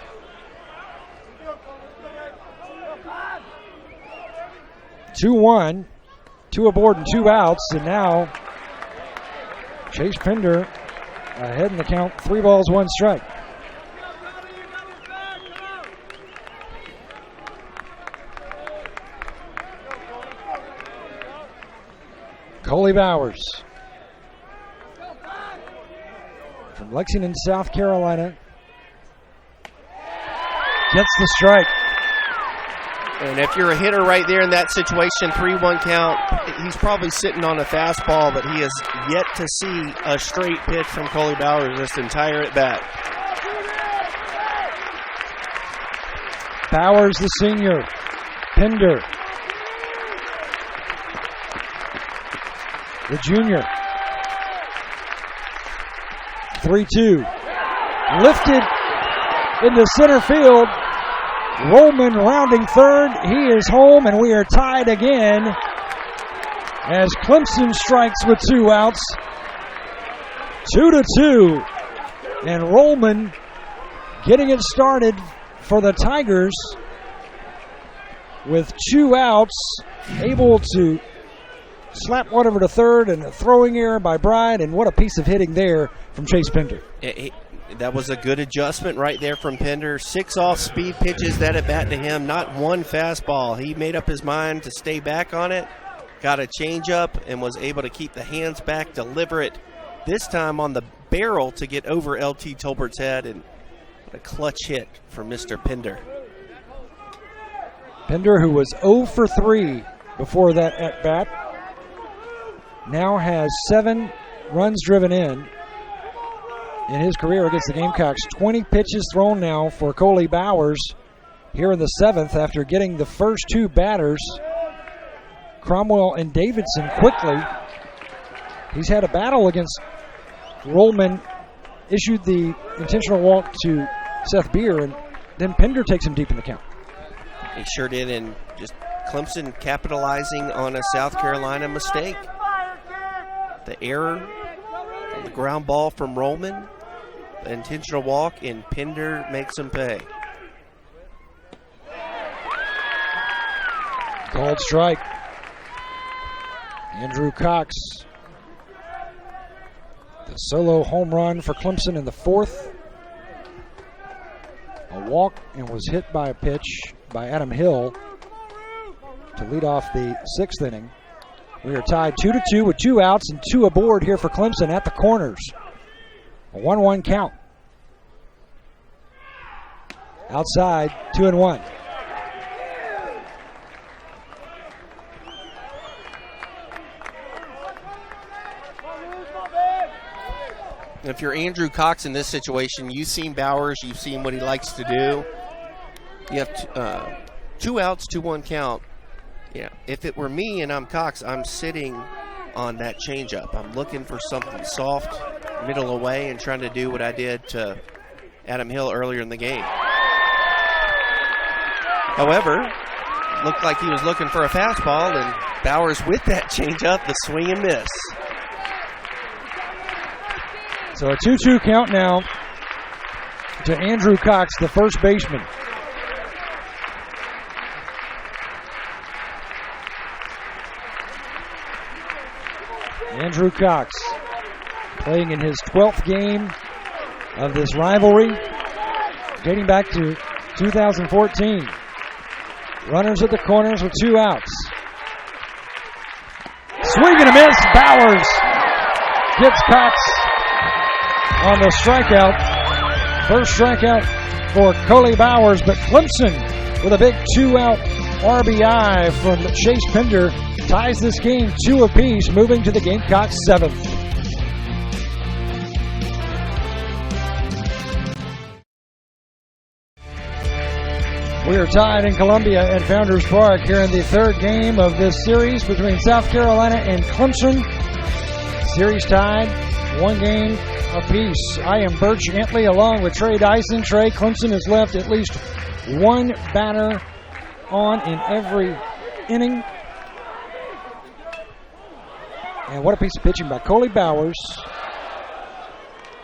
Two aboard and 2 outs, and now Chase Pender ahead in the count, 3 balls, 1 strike. Coley Bowers from Lexington, South Carolina, gets the strike. And if you're a hitter right there in that situation, 3-1 count, he's probably sitting on a fastball, but he has yet to see a straight pitch from Coley Bowers this entire at-bat. Bowers, the senior. Pender, the junior. 3-2. Lifted into center field. Rollman rounding third. He is home, and we are tied again as Clemson strikes with 2 outs. 2-2. And Rollman getting it started for the Tigers with 2 outs, able to slap one over to third, and a throwing error by Bride, and what a piece of hitting there from Chase Pender. That was a good adjustment right there from Pender. 6 off-speed pitches that at bat to him, not 1 fastball. He made up his mind to stay back on it, got a changeup, and was able to keep the hands back, deliver it this time on the barrel to get over LT Tolbert's head, and a clutch hit for Mr. Pender. Pender, who was 0 for 3 before that at-bat, now has 7 runs driven in. in his career against the Gamecocks. 20 pitches thrown now for Coley Bowers here in the 7th after getting the first 2 batters, Cromwell and Davidson, quickly. He's had a battle against Rollman, issued the intentional walk to Seth Beer, and then Pender takes him deep in the count. He sure did, and just Clemson capitalizing on a South Carolina mistake. The error on the ground ball from Rollman, the intentional walk, and Pender makes him pay. Called strike. Andrew Cox. The solo home run for Clemson in the 4th. A walk and was hit by a pitch by Adam Hill to lead off the 6th inning. We are tied 2-2 with 2 outs and 2 aboard here for Clemson at the corners. A 1-1 count. Outside, 2-1. If you're Andrew Cox in this situation, you've seen Bowers, you've seen what he likes to do. You have 2 outs, 2-1 count. Yeah, if it were me and I'm Cox, I'm sitting on that changeup. I'm looking for something soft, middle away, and trying to do what I did to Adam Hill earlier in the game. However, looked like he was looking for a fastball, and Bowers with that changeup, the swing and miss. So a 2-2 count now to Andrew Cox, the first baseman. Andrew Cox playing in his 12th game of this rivalry, dating back to 2014. Runners at the corners with 2 outs. Swing and a miss. Bowers gets Cox on the strikeout. First strikeout for Coley Bowers, but Clemson with a big 2-out RBI from Chase Pender ties this game 2 apiece, moving to the Gamecocks' 7th. We are tied in Columbia at Founders Park here in the 3rd game of this series between South Carolina and Clemson. Series tied, 1 game apiece. I am Birch Antley along with Trey Dyson. Trey, Clemson has left at least 1 batter on in every inning. And what a piece of pitching by Coley Bowers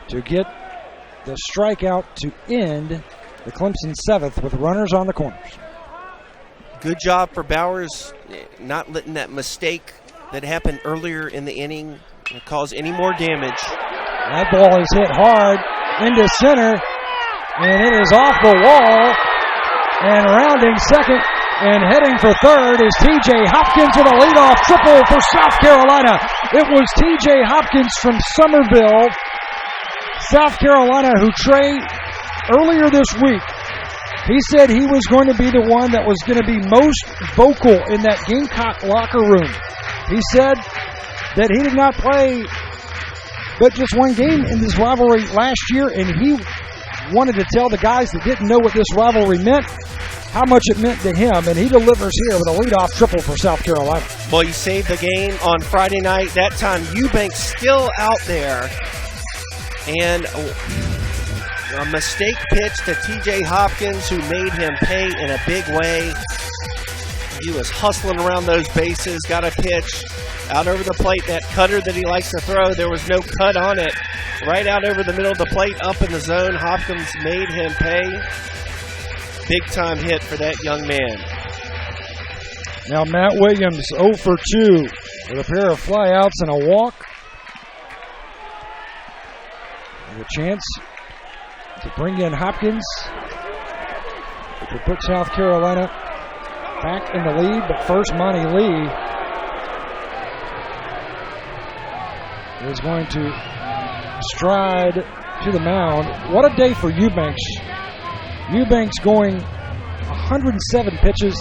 to get the strikeout to end the Clemson 7th with runners on the corners. Good job for Bowers, not letting that mistake that happened earlier in the inning cause any more damage. That ball is hit hard into center, and it is off the wall. And rounding second and heading for third is T.J. Hopkins with a leadoff triple for South Carolina. It was T.J. Hopkins from Summerville, South Carolina, who Trey, earlier this week, he said he was going to be the one that was going to be most vocal in that Gamecock locker room. He said that he did not play but just 1 game in this rivalry last year, and he wanted to tell the guys that didn't know what this rivalry meant how much it meant to him, and he delivers here with a leadoff triple for South Carolina. Well, you saved the game on Friday night. That time, Eubanks still out there, and a mistake pitch to T.J. Hopkins, who made him pay in a big way. He was hustling around those bases, got a pitch out over the plate. That cutter that he likes to throw, there was no cut on it. Right out over the middle of the plate, up in the zone. Hopkins made him pay. Big-time hit for that young man. Now Matt Williams 0 for 2 with a pair of flyouts and a walk. And a chance to bring in Hopkins, which would put South Carolina back in the lead. But first, Monty Lee is going to stride to the mound. What a day for Eubanks. Eubanks going 107 pitches,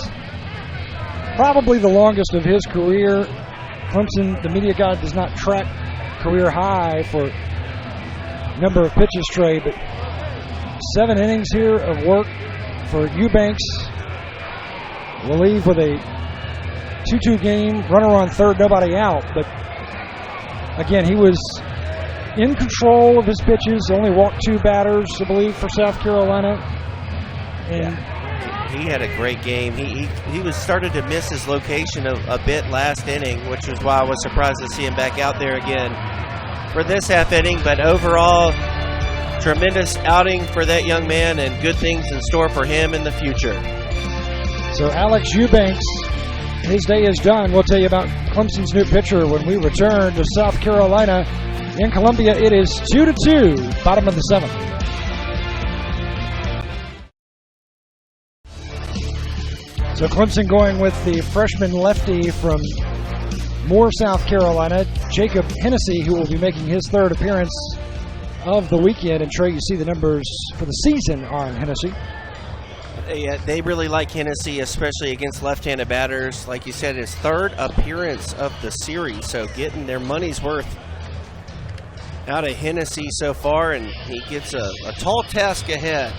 probably the longest of his career. Clemson, the media guide, does not track career high for number of pitches, Trey, but 7 innings here of work for Eubanks. We'll leave with a 2-2 game, runner on third, nobody out. But again, he was in control of his pitches, only walked 2 batters, I believe, for South Carolina. And he had a great game. He was started to miss his location a bit last inning, which was why I was surprised to see him back out there again for this half inning. But overall, tremendous outing for that young man and good things in store for him in the future. So Alex Eubanks, his day is done. We'll tell you about Clemson's new pitcher when we return to South Carolina. In Columbia, it is 2-2, bottom of the 7th. So Clemson going with the freshman lefty from Moore, South Carolina, Jacob Hennessy, who will be making his 3rd appearance of the weekend. And Trey, you see the numbers for the season on Hennessy. Yeah, they really like Hennessy, especially against left-handed batters. Like you said, his 3rd appearance of the series, so getting their money's worth out of Hennessy so far, and he gets a tall task ahead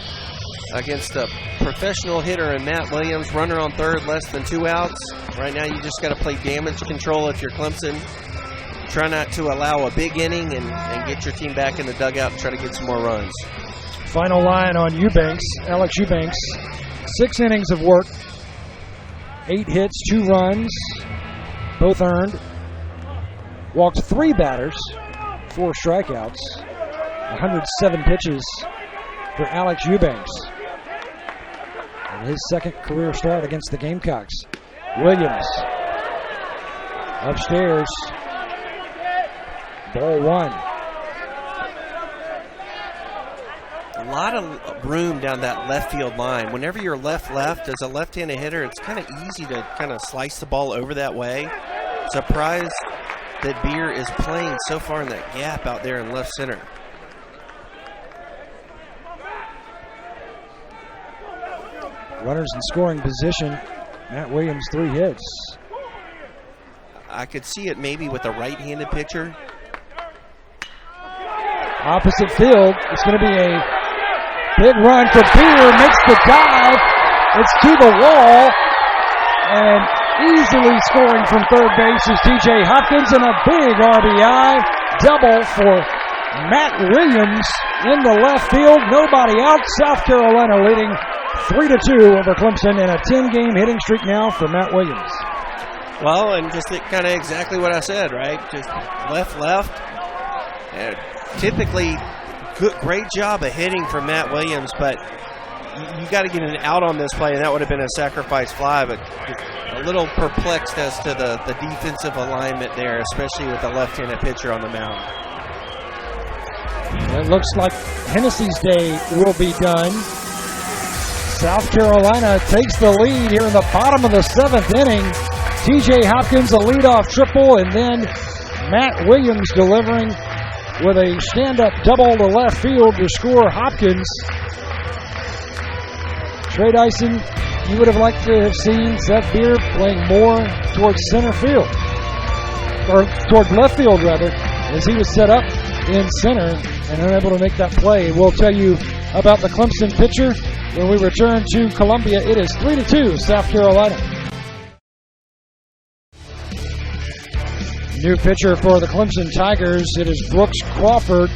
against a professional hitter in Matt Williams, runner on third, less than 2 outs. Right now, you just got to play damage control if you're Clemson. Try not to allow a big inning and get your team back in the dugout and try to get some more runs. Final line on Eubanks, Alex Eubanks, 6 innings of work, 8 hits, 2 runs, both earned. Walked 3 batters, 4 strikeouts, 107 pitches for Alex Eubanks. And his 2nd career start against the Gamecocks. Williams upstairs, ball 1. A lot of room down that left field line. Whenever you're left as a left-handed hitter, it's kind of easy to kind of slice the ball over that way. Surprised that Beer is playing so far in that gap out there in left center. Runners in scoring position. Matt Williams, 3 hits. I could see it maybe with a right-handed pitcher. Opposite field. It's going to be a big run for Beer. Makes the dive. It's to the wall. And easily scoring from third base is TJ Hopkins, and a big RBI double for Matt Williams in the left field. Nobody out. South Carolina leading 3-2 over Clemson, and a 10-game hitting streak now for Matt Williams. Well, and just kind of exactly what I said, right? Just left. And typically, great job of hitting for Matt Williams, but you got to get an out on this play, and that would have been a sacrifice fly, but a little perplexed as to the defensive alignment there, especially with the left-handed pitcher on the mound. It looks like Hennessy's day will be done. South Carolina takes the lead here in the bottom of the 7th inning. TJ Hopkins a leadoff triple, and then Matt Williams delivering with a stand-up double to left field to score Hopkins. Trey Dyson, you would have liked to have seen Seth Beer playing more towards center field, or toward left field rather, as he was set up in center and unable to make that play. We'll tell you about the Clemson pitcher when we return to Columbia. It is 3-2 South Carolina. New pitcher for the Clemson Tigers, it is Brooks Crawford,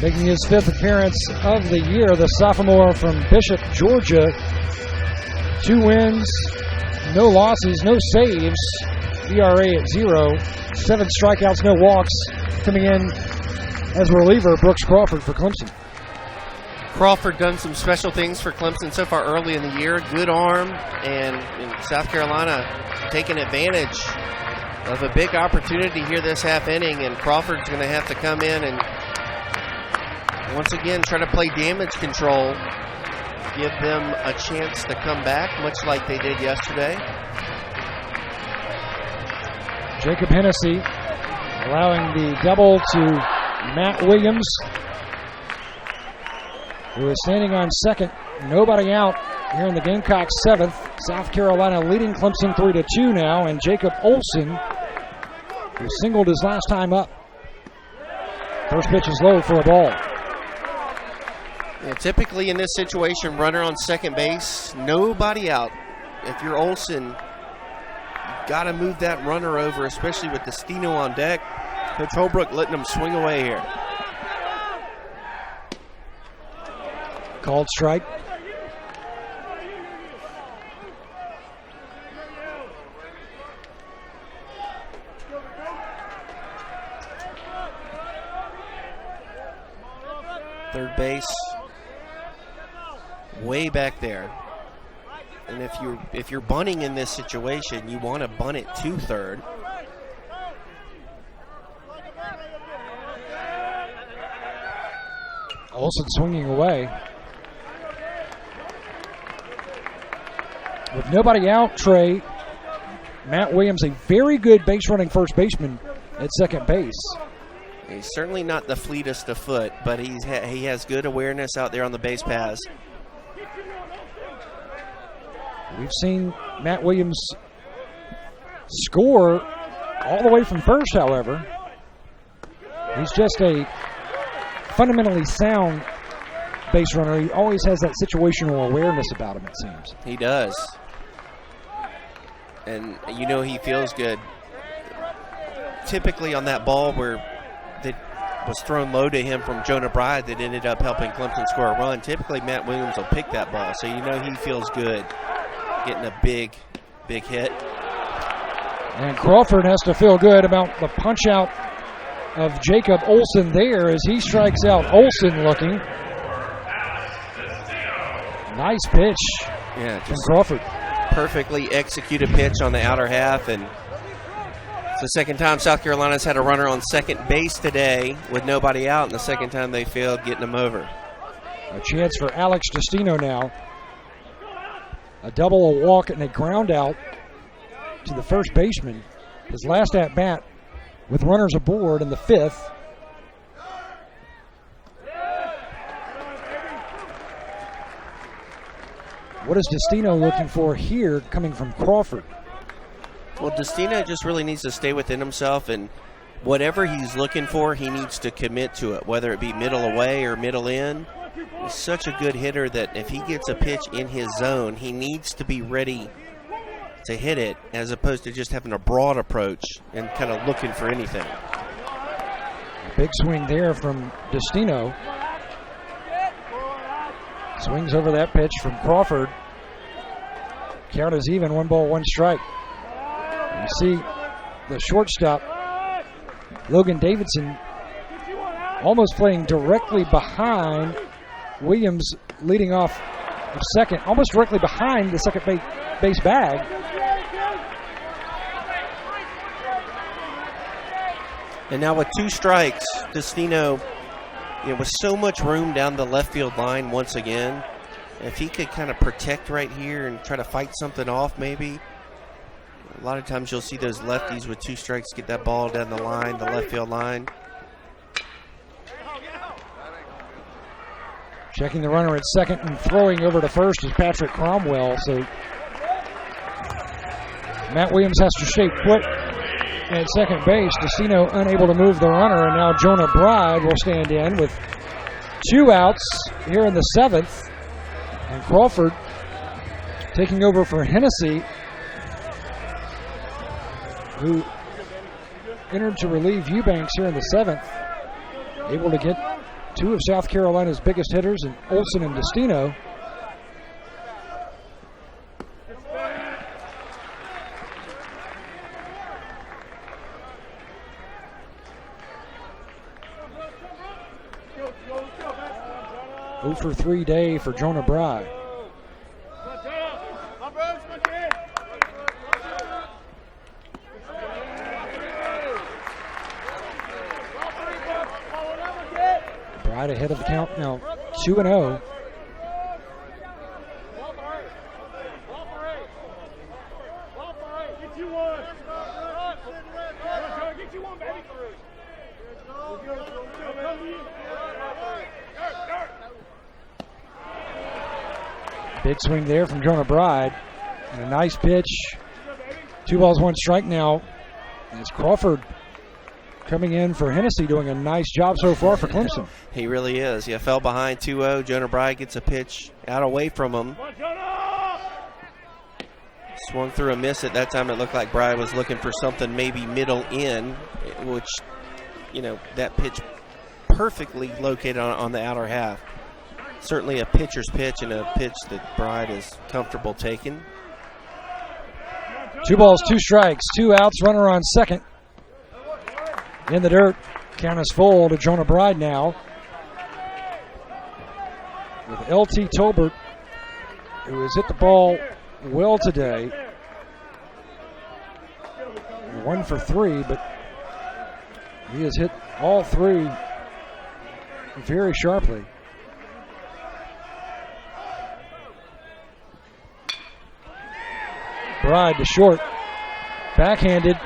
making his 5th appearance of the year. The sophomore from Bishop, Georgia. 2 wins, no losses, no saves. ERA at 0. 7 strikeouts, no walks. Coming in as reliever, Brooks Crawford for Clemson. Crawford done some special things for Clemson so far early in the year. Good arm, and South Carolina taking advantage of a big opportunity here this half inning, and Crawford's going to have to come in and once again try to play damage control, give them a chance to come back, much like they did yesterday. Jacob Hennessy allowing the double to Matt Williams, who is standing on second. Nobody out here in the Gamecocks' 7th. South Carolina leading Clemson 3-2 now, and Jacob Olson, who singled his last time up. First pitch is low for a ball. Yeah, typically in this situation, runner on second base, nobody out. If you're Olsen, you got to move that runner over, especially with Destino on deck. Coach Holbrook letting him swing away here. Called strike. Third base, way back there. And if you're bunting in this situation, you want to bunt it to third. Olsen swinging away. With nobody out, Trey, Matt Williams, a very good base running first baseman at second base. He's certainly not the fleetest of foot, but he has good awareness out there on the base paths. We've seen Matt Williams score all the way from first, however. He's just a fundamentally sound base runner. He always has that situational awareness about him, it seems. He does. And you know he feels good. Typically on that ball that was thrown low to him from Jonah Bride that ended up helping Clemson score a run, typically Matt Williams will pick that ball. So you know he feels good getting a big hit. And Crawford has to feel good about the punch out of Jacob Olsen there as he strikes out Olsen looking. Nice pitch from Crawford. Perfectly executed pitch on the outer half, and it's the second time South Carolina's had a runner on second base today with nobody out, and the second time they failed getting him over. A chance for Alex Destino now. A double, a walk, and a ground out to the first baseman. His last at bat with runners aboard in the fifth. What is Destino looking for here coming from Crawford? Well, Destino just really needs to stay within himself, and whatever he's looking for, he needs to commit to it, whether it be middle away or middle in. He's such a good hitter that if he gets a pitch in his zone, he needs to be ready to hit it as opposed to just having a broad approach and kind of looking for anything. A big swing there from Destino. Swings over that pitch from Crawford. Count is even, 1 ball, 1 strike. You see the shortstop, Logan Davidson, almost playing directly behind Williams, leading off of second, almost directly behind the second base bag. And now with 2 strikes, Destino, with so much room down the left field line once again, if he could kind of protect right here and try to fight something off maybe. A lot of times you'll see those lefties with 2 strikes get that ball down the line, the left field line. Checking the runner at second and throwing over to first is Patrick Cromwell. So Matt Williams has to stay put at second base. Destino unable to move the runner, and now Jonah Bride will stand in with 2 outs here in the 7th. And Crawford taking over for Hennessy, who entered to relieve Eubanks here in the 7th. Able to get 2 of South Carolina's biggest hitters, in Olsen and Destino. Oh for 3 day for Jonah Bride. Bride ahead of the count now, 2-0. Big swing there from Jonah Bride. And a nice pitch. 2 balls, 1 strike now. As Crawford coming in for Hennessy, doing a nice job so far for Clemson. He really is. Yeah, fell behind 2-0. Jonah Bride gets a pitch out away from him. Swung through a miss. At that time, it looked like Bride was looking for something maybe middle in, which, that pitch perfectly located on the outer half. Certainly a pitcher's pitch and a pitch that Bride is comfortable taking. 2 balls, 2 strikes, 2 outs, runner on second. In the dirt, count is full to Jonah Bride now. With L.T. Tolbert, who has hit the ball well today. 1 for 3, but he has hit all 3 very sharply. Bride to short, backhanded,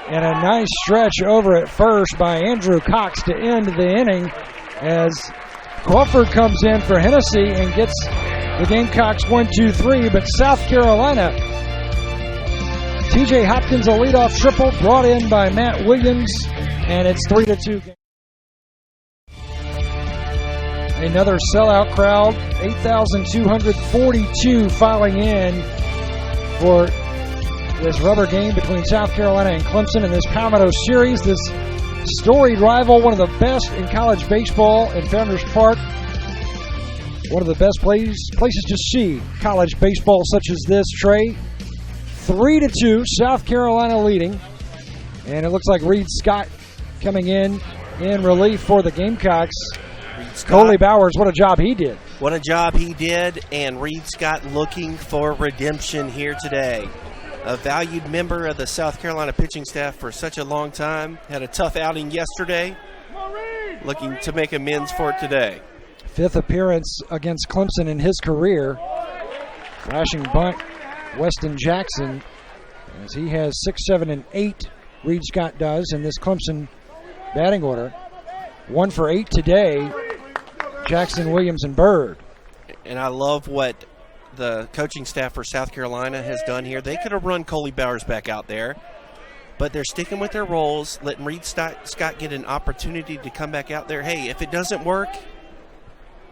and a nice stretch over at first by Andrew Cox to end the inning as Crawford comes in for Hennessy and gets the Gamecocks 1-2-3, but South Carolina, TJ Hopkins, a leadoff triple brought in by Matt Williams, and it's 3-2. Another sellout crowd, 8,242 filing in for this rubber game between South Carolina and Clemson in this Palmetto Series. This storied rival, one of the best in college baseball in Founders Park. One of the best places to see college baseball such as this, Trey. 3-2, South Carolina leading. And it looks like Reed Scott coming in relief for the Gamecocks. Coley Bowers, what a job he did. What a job he did, and Reed Scott looking for redemption here today. A valued member of the South Carolina pitching staff for such a long time. Had a tough outing yesterday. Looking to make amends for it today. 5th appearance against Clemson in his career. Flashing bunt, Weston Jackson, as he has 6, 7, and 8. Reed Scott does in this Clemson batting order. 1 for 8 today. Jackson, Williams, and Bird. And I love what the coaching staff for South Carolina has done here. They could have run Coley Bowers back out there, but they're sticking with their roles, letting Reed Scott get an opportunity to come back out there. Hey, if it doesn't work,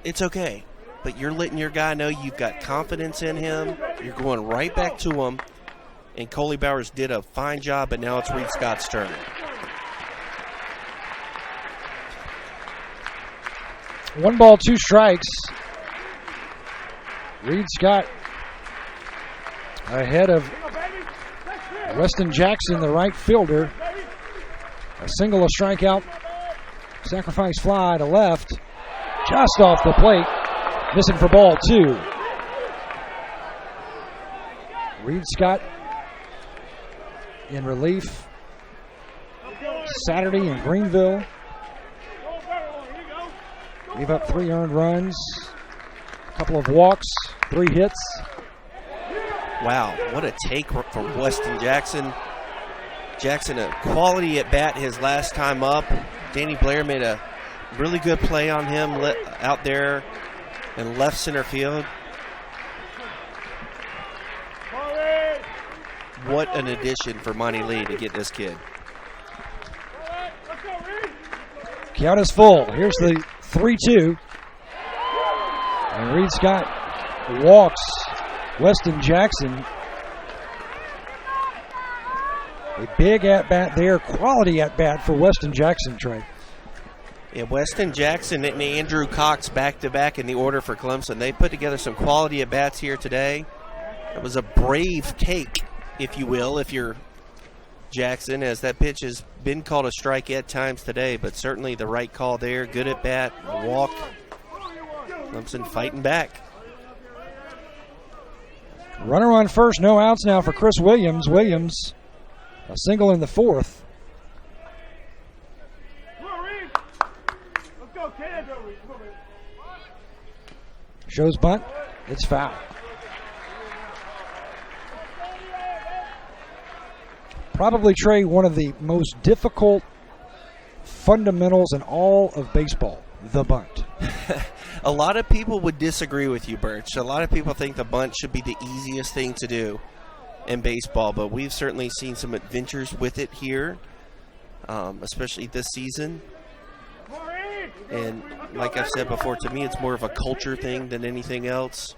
it's okay. But you're letting your guy know you've got confidence in him. You're going right back to him. And Coley Bowers did a fine job, but now it's Reed Scott's turn. One ball, 2 strikes. Reed Scott ahead of Weston Jackson, the right fielder. A single, a strikeout. Sacrifice fly to left. Just off the plate. Missing for ball 2. Reed Scott in relief Saturday in Greenville. Gave up 3 earned runs, a couple of walks, 3 hits. Wow, what a take from Weston Jackson. Jackson, a quality at bat his last time up. Danny Blair made a really good play on him out there in left center field. What an addition for Monty Lee to get this kid. Count is full. Here's the 3-2. And Reed Scott walks Weston Jackson. A big at-bat there, quality at-bat for Weston Jackson, Trey. Yeah, Weston Jackson and Andrew Cox back-to-back in the order for Clemson. They put together some quality at-bats here today. It was a brave take, if you will, if you're Jackson, as that pitch has been called a strike at times today, but certainly the right call there. Good at-bat, walk. Clemson fighting back. Runner on first, no outs now for Chris Williams. Williams, a single in the 4th. Shows bunt. It's foul. Probably, Trey, one of the most difficult fundamentals in all of baseball, the bunt. A lot of people would disagree with you, Birch. A lot of people think the bunt should be the easiest thing to do in baseball, but we've certainly seen some adventures with it here. especially this season. And like I've said before, to me it's more of a culture thing than anything else.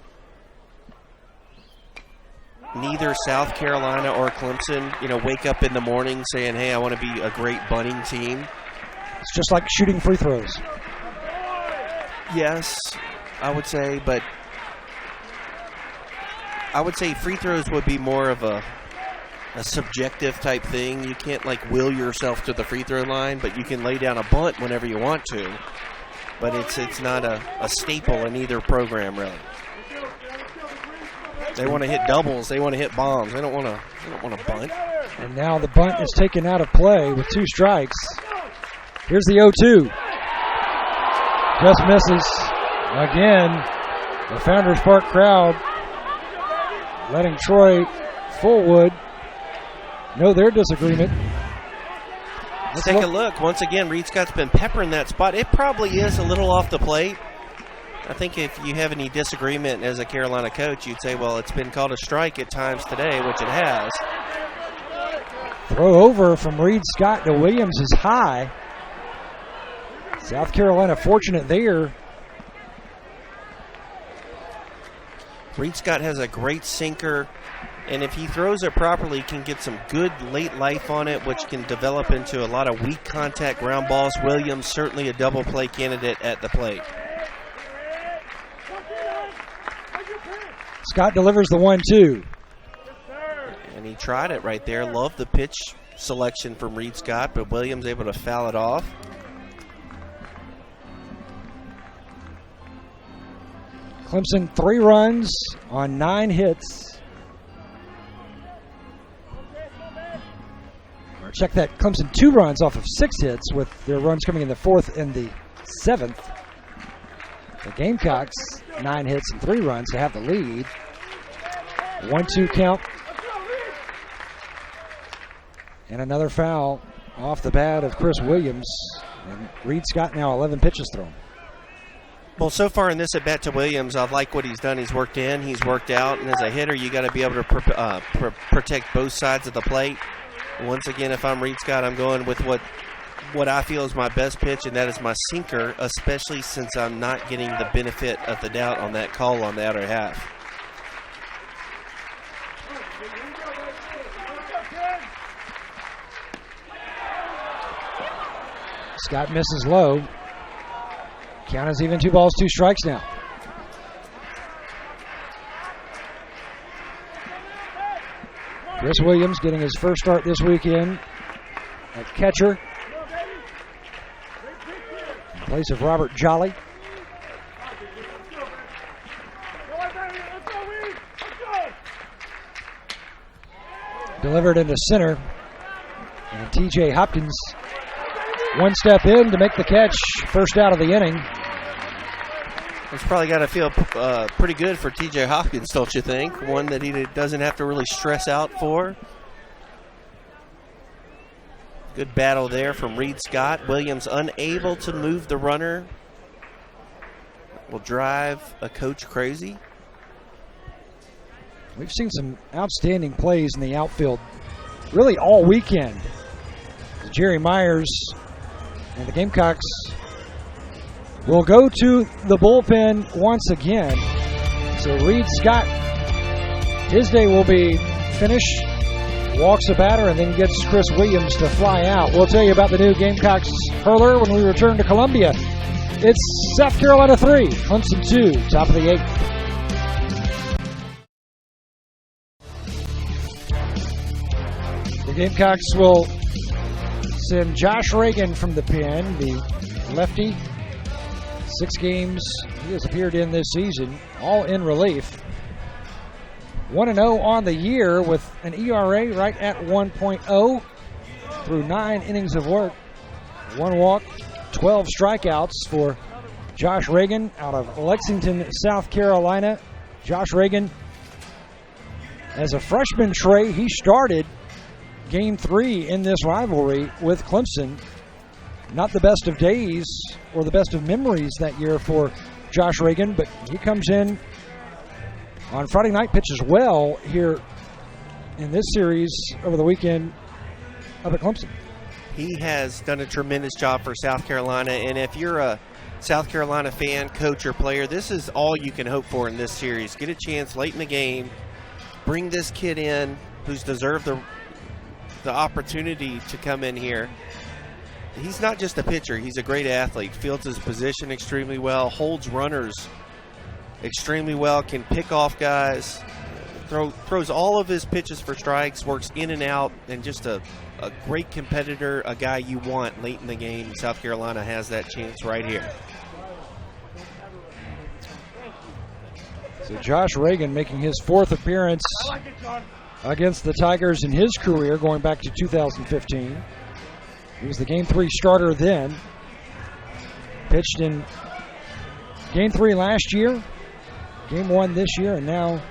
Neither South Carolina or Clemson, wake up in the morning saying, hey, I want to be a great bunting team. It's just like shooting free throws. Yes, I would say, but I would say free throws would be more of a subjective type thing. You can't will yourself to the free throw line, but you can lay down a bunt whenever you want to. But it's not a staple in either program, really. They want to hit doubles. They want to hit bombs. They don't want to bunt. And now the bunt is taken out of play with 2 strikes. Here's the 0-2. Just misses. Again, the Founders Park crowd letting Troy Fullwood know their disagreement. Let's take a look. Once again, Reed Scott's been peppering that spot. It probably is a little off the plate. I think if you have any disagreement as a Carolina coach, you'd say, well, it's been called a strike at times today, which it has. Throw over from Reed Scott to Williams is high. South Carolina fortunate there. Reed Scott has a great sinker, and if he throws it properly, can get some good late life on it, which can develop into a lot of weak contact ground balls. Williams certainly a double play candidate at the plate. Scott delivers the 1-2. And he tried it right there. Loved the pitch selection from Reed Scott, but Williams able to foul it off. Clemson 3 runs on 9 hits. Or check that, Clemson 2 runs off of 6 hits, with their runs coming in the 4th and the 7th. The Gamecocks 9 hits and 3 runs to have the lead. 1-2 count. And another foul off the bat of Chris Williams. And Reed Scott now 11 pitches thrown. Well, so far in this at-bat to Williams, I like what he's done. He's worked in, he's worked out, and as a hitter, you got to be able to protect both sides of the plate. Once again, if I'm Reed Scott, I'm going with what I feel is my best pitch, and that is my sinker, especially since I'm not getting the benefit of the doubt on that call on the outer half. Scott misses low. Count is even, 2 balls, 2 strikes now. Chris Williams getting his first start this weekend at catcher in place of Robert Jolly. Delivered into center. And TJ Hopkins one step in to make the catch, first out of the inning. It's probably got to feel pretty good for TJ Hopkins, don't you think? One that he doesn't have to really stress out for. Good battle there from Reed Scott. Williams unable to move the runner. Will drive a coach crazy. We've seen some outstanding plays in the outfield really all weekend. Jerry Myers and the Gamecocks will go to the bullpen once again. So Reed Scott, his day will be finished, walks the batter, and then gets Chris Williams to fly out. We'll tell you about the new Gamecocks hurler when we return to Columbia. It's South Carolina 3, Clemson 2, top of the 8th. The Gamecocks will send Josh Reagan from the pen, the lefty. 6 games he has appeared in this season, all in relief. 1-0 on the year with an ERA right at 1.0 through 9 innings of work. 1 walk, 12 strikeouts for Josh Reagan out of Lexington, South Carolina. Josh Reagan, as a freshman, Trey, he started Game 3 in this rivalry with Clemson. Not the best of days or the best of memories that year for Josh Reagan, but he comes in on Friday night, pitches well here in this series over the weekend up at Clemson. He has done a tremendous job for South Carolina, and if you're a South Carolina fan, coach, or player, this is all you can hope for in this series. Get a chance late in the game, bring this kid in who's deserved the opportunity to come in here. He's not just a pitcher, he's a great athlete, fields his position extremely well, holds runners extremely well, can pick off guys, throws all of his pitches for strikes, works in and out, and just a great competitor, a guy you want late in the game. South Carolina has that chance right here. So Josh Reagan making his 4th appearance against the Tigers in his career, going back to 2015. He was the Game 3 starter then. Pitched in Game 3 last year, Game 1 this year, and now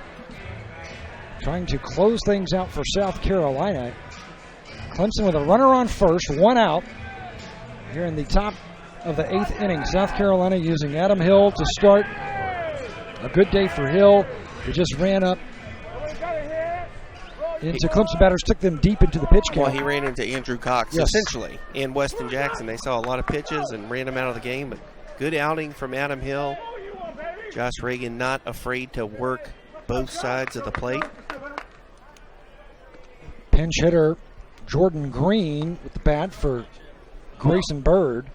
trying to close things out for South Carolina. Clemson with a runner on first, 1 out. Here in the top of the 8th inning, South Carolina using Adam Hill to start. A good day for Hill. He just ran up into Clemson batters, took them deep into the pitch count. Well, he ran into Andrew Cox, yes, essentially, and Weston Jackson. They saw a lot of pitches and ran him out of the game, but good outing from Adam Hill. Josh Reagan not afraid to work both sides of the plate. Pinch hitter Jordan Green with the bat for Grayson Bird.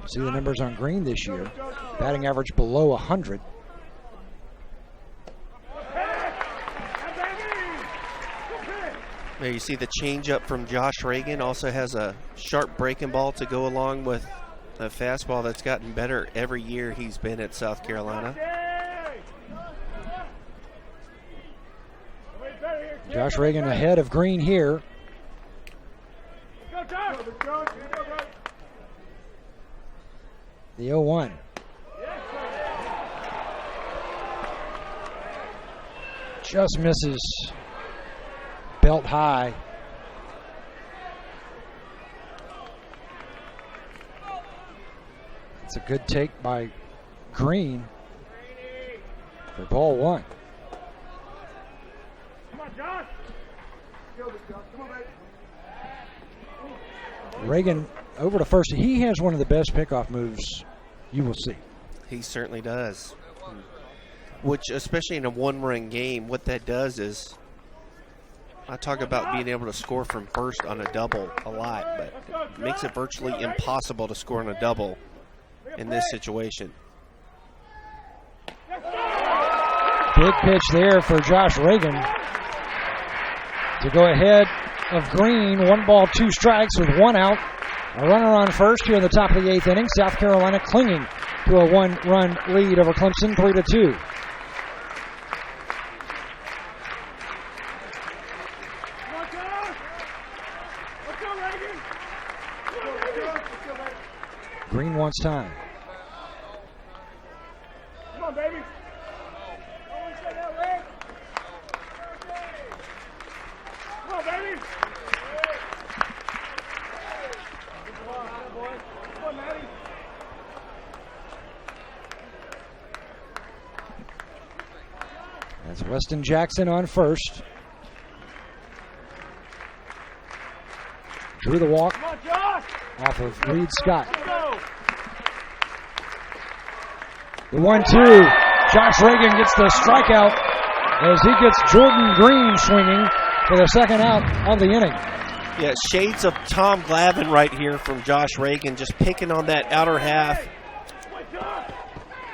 See the numbers on Green this year. Batting average below 100. There you see the changeup from Josh Reagan. Also has a sharp breaking ball to go along with a fastball that's gotten better every year he's been at South Carolina. Josh Reagan ahead of Green here. The 0-1. Just misses. Belt high. It's a good take by Green for ball 1. Come on, Josh. Come on, baby. Reagan over to first. He has one of the best pickoff moves you will see. He certainly does. Which, especially in a one-run game, what that does is, I talk about being able to score from first on a double a lot, but it makes it virtually impossible to score on a double in this situation. Big pitch there for Josh Reagan to go ahead of Green. 1 ball, 2 strikes with 1 out. A runner on first here in the top of the 8th inning. South Carolina clinging to a 1-run lead over Clemson, 3-2. Green wants time. Come on, baby. Come on, baby. Come on, Maddie. That's Weston Jackson on first. Drew the walk Come on, Josh. off of Reed Scott. Go. The 1-2. Josh Reagan gets the strikeout as he gets Jordan Green swinging for the second out of the inning. Yeah, shades of Tom Glavine right here from Josh Reagan, just picking on that outer half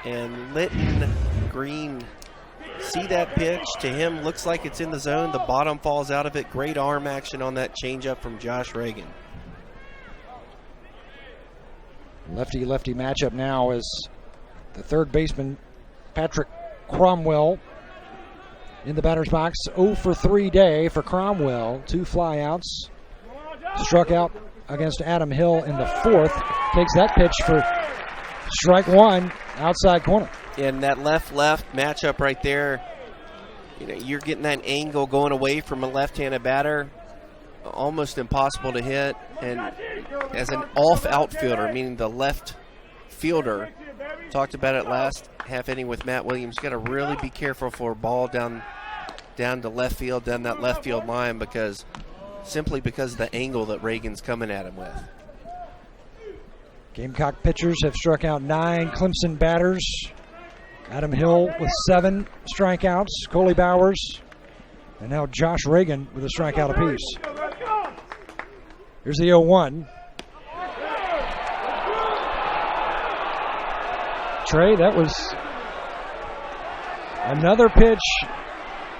and letting Green see that pitch. To him, looks like it's in the zone. The bottom falls out of it. Great arm action on that changeup from Josh Reagan. Lefty-lefty matchup now as the third baseman, Patrick Cromwell, in the batter's box. 0 for 3 day for Cromwell. 2 flyouts. Struck out against Adam Hill in the 4th. Takes that pitch for strike 1, outside corner. And that left-left matchup right there, you know, you're getting that angle going away from a left-handed batter. Almost impossible to hit. And as an off outfielder, meaning the left fielder. Talked about it last half inning with Matt Williams. Got to really be careful for a ball down to left field, down that left field line, simply because of the angle that Reagan's coming at him with. Gamecock pitchers have struck out 9 Clemson batters. Adam Hill with 7 strikeouts, Coley Bowers, and now Josh Reagan with a strikeout apiece. Here's the 0-1. Trey, that was another pitch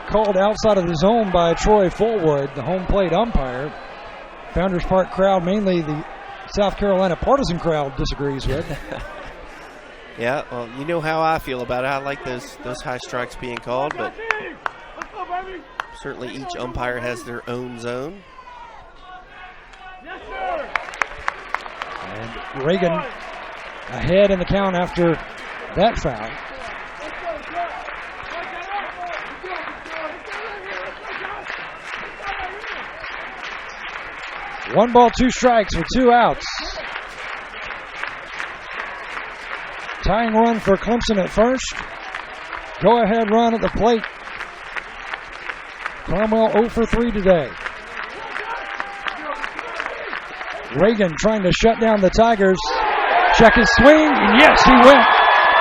called outside of the zone by Troy Fullwood, the home plate umpire. Founders Park crowd, mainly the South Carolina partisan crowd, disagrees with. Yeah, well, you know how I feel about it. I like those high strikes being called, but certainly each umpire has their own zone. And Reagan ahead in the count after that foul. One ball, 2 strikes with 2 outs. Tying run for Clemson at first. Go ahead run at the plate. Cromwell 0 for 3 today. Reagan trying to shut down the Tigers. Check his swing. Yes, he went.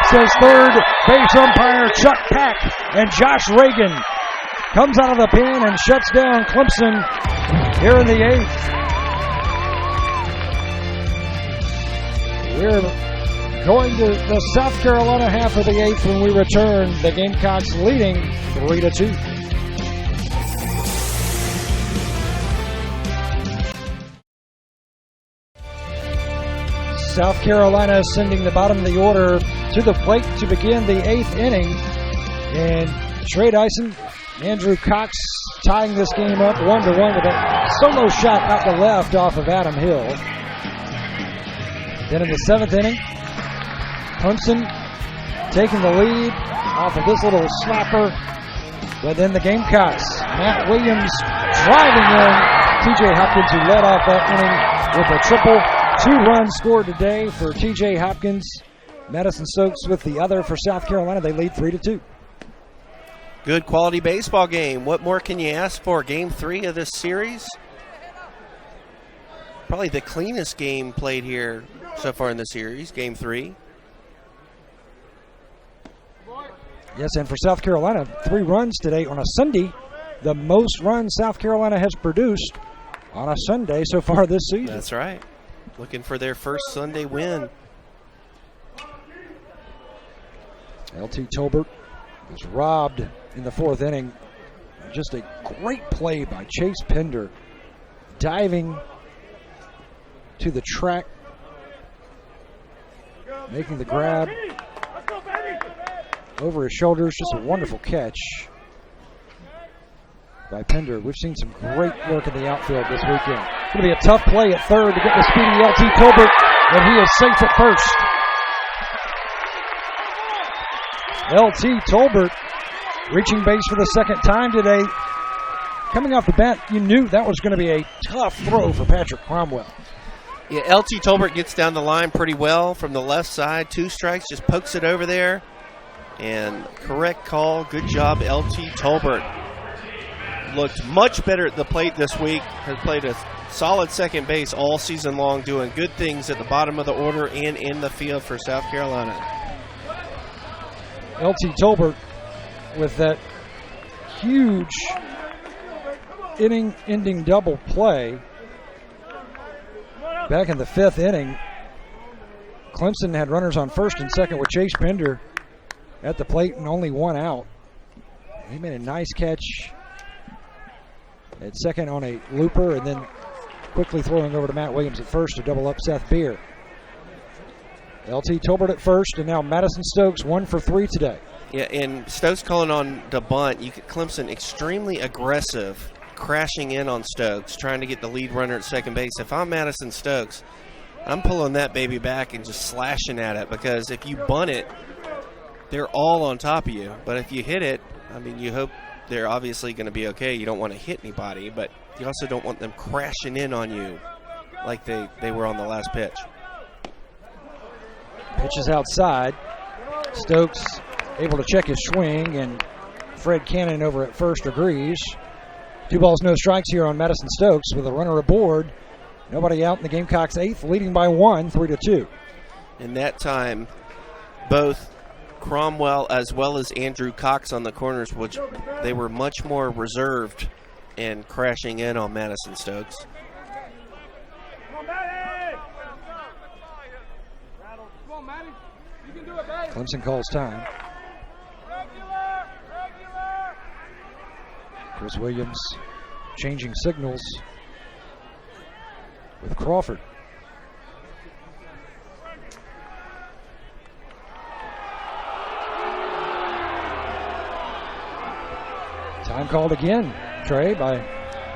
Says third base umpire Chuck Pack. And Josh Reagan comes out of the pen and shuts down Clemson here in the 8th. We're going to the South Carolina half of the 8th when we return. The Gamecocks leading 3-2. South Carolina sending the bottom of the order to the plate to begin the 8th inning. And Trey Dyson, Andrew Cox tying this game up 1-1 with a solo shot out to left off of Adam Hill. Then in the 7th inning, Clemson taking the lead off of this little slapper. But then the Gamecocks, Matt Williams driving in. TJ Hopkins, who led off that inning with a triple. 2 runs scored today for TJ Hopkins. Madison Stokes with the other for South Carolina. They lead 3-2. Good quality baseball game. What more can you ask for? Game 3 of this series. Probably the cleanest game played here so far in the series, Game 3. Yes, and for South Carolina, 3 runs today on a Sunday. The most runs South Carolina has produced on a Sunday so far this season. That's right. Looking for their first Sunday win. LT Tolbert was robbed in the 4th inning. Just a great play by Chase Pender, diving to the track, making the grab over his shoulders. Just a wonderful catch by Pender. We've seen some great work in the outfield this weekend. It's going to be a tough play at third to get the speedy LT Tolbert, and he is safe at first. LT Tolbert reaching base for the 2nd time today. Coming off the bat, you knew that was going to be a tough throw for Patrick Cromwell. Yeah, LT Tolbert gets down the line pretty well from the left side. 2 strikes, just pokes it over there. And correct call. Good job, LT Tolbert. Looked much better at the plate this week. Has played a solid second base all season long, doing good things at the bottom of the order and in the field for South Carolina. LT Tolbert with that huge inning-ending double play. Back in the 5th inning, Clemson had runners on first and second with Chase Pender at the plate and only 1 out. He made a nice catch at second on a looper, and then quickly throwing over to Matt Williams at first to double up Seth Beer. LT Tolbert at first, and now Madison Stokes 1 for 3 today. Yeah, and Stokes calling on the bunt. Clemson extremely aggressive, crashing in on Stokes, trying to get the lead runner at second base. If I'm Madison Stokes, I'm pulling that baby back and just slashing at it, because if you bunt it, they're all on top of you. But if you hit it, I mean, you hope they're obviously going to be okay. You don't want to hit anybody, but you also don't want them crashing in on you like they were on the last pitch. Pitches outside. Stokes able to check his swing, and Fred Cannon over at first agrees. 2 balls, no strikes here on Madison Stokes with a runner aboard. Nobody out in the Gamecocks' 8th, leading by 1, 3-2. In that time, both Cromwell as well as Andrew Cox on the corners, which they were much more reserved and crashing in on Madison Stokes. Clemson calls time. Chris Williams changing signals with Crawford. Time called again, Trey, by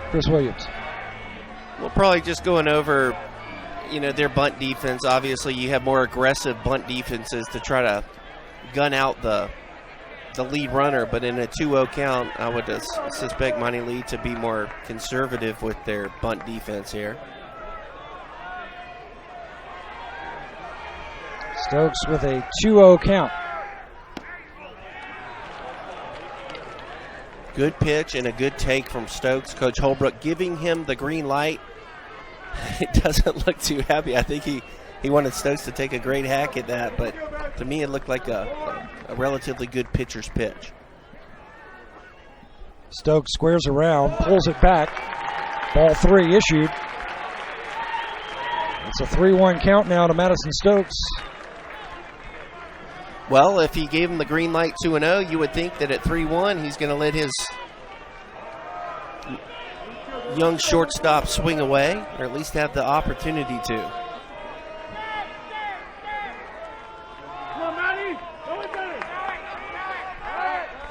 Chris Williams. We're probably just going over, their bunt defense. Obviously, you have more aggressive bunt defenses to try to gun out the lead runner, but in a 2-0 count, I would suspect Monty Lee to be more conservative with their bunt defense here. Stokes with a 2-0 count. Good pitch and a good take from Stokes. Coach Holbrook giving him the green light. It doesn't look too happy. I think he wanted Stokes to take a great hack at that, but to me it looked like a relatively good pitcher's pitch. Stokes squares around, pulls it back. Ball 3 issued. It's a 3-1 count now to Madison Stokes. Well, if he gave him the green light 2-0, you would think that at 3-1 he's going to let his young shortstop swing away, or at least have the opportunity to.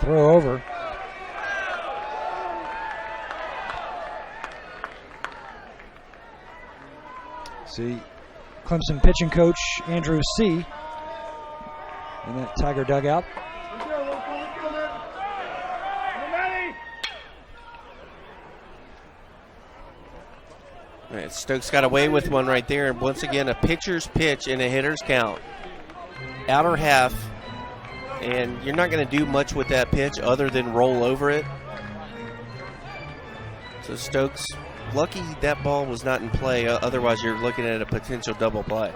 Throw over. See, Clemson pitching coach Andrew C. in that Tiger dugout. All right, Stokes got away with one right there, and once again a pitcher's pitch in a hitter's count. Outer half, and you're not going to do much with that pitch other than roll over it. So Stokes, lucky that ball was not in play, otherwise you're looking at a potential double play.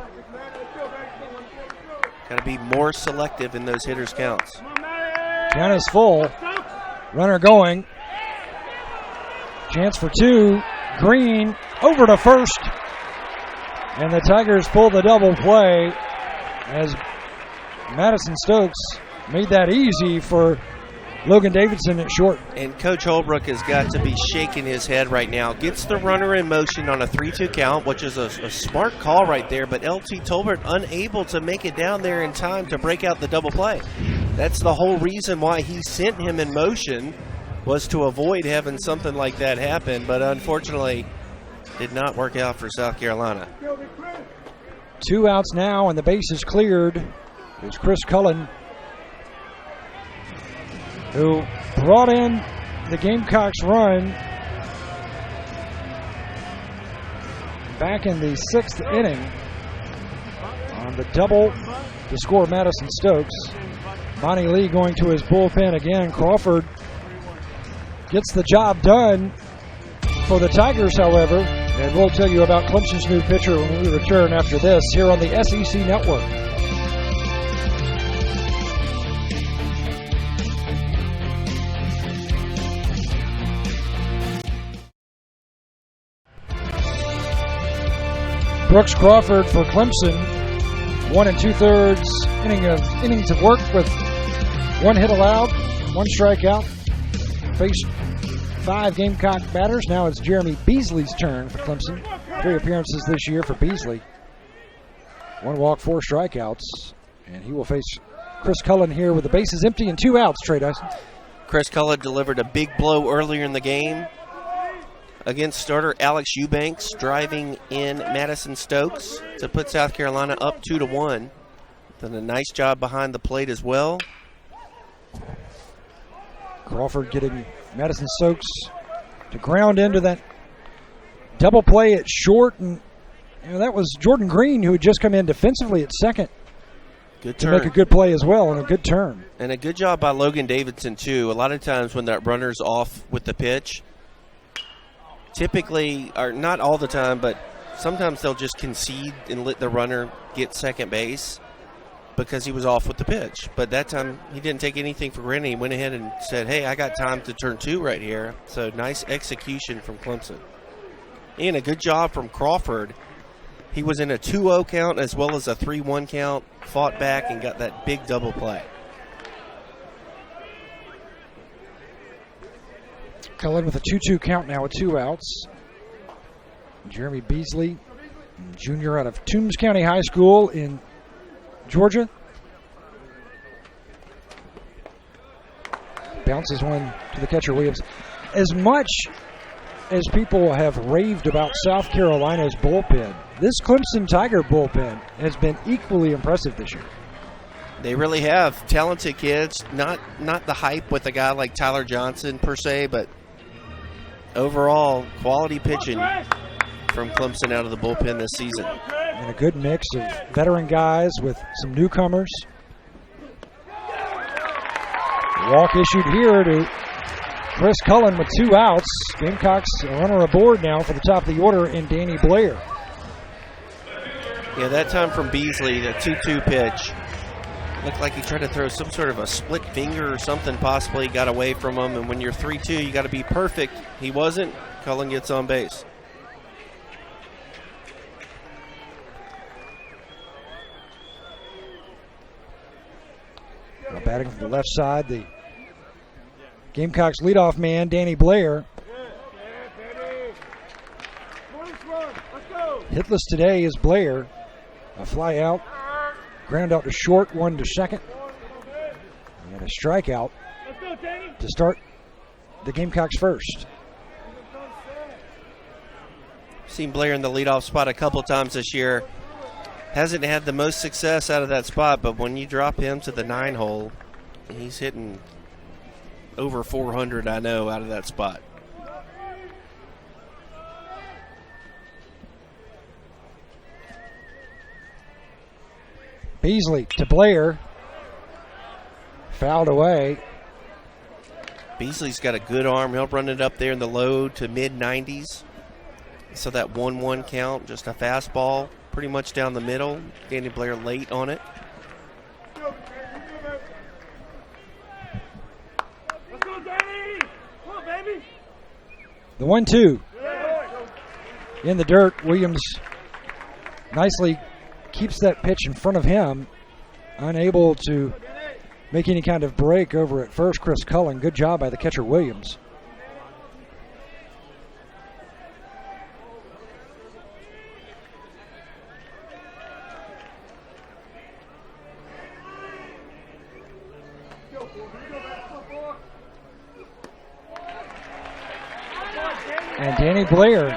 Got to be more selective in those hitters' counts. Count is full. Runner going. Chance for 2. Green over to first. And the Tigers pull the double play as Madison Stokes made that easy for Logan Davidson at short. And Coach Holbrook has got to be shaking his head right now. Gets the runner in motion on a 3-2 count, which is a smart call right there, but LT Tolbert unable to make it down there in time to break out the double play. That's the whole reason why he sent him in motion, was to avoid having something like that happen, but unfortunately did not work out for South Carolina. 2 outs now, and the base is cleared. It's Chris Cullen, who brought in the Gamecocks run back in the 6th inning on the double to score Madison Stokes. Monty Lee going to his bullpen again. Crawford gets the job done for the Tigers, however, and we'll tell you about Clemson's new pitcher when we return after this here on the SEC Network. Brooks Crawford for Clemson, 1 2/3 innings of work with 1 hit allowed, 1 strikeout. Faced 5 Gamecock batters. Now it's Jeremy Beasley's turn for Clemson. 3 appearances this year for Beasley. 1 walk, 4 strikeouts, and he will face Chris Cullen here with the bases empty and 2 outs. Trey Dyson. Chris Cullen delivered a big blow earlier in the game against starter Alex Eubanks, driving in Madison Stokes to put South Carolina up 2-1. Done a nice job behind the plate as well. Crawford getting Madison Stokes to ground into that double play at short, and that was Jordan Green, who had just come in defensively at second Good to turn. make a good play as well and a good turn. And a good job by Logan Davidson, too. A lot of times when that runner's off with the pitch, typically, or not all the time, but sometimes they'll just concede and let the runner get second base because he was off with the pitch. But that time, he didn't take anything for granted. He went ahead and said, hey, I got time to turn 2 right here. So nice execution from Clemson. And a good job from Crawford. He was in a 2-0 count as well as a 3-1 count, fought back and got that big double play. Cullen with a 2-2 count now with 2 outs. Jeremy Beasley, junior out of Toombs County High School in Georgia. Bounces one to the catcher, Williams. As much as people have raved about South Carolina's bullpen, this Clemson Tiger bullpen has been equally impressive this year. They really have talented kids. Not the hype with a guy like Tyler Johnson per se, but overall quality pitching from Clemson out of the bullpen this season. And a good mix of veteran guys with some newcomers. Walk issued here to Chris Cullen with 2 outs. Gamecocks a runner aboard now for the top of the order in Danny Blair. Yeah, that time from Beasley, the 2-2 pitch, looked like he tried to throw some sort of a split finger or something, possibly got away from him. And when you're 3-2, you got to be perfect. He wasn't. Cullen gets on base. Now batting from the left side, the Gamecocks leadoff man, Danny Blair. Hitless today is Blair. A fly out, ground out to short, 1 to second. And a strikeout to start the Gamecocks first. Seen Blair in the leadoff spot a couple times this year. Hasn't had the most success out of that spot, but when you drop him to the 9 hole, he's hitting over 400, I know, out of that spot. Beasley to Blair. Fouled away. Beasley's got a good arm. He'll run it up there in the low to mid-90s. So that 1-1 count, just a fastball, pretty much down the middle. Danny Blair late on it. Let's go, Danny! Come on, baby! The 1-2. In the dirt, Williams nicely keeps that pitch in front of him, unable to make any kind of break over at first. Chris Cullen, good job by the catcher Williams. And Danny Blair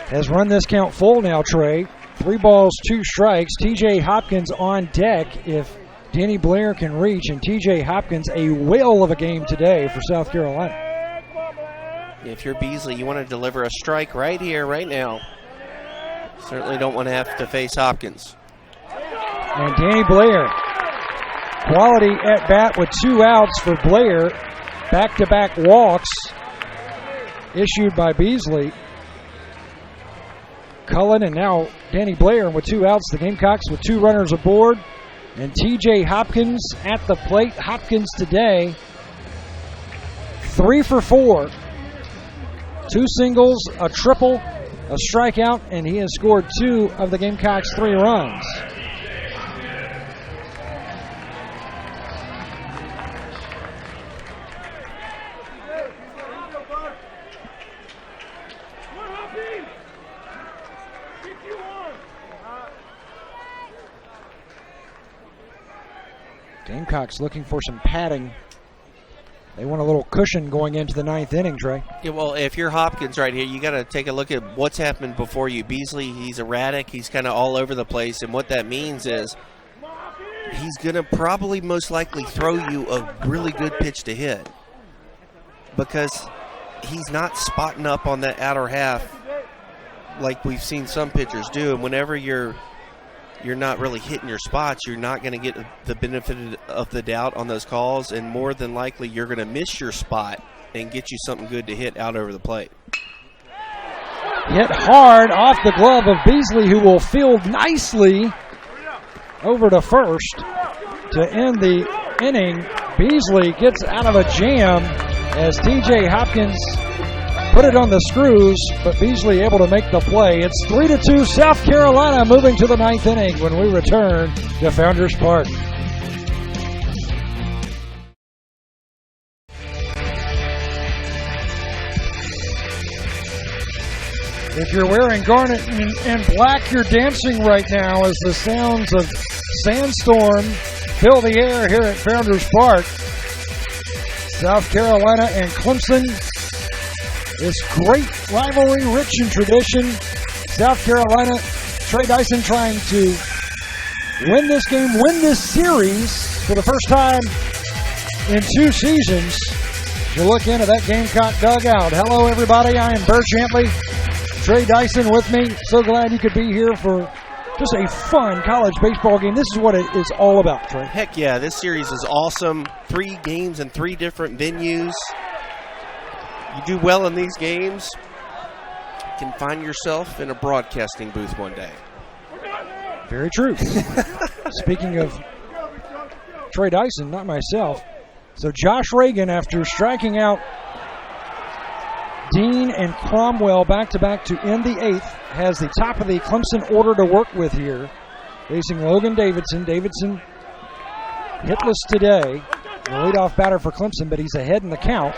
has run this count full now, Trey. 3 balls, 2 strikes. TJ Hopkins on deck if Danny Blair can reach. And TJ Hopkins, a whale of a game today for South Carolina. If you're Beasley, you want to deliver a strike right here, right now. Certainly don't want to have to face Hopkins. And Danny Blair, quality at bat with 2 outs for Blair. Back-to-back walks issued by Beasley. Cullen and now Danny Blair, and with 2 outs, the Gamecocks with 2 runners aboard. And TJ Hopkins at the plate. Hopkins today, 3 for 4. 2 singles, a triple, a strikeout, and he has scored 2 of the Gamecocks' 3 runs. Gamecocks looking for some padding. They want a little cushion going into the 9th inning, Trey. Yeah, well, if you're Hopkins right here, you got to take a look at what's happened before you. Beasley, he's erratic. He's kind of all over the place, and what that means is he's going to probably most likely throw you a really good pitch to hit because he's not spotting up on that outer half like we've seen some pitchers do. And whenever you're you're not really hitting your spots, you're not going to get the benefit of the doubt on those calls, and more than likely you're going to miss your spot and get you something good to hit out over the plate. Hit hard off the glove of Beasley, who will field nicely over to first to end the inning. Beasley gets out of a jam as T.J. Hopkins put it on the screws, but Beasley able to make the play. It's 3-2 South Carolina, moving to the ninth inning when we return to Founders Park. If you're wearing garnet and black, you're dancing right now as the sounds of Sandstorm fill the air here at Founders Park. South Carolina and Clemson. This great rivalry, rich in tradition. South Carolina, Trey Dyson trying to win this game, win this series for the first time in 2 seasons. You look into that Gamecock dugout. Hello, everybody. I am Bert Chantley. Trey Dyson with me. So glad you could be here for just a fun college baseball game. This is what it is all about, Trey. Heck yeah, this series is awesome. 3 games in 3 different venues. You do well in these games, you can find yourself in a broadcasting booth one day. Very true. Speaking of Trey Dyson, not myself. So Josh Reagan, after striking out Dean and Cromwell back-to-back to end the 8th, has the top of the Clemson order to work with here, facing Logan Davidson. Davidson hitless today, the leadoff batter for Clemson, but he's ahead in the count.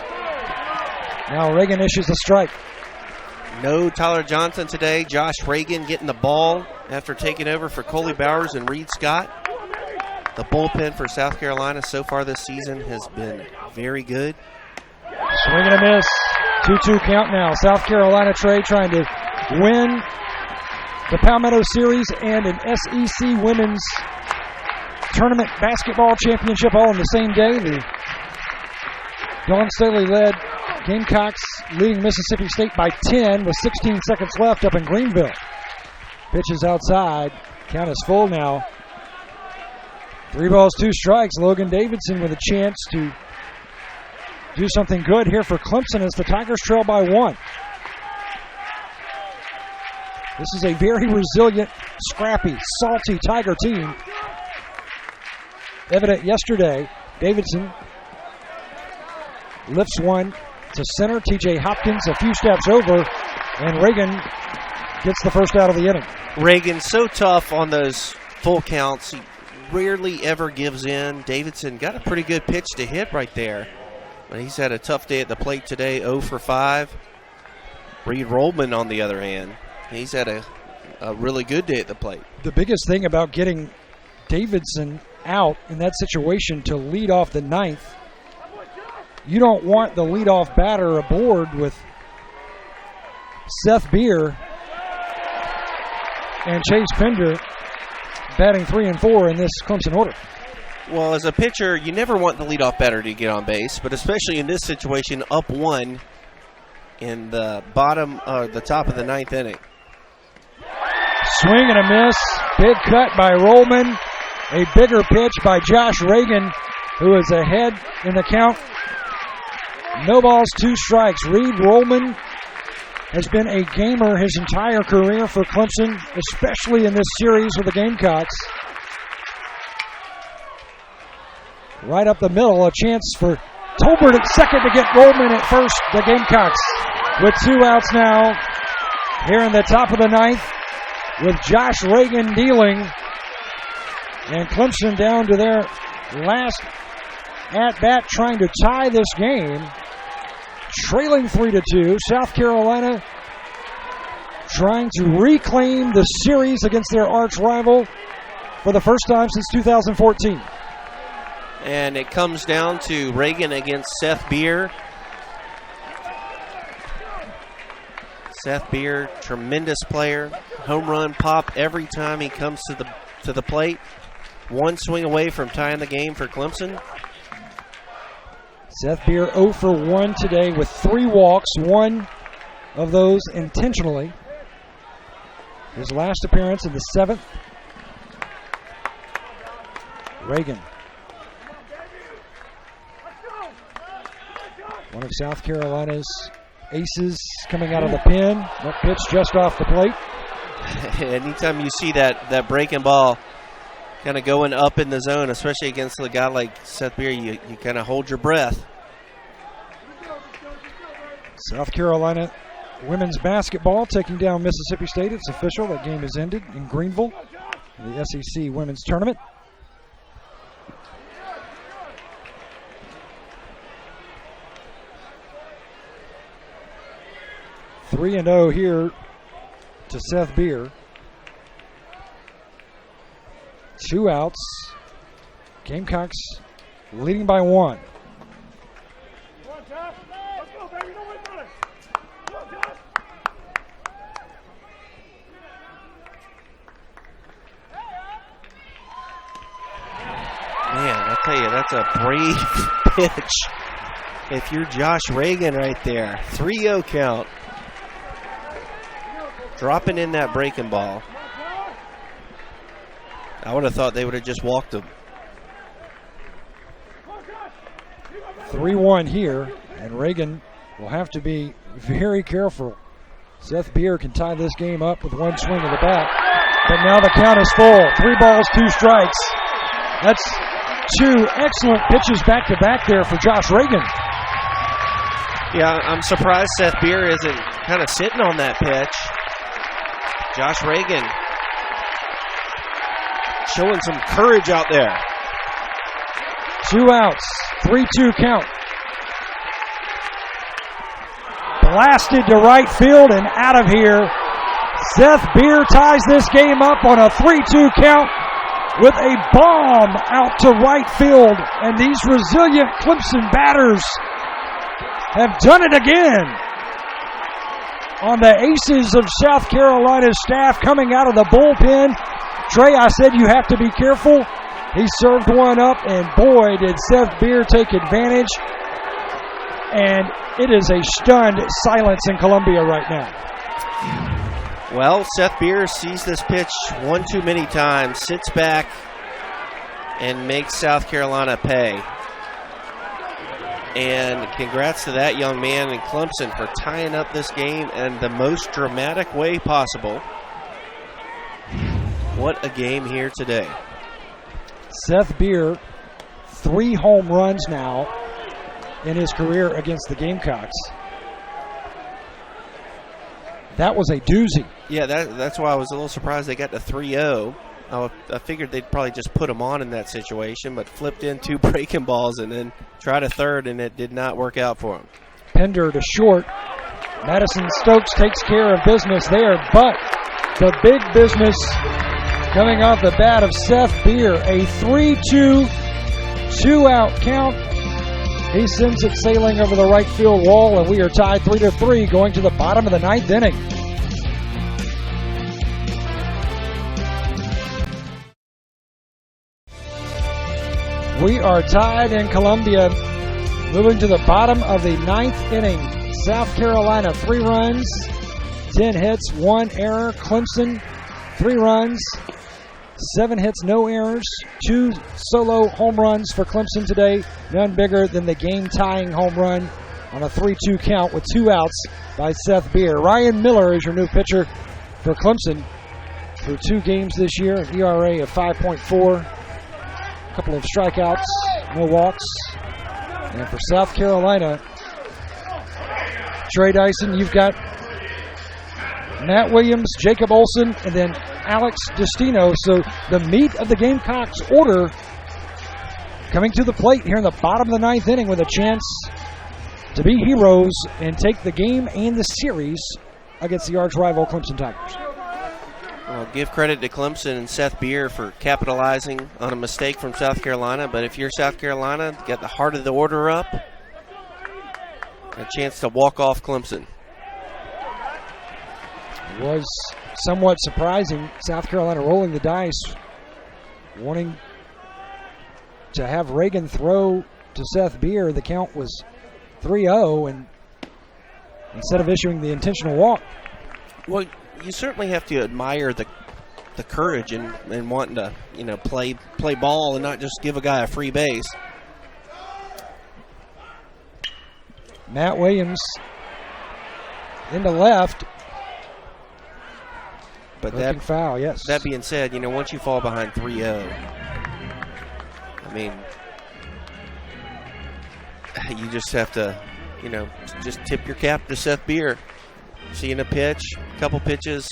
Now Reagan issues a strike. No Tyler Johnson today. Josh Reagan getting the ball after taking over for Coley Bowers and Reed Scott. The bullpen for South Carolina so far this season has been very good. Swing and a miss. 2-2 count now. South Carolina, Trey, trying to win the Palmetto Series and an SEC Women's Tournament Basketball Championship all on the same day. The Dawn Staley-led Gamecocks leading Mississippi State by 10 with 16 seconds left up in Greenville. Pitch is outside. Count is full now. 3 balls, 2 strikes. Logan Davidson with a chance to do something good here for Clemson as the Tigers trail by 1. This is a very resilient, scrappy, salty Tiger team. Evident yesterday, Davidson lifts one to center. T.J. Hopkins a few steps over, and Reagan gets the first out of the inning. Reagan so tough on those full counts. He rarely ever gives in. Davidson got a pretty good pitch to hit right there. But he's had a tough day at the plate today, 0 for 5. Reed Rollman, on the other hand, he's had a really good day at the plate. The biggest thing about getting Davidson out in that situation to lead off the 9th, you don't want the leadoff batter aboard with Seth Beer and Chase Pender batting 3 and 4 in this Clemson order. Well, as a pitcher, you never want the leadoff batter to get on base, but especially in this situation, up 1 in the top of the 9th inning. Swing and a miss. Big cut by Rollman. A bigger pitch by Josh Reagan, who is ahead in the count. No balls, 2 strikes. Reed Rollman has been a gamer his entire career for Clemson, especially in this series with the Gamecocks. Right up the middle, a chance for Tolbert at second to get Rollman at first. The Gamecocks with 2 outs now here in the top of the 9th with Josh Reagan dealing. And Clemson down to their last at-bat trying to tie this game. Trailing 3-2. South Carolina trying to reclaim the series against their arch rival for the first time since 2014. And it comes down to Reagan against Seth Beer. Seth Beer, tremendous player. Home run pop every time he comes to the plate. 1 swing away from tying the game for Clemson. Seth Beer 0 for 1 today with 3 walks, 1 of those intentionally. His last appearance in the 7th Reagan. One of South Carolina's aces coming out of the pin. That pitch just off the plate. Anytime you see that breaking ball kind of going up in the zone, especially against a guy like Seth Beer, you kind of hold your breath. South Carolina women's basketball taking down Mississippi State. It's official. That game has ended in Greenville, in the SEC women's tournament. Three and 0 here to Seth Beer. 2 outs. Gamecocks leading by 1. Man, I tell you, that's a brave pitch. If you're Josh Reagan right there, 3-0 count. Dropping in that breaking ball. I would have thought they would have just walked him. 3-1 here, and Reagan will have to be very careful. Seth Beer can tie this game up with one swing of the bat, but now the count is full. 3 balls, 2 strikes. That's 2 excellent pitches back-to-back there for Josh Reagan. Yeah, I'm surprised Seth Beer isn't kind of sitting on that pitch. Josh Reagan showing some courage out there. 2 outs, 3-2 count. Blasted to right field and out of here. Seth Beer ties this game up on a 3-2 count with a bomb out to right field. And these resilient Clemson batters have done it again. On the aces of South Carolina's staff coming out of the bullpen. Trey, I said you have to be careful. He served one up, and boy, did Seth Beer take advantage. And it is a stunned silence in Columbia right now. Well, Seth Beer sees this pitch one too many times, sits back, and makes South Carolina pay. And congrats to that young man in Clemson for tying up this game in the most dramatic way possible. What a game here today. Seth Beer, 3 home runs now in his career against the Gamecocks. That was a doozy. Yeah, that's why I was a little surprised they got to 3-0. I figured they'd probably just put him on in that situation, but flipped in 2 breaking balls and then tried a third, and it did not work out for him. Pender to short. Madison Stokes takes care of business there, but the big business coming off the bat of Seth Beer, a 3-2, 2-out count. He sends it sailing over the right field wall, and we are tied 3-3 going to the bottom of the 9th inning. We are tied in Columbia, moving to the bottom of the 9th inning. South Carolina, 3 runs, 10 hits, 1 error. Clemson, 3 runs, 7 hits, no errors. 2 solo home runs for Clemson today, none bigger than the game-tying home run on a 3-2 count with 2 outs by Seth Beer. Ryan Miller is your new pitcher for Clemson through 2 games this year, an ERA of 5.4. A couple of strikeouts, no walks. And for South Carolina, Trey Dyson, you've got Matt Williams, Jacob Olson, and then Alex Destino. So the meat of the Gamecocks order coming to the plate here in the bottom of the 9th inning with a chance to be heroes and take the game and the series against the arch rival Clemson Tigers. Well, give credit to Clemson and Seth Beer for capitalizing on a mistake from South Carolina. But if you're South Carolina, get the heart of the order up, a chance to walk off Clemson. It was somewhat surprising. South Carolina rolling the dice, wanting to have Reagan throw to Seth Beer. The count was 3-0, and instead of issuing the intentional walk. Well, you certainly have to admire the courage and wanting to, play ball and not just give a guy a free base. Matt Williams into left. But looking foul, yes. That being said, once you fall behind 3-0, I mean, you just have to, just tip your cap to Seth Beer. Seeing a pitch, a couple pitches,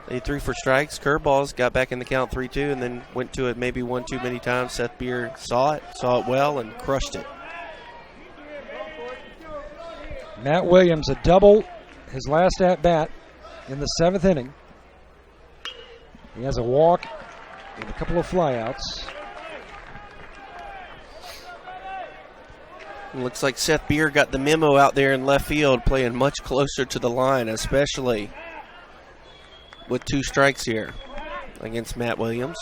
they threw for strikes, curveballs, got back in the count 3-2, and then went to it maybe one too many times. Seth Beer saw it well, and crushed it. Matt Williams, a double, his last at-bat in the 7th inning. He has a walk and a couple of flyouts. Looks like Seth Beer got the memo out there in left field, playing much closer to the line, especially with 2 strikes here against Matt Williams.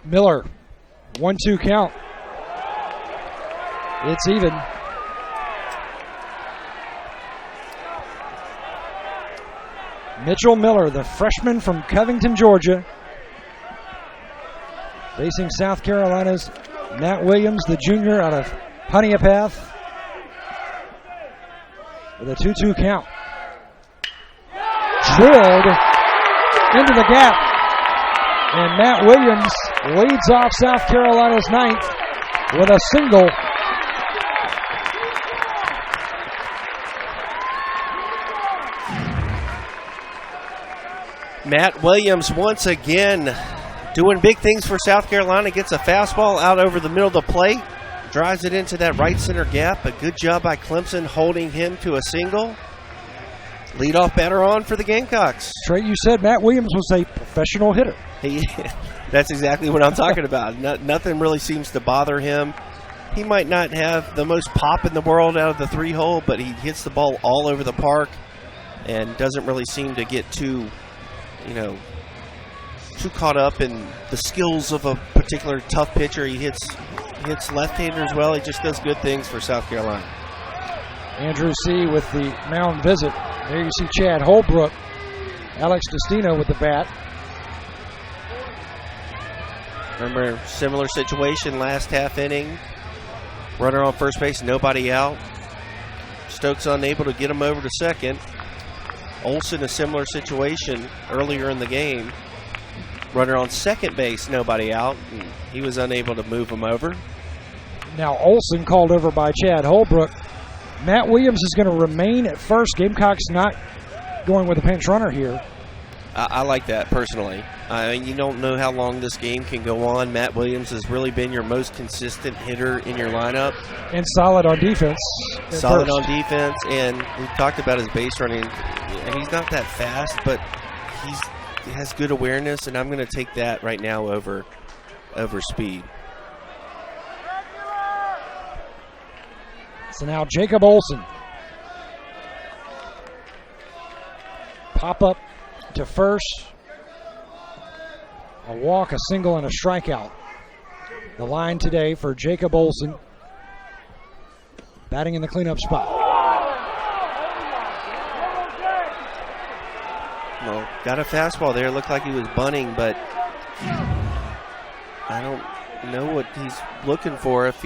Miller, 1-2 count. It's even. Mitchell Miller, the freshman from Covington, Georgia, facing South Carolina's Matt Williams, the junior out of Honeypath, with a 2-2 count. Drilled into the gap, and Matt Williams leads off South Carolina's 9th with a single. Matt Williams once again doing big things for South Carolina. Gets a fastball out over the middle of the plate. Drives it into that right center gap. A good job by Clemson holding him to a single. Leadoff batter on for the Gamecocks. Trey, you said Matt Williams was a professional hitter. That's exactly what I'm talking about. Nothing really seems to bother him. He might not have the most pop in the world out of the 3-hole, but he hits the ball all over the park and doesn't really seem to get too caught up in the skills of a particular tough pitcher. He hits left-handers well. He just does good things for South Carolina. Andrew C. with the mound visit. There you see Chad Holbrook. Alex Destino with the bat. Remember, similar situation last half inning. Runner on first base, nobody out. Stokes unable to get him over to second. Olsen, a similar situation earlier in the game. Runner on second base, nobody out. And he was unable to move him over. Now Olsen called over by Chad Holbrook. Matt Williams is going to remain at first. Gamecocks not going with a pinch runner here. I like that personally. You don't know how long this game can go on. Matt Williams has really been your most consistent hitter in your lineup. And solid on defense. Solid on defense, and we've talked about his base running. He's not that fast, but he has good awareness, and I'm going to take that right now over speed. So now Jacob Olsen. Pop up to first. A walk, a single, and a strikeout. The line today for Jacob Olsen. Batting in the cleanup spot. Well, got a fastball there. Looked like he was bunting, but I don't know what he's looking for. If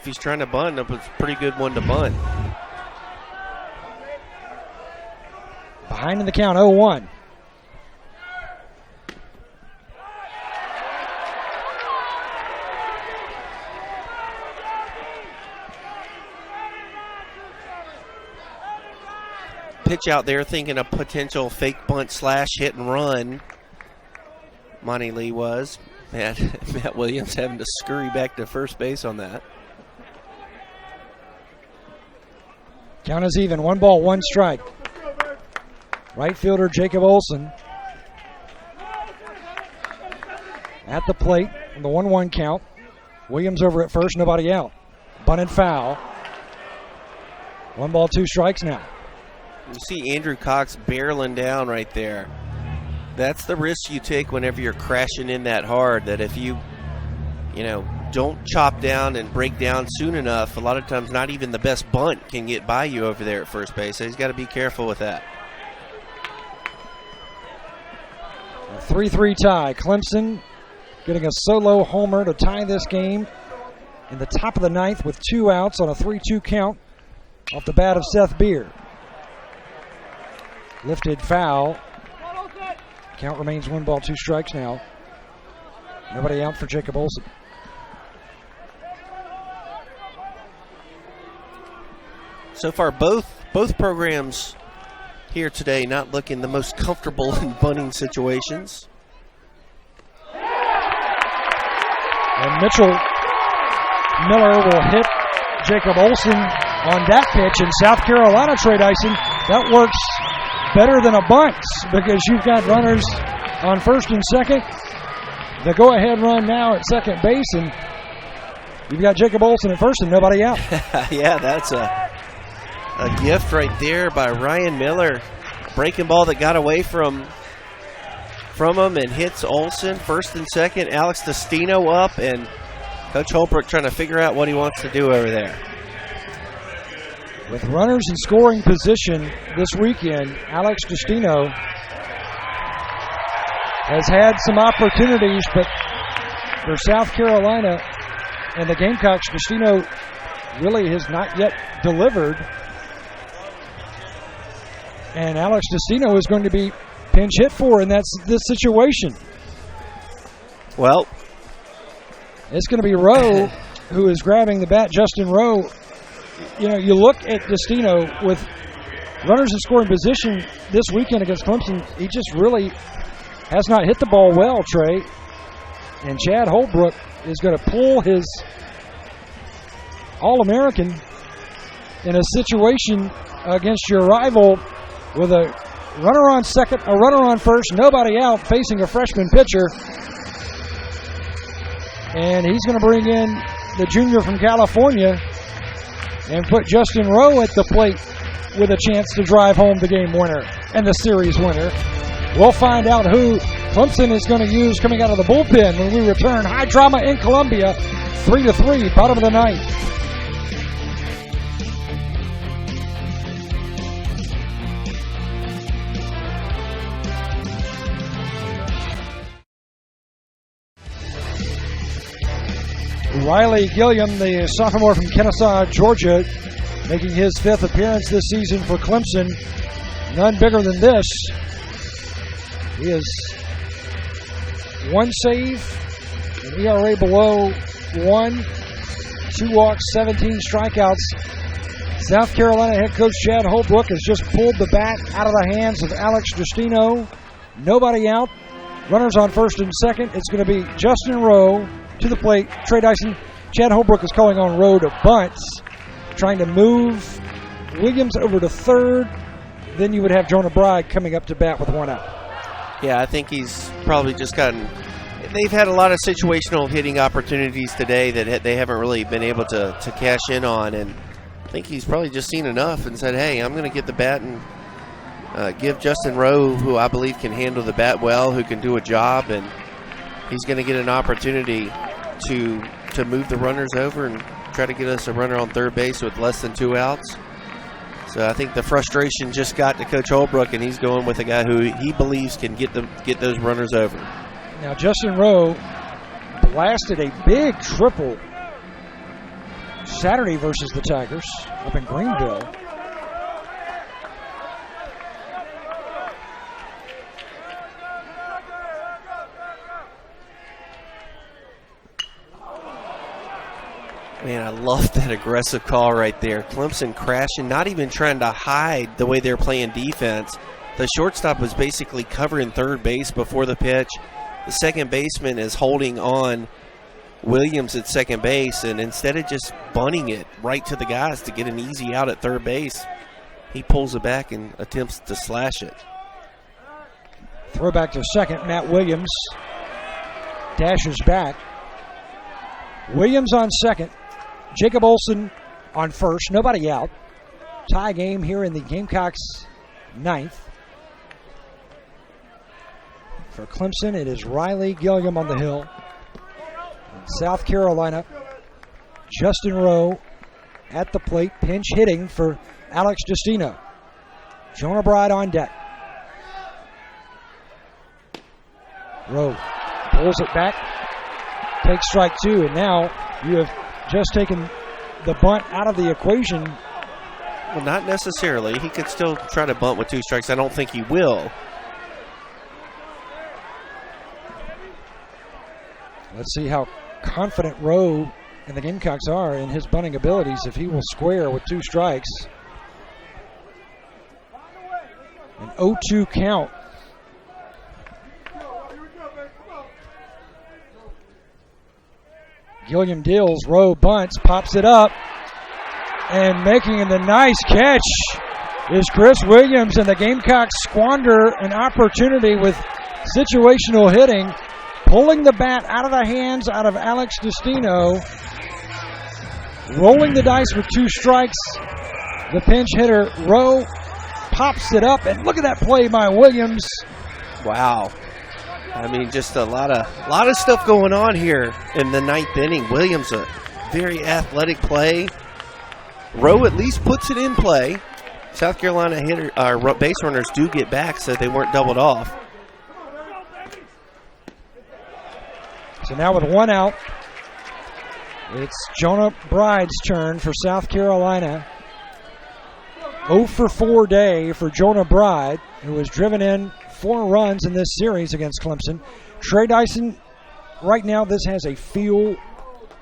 he's trying to bunt, it was a pretty good one to bunt. Behind in the count, 0-1. Pitch out there thinking a potential fake bunt slash hit and run. Monty Lee was. Matt Williams having to scurry back to first base on that. Count is even. 1 ball, 1 strike. Right fielder Jacob Olsen at the plate in the 1-1 count. Williams over at first, nobody out. Bunted foul. 1 ball, 2 strikes now. You see Andrew Cox barreling down right there. That's the risk you take whenever you're crashing in that hard, that if you don't chop down and break down soon enough, a lot of times not even the best bunt can get by you over there at first base. So he's got to be careful with that. A 3-3 tie. Clemson getting a solo homer to tie this game in the top of the ninth with 2 outs on a 3-2 count off the bat of Seth Beer. Lifted foul. Count remains 1 ball, 2 strikes now. Nobody out for Jacob Olsen. So far, both programs here today not looking the most comfortable in bunting situations. And Mitchell Miller will hit Jacob Olsen on that pitch in South Carolina, Trey Dyson. That works better than a bunt because you've got runners on first and second. The go-ahead run now at second base, and you've got Jacob Olsen at first and nobody out. Yeah, that's a gift right there by Ryan Miller. Breaking ball that got away from him and hits Olsen. First and second, Alex Destino up, and Coach Holbrook trying to figure out what he wants to do over there. With runners in scoring position this weekend, Alex Destino has had some opportunities, but for South Carolina and the Gamecocks, Destino really has not yet delivered. And Alex Destino is going to be pinch hit for in this situation. Well, it's going to be Rowe who is grabbing the bat. Justin Rowe. You know, you look at Destino with runners in scoring position this weekend against Clemson. He just really has not hit the ball well, Trey. And Chad Holbrook is going to pull his All-American in a situation against your rival with a runner on second, a runner on first, nobody out, facing a freshman pitcher. And he's going to bring in the junior from California and put Justin Rowe at the plate with a chance to drive home the game winner and the series winner. We'll find out who Clemson is going to use coming out of the bullpen when we return. High drama in Columbia, 3-3, bottom of the ninth. Riley Gilliam, the sophomore from Kennesaw, Georgia, making his 5th appearance this season for Clemson. None bigger than this. He is 1 save, an ERA below 1, 2 walks, 17 strikeouts. South Carolina head coach Chad Holbrook has just pulled the bat out of the hands of Alex Destino. Nobody out. Runners on first and second. It's going to be Justin Rowe to the plate. Trey Dyson. Chad Holbrook is calling on Rowe to bunts, trying to move Williams over to third. Then you would have Jonah Bride coming up to bat with 1 out. Yeah, I think he's probably just gotten – they've had a lot of situational hitting opportunities today that they haven't really been able to cash in on, and I think he's probably just seen enough and said, hey, I'm going to get the bat and give Justin Rowe, who I believe can handle the bat well, who can do a job, and he's going to get an opportunity to move the runners over and try to get us a runner on third base with less than 2 outs. So I think the frustration just got to Coach Holbrook, and he's going with a guy who he believes can get those runners over. Now Justin Rowe blasted a big triple Saturday versus the Tigers up in Greenville. Man, I love that aggressive call right there. Clemson crashing, not even trying to hide the way they're playing defense. The shortstop was basically covering third base before the pitch. The second baseman is holding on Williams at second base, and instead of just bunting it right to the guys to get an easy out at third base, he pulls it back and attempts to slash it. Throw back to second. Matt Williams dashes back. Williams on second. Jacob Olsen on first. Nobody out. Tie game here in the Gamecocks' ninth. For Clemson, it is Riley Gilliam on the hill. South Carolina. Justin Rowe at the plate, pinch hitting for Alex Justino. Jonah Bride on deck. Rowe pulls it back, takes strike two, and now you have just taken the bunt out of the equation. Well, not necessarily. He could still try to bunt with 2 strikes. I don't think he will. Let's see how confident Rowe and the Gamecocks are in his bunting abilities if he will square with 2 strikes. An 0-2 count. Gilliam deals, Rowe bunts, pops it up, and making the nice catch is Chris Williams, and the Gamecocks squander an opportunity with situational hitting, pulling the bat out of the hands out of Alex Justino, rolling the dice with 2 strikes. The pinch hitter, Rowe, pops it up, and look at that play by Williams. Wow. I mean, just a lot of stuff going on here in the 9th inning. Williams, a very athletic play. Rowe at least puts it in play. South Carolina base runners do get back, so they weren't doubled off. So now with 1 out, it's Jonah Bride's turn for South Carolina. 0 for 4 day for Jonah Bride, who has driven in 4 runs in this series against Clemson. Trey Dyson, right now this has a feel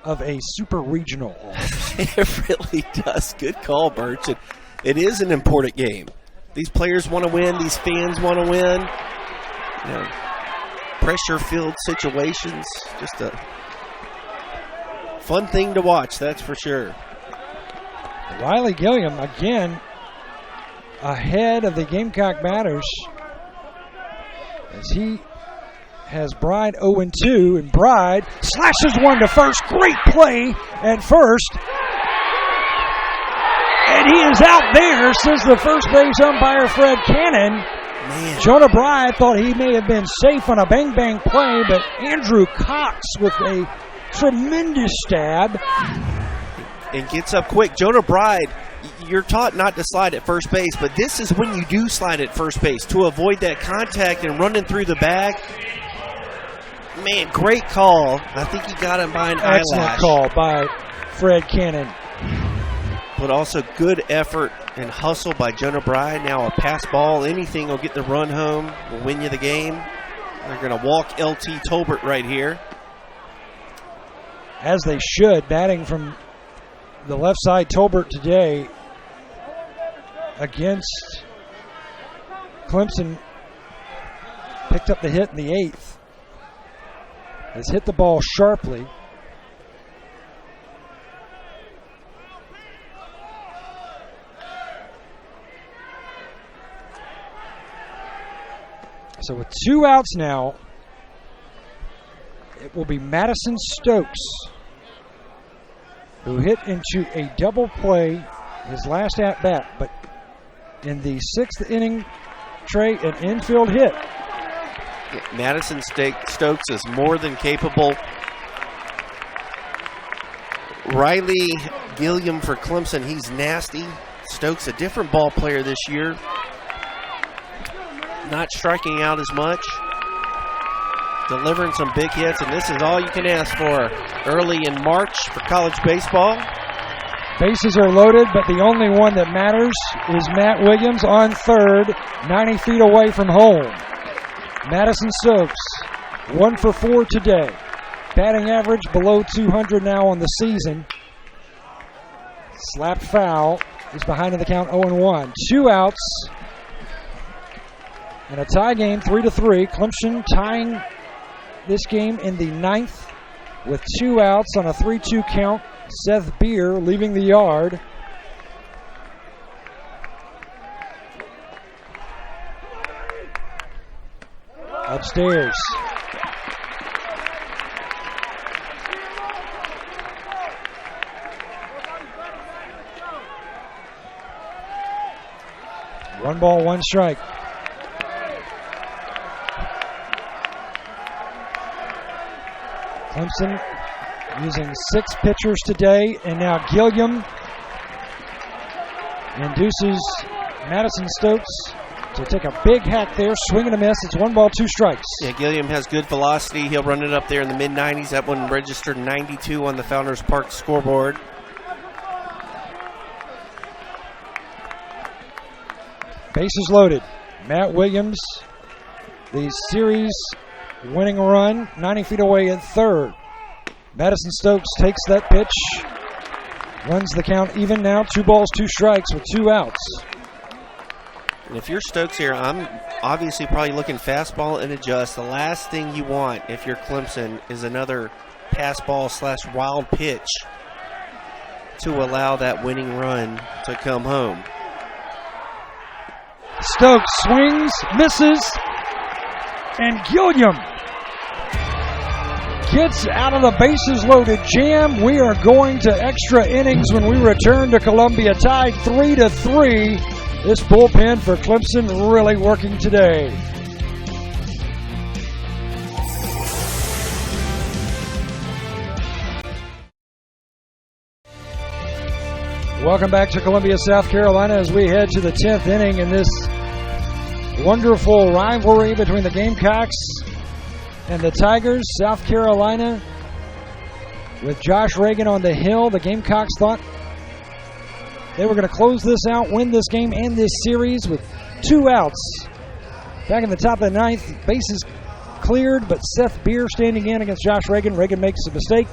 of a super regional. It really does. Good call, Birch. It is an important game. These players want to win. These fans want to win. You know, pressure-filled situations. Just a fun thing to watch, that's for sure. Riley Gilliam, again, ahead of the Gamecock batters, as he has Bride 0-2, and Bride slashes one to first. Great play at first. And he is out there, says the first base umpire, Fred Cannon. Man. Jonah Bride thought he may have been safe on a bang-bang play, but Andrew Cox with a tremendous stab. And gets up quick. Jonah Bride, you're taught not to slide at first base, but this is when you do slide at first base to avoid that contact and running through the bag. Man, great call. I think he got him by an eyelash. Excellent call by Fred Cannon. But also good effort and hustle by Jonah Bride. Now a pass ball, anything will get the run home, will win you the game. They're going to walk LT Tolbert right here. As they should, batting from the left side. Tolbert today against Clemson picked up the hit in the 8th. Has hit the ball sharply. So with 2 outs now, it will be Madison Stokes, who hit into a double play his last at-bat. But in the 6th inning, Trey, an infield hit. Madison Stokes is more than capable. Riley Gilliam for Clemson, he's nasty. Stokes, a different ball player this year. Not striking out as much. Delivering some big hits, and this is all you can ask for early in March for college baseball. Bases are loaded, but the only one that matters is Matt Williams on third, 90 feet away from home. Madison Stokes, 1 for 4 today. Batting average below 200 now on the season. Slapped foul. He's behind in the count 0-1. 2 outs. And a tie game, 3-3. Clemson tying this game in the 9th with 2 outs on a 3-2 count. Seth Beer leaving the yard. Upstairs. One ball, 1 strike. Clemson using 6 pitchers today, and now Gilliam induces Madison Stokes to take a big hack there, swing and a miss. It's 1 ball, 2 strikes. Yeah, Gilliam has good velocity. He'll run it up there in the mid-90s. That one registered 92 on the Founders Park scoreboard. Bases loaded. Matt Williams, the series winning run, 90 feet away in third. Madison Stokes takes that pitch, runs the count even now, 2 balls, 2 strikes with 2 outs. And if you're Stokes here, I'm obviously probably looking fastball and adjust. The last thing you want if you're Clemson is another pass ball / wild pitch to allow that winning run to come home. Stokes swings, misses, and Gilliam gets out of the bases loaded jam. We are going to extra innings when we return to Columbia, tied 3-3. This bullpen for Clemson really working today. Welcome back to Columbia, South Carolina, as we head to the 10th inning in this wonderful rivalry between the Gamecocks and the Tigers. South Carolina with Josh Reagan on the hill. The Gamecocks thought they were going to close this out, win this game and this series with 2 outs. Back in the top of the 9th, bases cleared, but Seth Beer standing in against Josh Reagan. Reagan makes a mistake,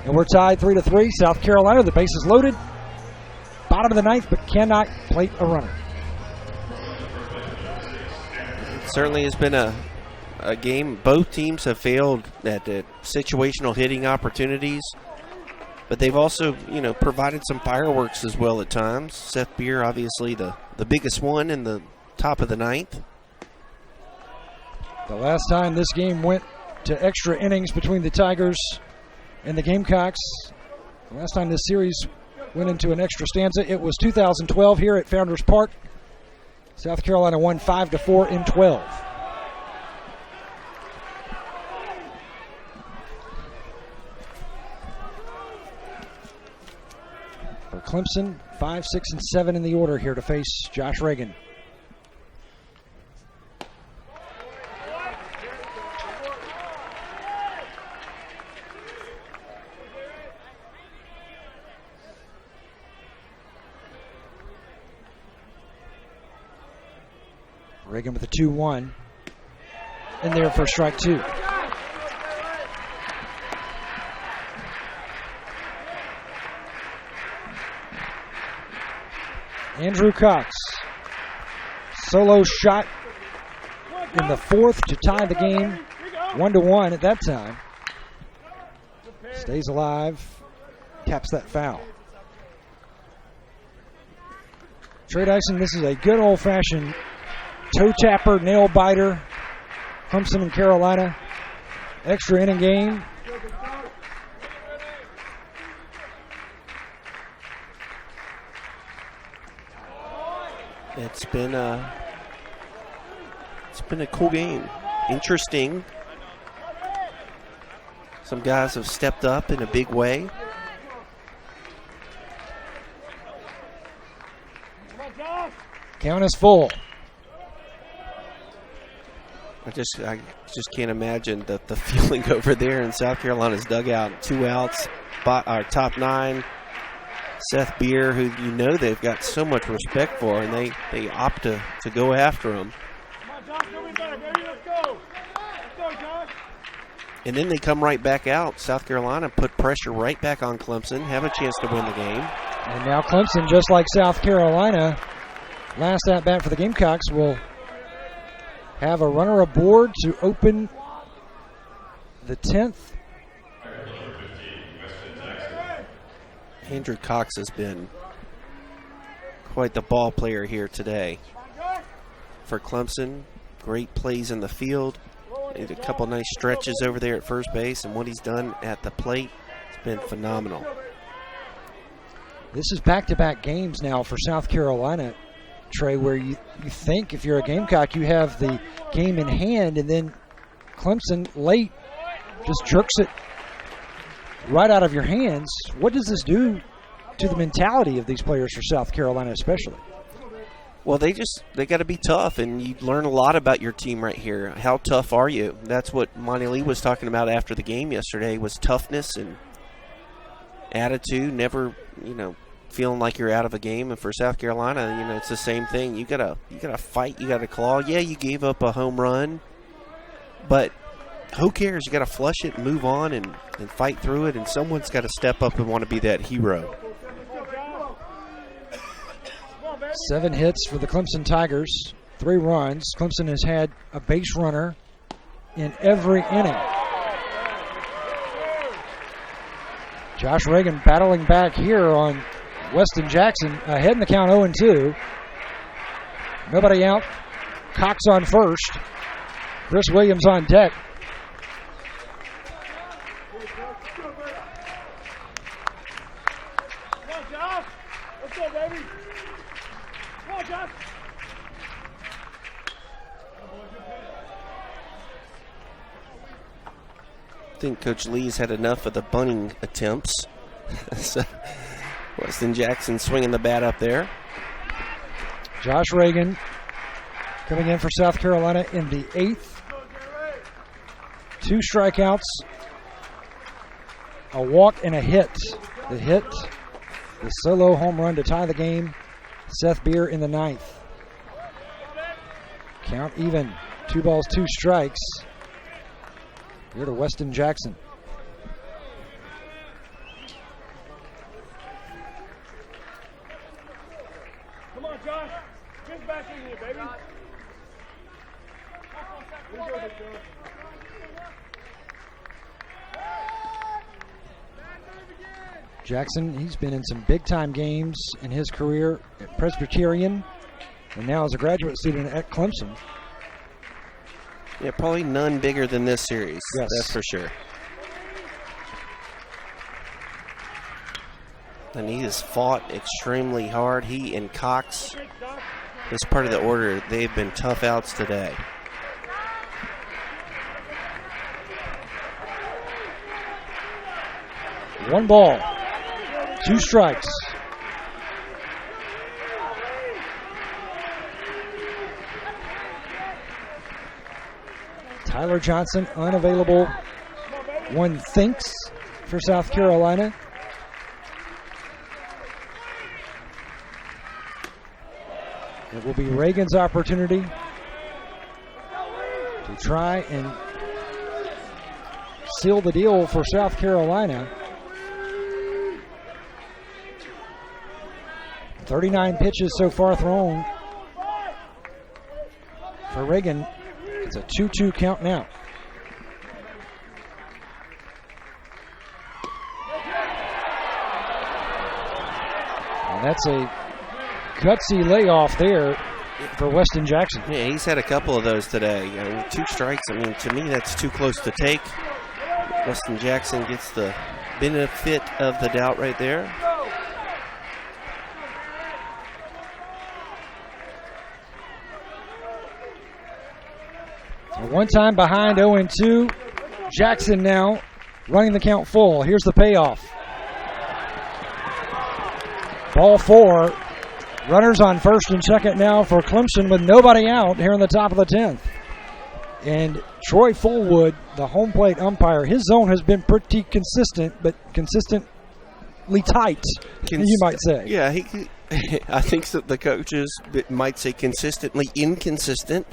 and we're tied 3-3. South Carolina, the bases loaded. Bottom of the 9th, but cannot plate a runner. It certainly has been a game. Both teams have failed at the situational hitting opportunities, but they've also, provided some fireworks as well at times. Seth Beer, obviously the biggest one in the top of the 9th. The last time this game went to extra innings between the Tigers and the Gamecocks, the last time this series went into an extra stanza, it was 2012 here at Founders Park. South Carolina won 5-4 in 12. For Clemson, 5, 6, and 7 in the order here to face Josh Reagan. Reagan with a 2-1 in there for strike 2. Andrew Cox, solo shot in the 4th to tie the game 1-1 at that time. Stays alive, taps that foul. Trey Dyson, this is a good old-fashioned toe tapper, nail biter. Clemson and Carolina, extra inning game. It's been a cool game. Interesting. Some guys have stepped up in a big way. Count is full. I just can't imagine the feeling over there in South Carolina's dugout. 2 outs, our top 9. Seth Beer, who they've got so much respect for, and they opt to go after him. And then they come right back out. South Carolina put pressure right back on Clemson, have a chance to win the game. And now Clemson, just like South Carolina, last at bat for the Gamecocks, will have a runner aboard to open the 10th. Andrew Cox has been quite the ball player here today. For Clemson, great plays in the field. Made a couple nice stretches over there at first base, and what he's done at the plate has been phenomenal. This is back-to-back games now for South Carolina, Trey, where you think if you're a Gamecock, you have the game in hand, and then Clemson late just jerks it right out of your hands. What does this do to the mentality of these players for South Carolina especially? Well, they got to be tough, and you learn a lot about your team right here. How tough are you? That's what Monty Lee was talking about after the game yesterday, was toughness and attitude, never, feeling like you're out of a game. And for South Carolina, it's the same thing. You gotta fight, you gotta claw. Yeah, you gave up a home run, but who cares? You gotta flush it and move on and fight through it, and someone's got to step up and want to be that hero. 7 hits for the Clemson Tigers, 3 runs. Clemson has had a base runner in every inning. Josh Reagan battling back here on Weston Jackson, ahead in the count 0-2. Nobody out. Cox on first. Chris Williams on deck. Come on, Josh. Let's go, baby. Come on, Josh. I think Coach Lee's had enough of the bunting attempts. So Weston Jackson swinging the bat up there. Josh Reagan coming in for South Carolina in the 8th. 2 strikeouts, a walk, and a hit. The hit, the solo home run to tie the game. Seth Beer in the 9th. Count even. 2 balls, 2 strikes. Here to Weston Jackson. Come on, Josh. Get back in here, baby. Jackson, he's been in some big-time games in his career at Presbyterian and now as a graduate student at Clemson. Yeah, probably none bigger than this series. Yes. That's for sure. And he has fought extremely hard. He and Cox, this part of the order, they've been tough outs today. One ball, 2 strikes. Tyler Johnson unavailable, one thinks, for South Carolina. It will be Reagan's opportunity to try and seal the deal for South Carolina. 39 pitches so far thrown for Reagan. It's a 2-2 count now. And that's a gutsy layoff there for Weston Jackson. Yeah, he's had a couple of those today. 2 strikes, to me, that's too close to take. Weston Jackson gets the benefit of the doubt right there. One time behind 0-2. Jackson now running the count full. Here's the payoff. Ball 4. Runners on first and second now for Clemson with nobody out here in the top of the 10th. And Troy Fullwood, the home plate umpire, his zone has been pretty consistent, but consistently tight, you might say. Yeah, I think that the coaches might say consistently inconsistent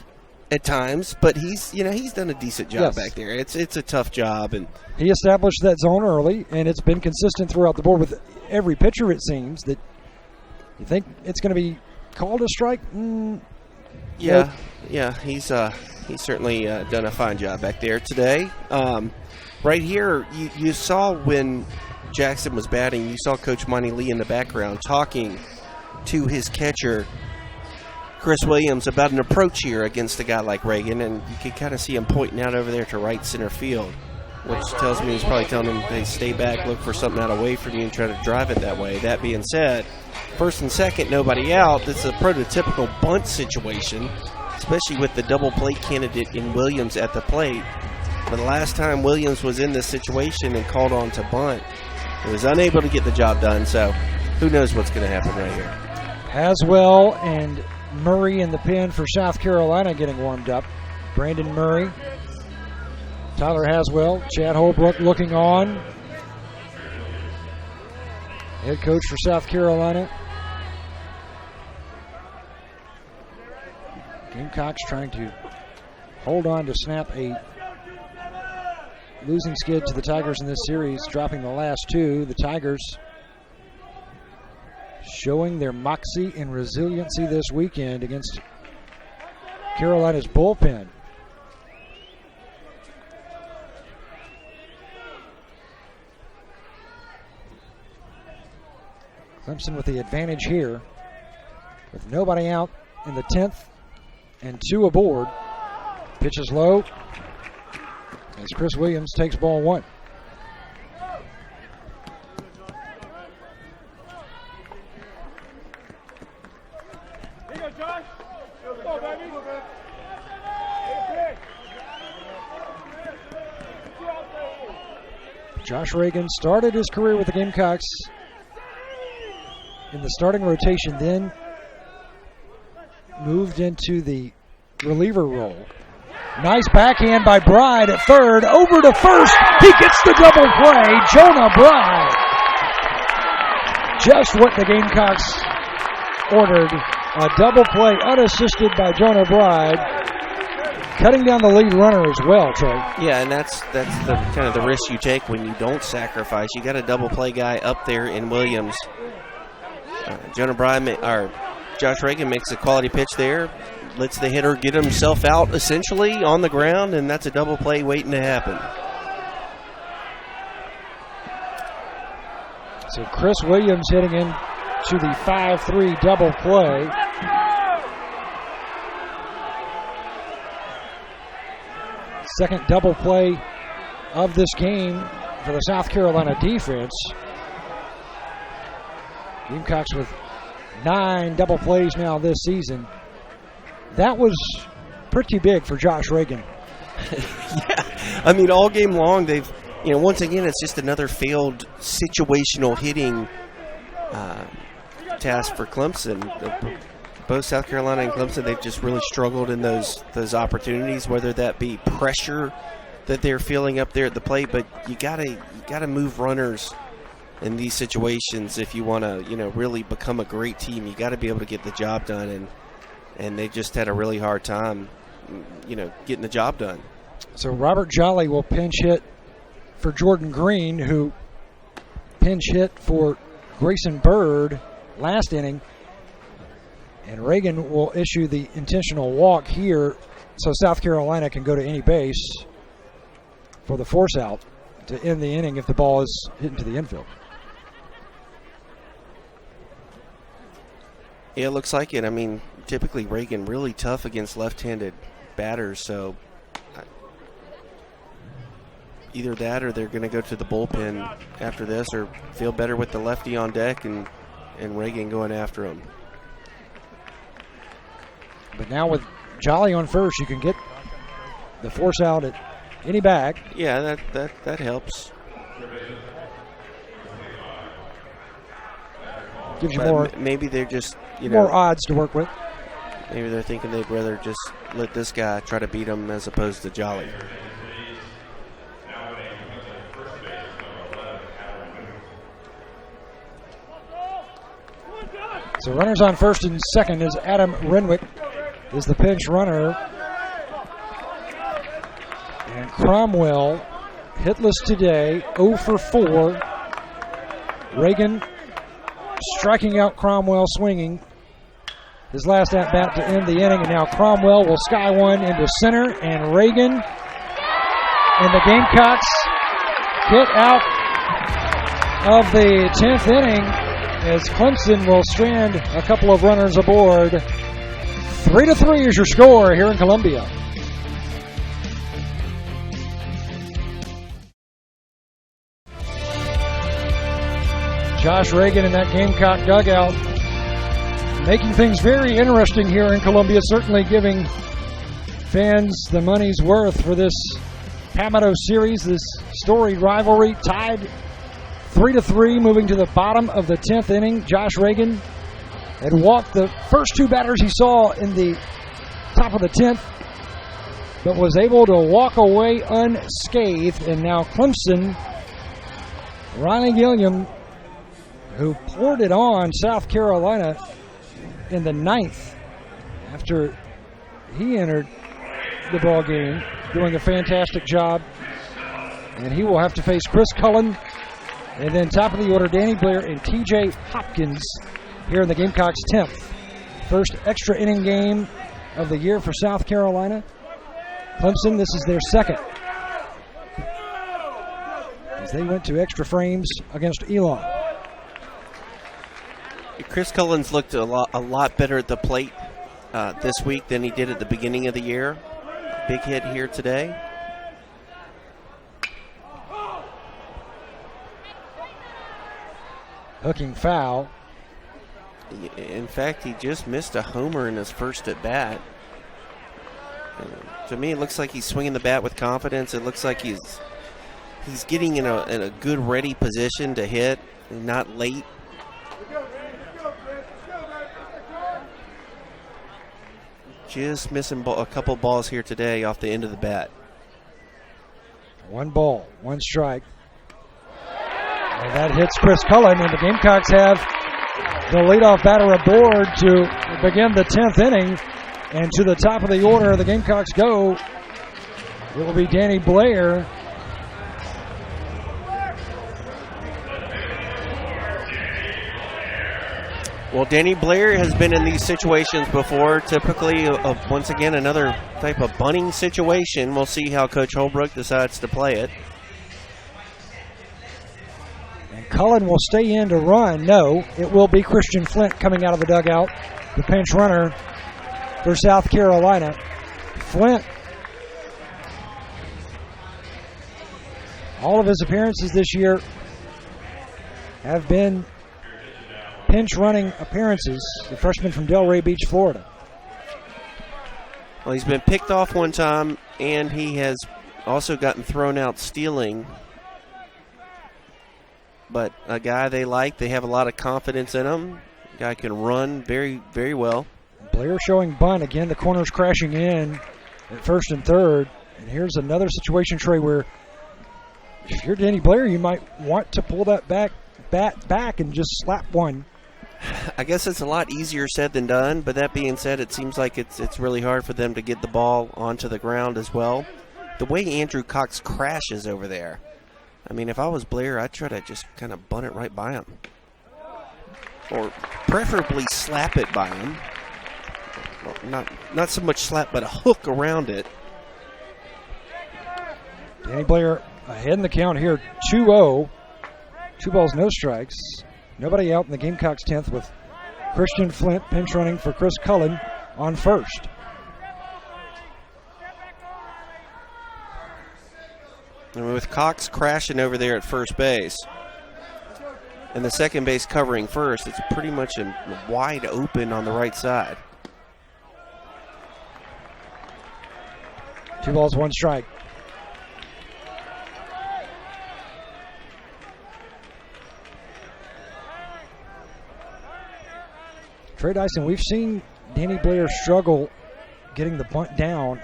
at times, but he's done a decent job back there. It's a tough job, and he established that zone early, and it's been consistent throughout the board with every pitcher. It seems that you think it's going to be called a strike. Yeah, he's certainly done a fine job back there today. Right here, you saw when Jackson was batting, you saw Coach Monty Lee in the background talking to his catcher, Chris Williams, about an approach here against a guy like Reagan, and you can kind of see him pointing out over there to right center field, which tells me he's probably telling him, hey, stay back, look for something out away from you and try to drive it that way. That being said, first and second, nobody out. This is a prototypical bunt situation, especially with the double plate candidate in Williams at the plate. But the last time Williams was in this situation and called on to bunt, he was unable to get the job done. So who knows what's going to happen right here. Haswell and Murray in the pen for South Carolina getting warmed up. Brandon Murray, Tyler Haswell, Chad Holbrook looking on. Head coach for South Carolina. Gamecocks trying to hold on to snap a losing skid to the Tigers in this series, dropping the last two. The Tigers showing their moxie and resiliency this weekend against Carolina's bullpen. Clemson with the advantage here with nobody out in the 10th and 2 aboard. Pitch is low as Chris Williams takes ball 1. Here you go, Josh. Let's go, baby. Josh Reagan started his career with the Gamecocks in the starting rotation, then moved into the reliever role. Nice backhand by Bride at third, over to first. He gets the double play. Jonah Bride. Just what the Gamecocks ordered. A double play unassisted by Jonah Bride. Cutting down the lead runner as well, Trey. Yeah, and that's the kind of the risk you take when you don't sacrifice. You got a double play guy up there in Williams. Jonah Bride, or Josh Reagan makes a quality pitch there, lets the hitter get himself out essentially on the ground, and that's a double play waiting to happen. So Chris Williams hitting into the 5-3 double play. Second double play of this game for the South Carolina defense. Gamecocks with 9 double plays now this season. That was pretty big for Josh Reagan. Yeah, I mean, all game long they've, once again, it's just another failed situational hitting task for Clemson. Both South Carolina and Clemson, they've just really struggled in those opportunities, whether that be pressure that they're feeling up there at the plate, but you gotta move runners in these situations if you want to, really become a great team. You got to be able to get the job done, and they just had a really hard time, getting the job done. So Robert Jolly will pinch hit for Jordan Green, who pinch hit for Grayson Bird last inning. And Reagan will issue the intentional walk here so South Carolina can go to any base for the force out to end the inning if the ball is hit into the infield. Yeah, it looks like it. I mean, typically Reagan really tough against left-handed batters, so either that or they're going to go to the bullpen after this or feel better with the lefty on deck and Reagan going after him. But now with Jolly on first, you can get the force out at any bag. Yeah, that helps. Gives you more. Maybe they're just, more odds to work with. Maybe they're thinking they'd rather just let this guy try to beat him as opposed to Jolly. So runners on first and second is Adam Renwick is the pinch runner. And Cromwell hitless today, 0 for 4. Reagan striking out Cromwell swinging. His last at-bat to end the inning, and now Cromwell will sky one into center, and Reagan and the Gamecocks get out of the 10th inning as Clemson will strand a couple of runners aboard. 3-3 is your score here in Columbia. Josh Reagan in that Gamecock dugout making things very interesting here in Columbia, certainly giving fans the money's worth for this Palmetto series, this storied rivalry, tied 3-3, moving to the bottom of the 10th inning. Josh Reagan had walked the first two batters he saw in the top of the 10th, but was able to walk away unscathed. And now Clemson, Ronnie Gilliam, who poured it on South Carolina in the 9th after he entered the ball game, doing a fantastic job. And he will have to face Chris Cullen, and then top of the order, Danny Blair and TJ Hopkins here in the Gamecocks' 10th. First extra inning game of the year for South Carolina. Clemson, this is their second, as they went to extra frames against Elon. Chris Cullen's looked a lot better at the plate this week than he did at the beginning of the year. Big hit here today. Hooking foul. In fact, he just missed a homer in his first at bat. To me, it looks like he's swinging the bat with confidence. It looks like he's getting in a good ready position to hit, and not late. Just missing a couple balls here today off the end of the bat. 1 ball, 1 strike. And that hits Chris Cullen, and the Gamecocks have the leadoff batter aboard to begin the 10th inning. And to the top of the order, the Gamecocks go. It will be Danny Blair. Well, Danny Blair has been in these situations before. Typically, once again, another type of bunting situation. We'll see how Coach Holbrook decides to play it. And Cullen will stay in to run. No, it will be Christian Flint coming out of the dugout, the pinch runner for South Carolina. Flint, all of his appearances this year have been pinch running appearances, the freshman from Delray Beach, Florida. Well, he's been picked off one time, and he has also gotten thrown out stealing. But a guy they like, they have a lot of confidence in him. Guy can run very, very well. Blair showing bunt. Again, the corner's crashing in at first and third. And here's another situation, Trey, where if you're Danny Blair, you might want to pull that bat back and just slap one. I guess it's a lot easier said than done, but that being said, it seems like it's really hard for them to get the ball onto the ground as well. The way Andrew Cox crashes over there, I mean, if I was Blair, I'd try to just kind of bunt it right by him. Or preferably slap it by him. Well, not so much slap, but a hook around it. Danny Blair ahead in the count here, 2-0. 2 balls, no strikes. Nobody out in the Gamecocks' 10th with Christian Flint pinch running for Chris Cullen on first. And with Cox crashing over there at first base and the second base covering first, it's pretty much wide open on the right side. 2 balls, 1 strike. Trey Dyson, we've seen Danny Blair struggle getting the bunt down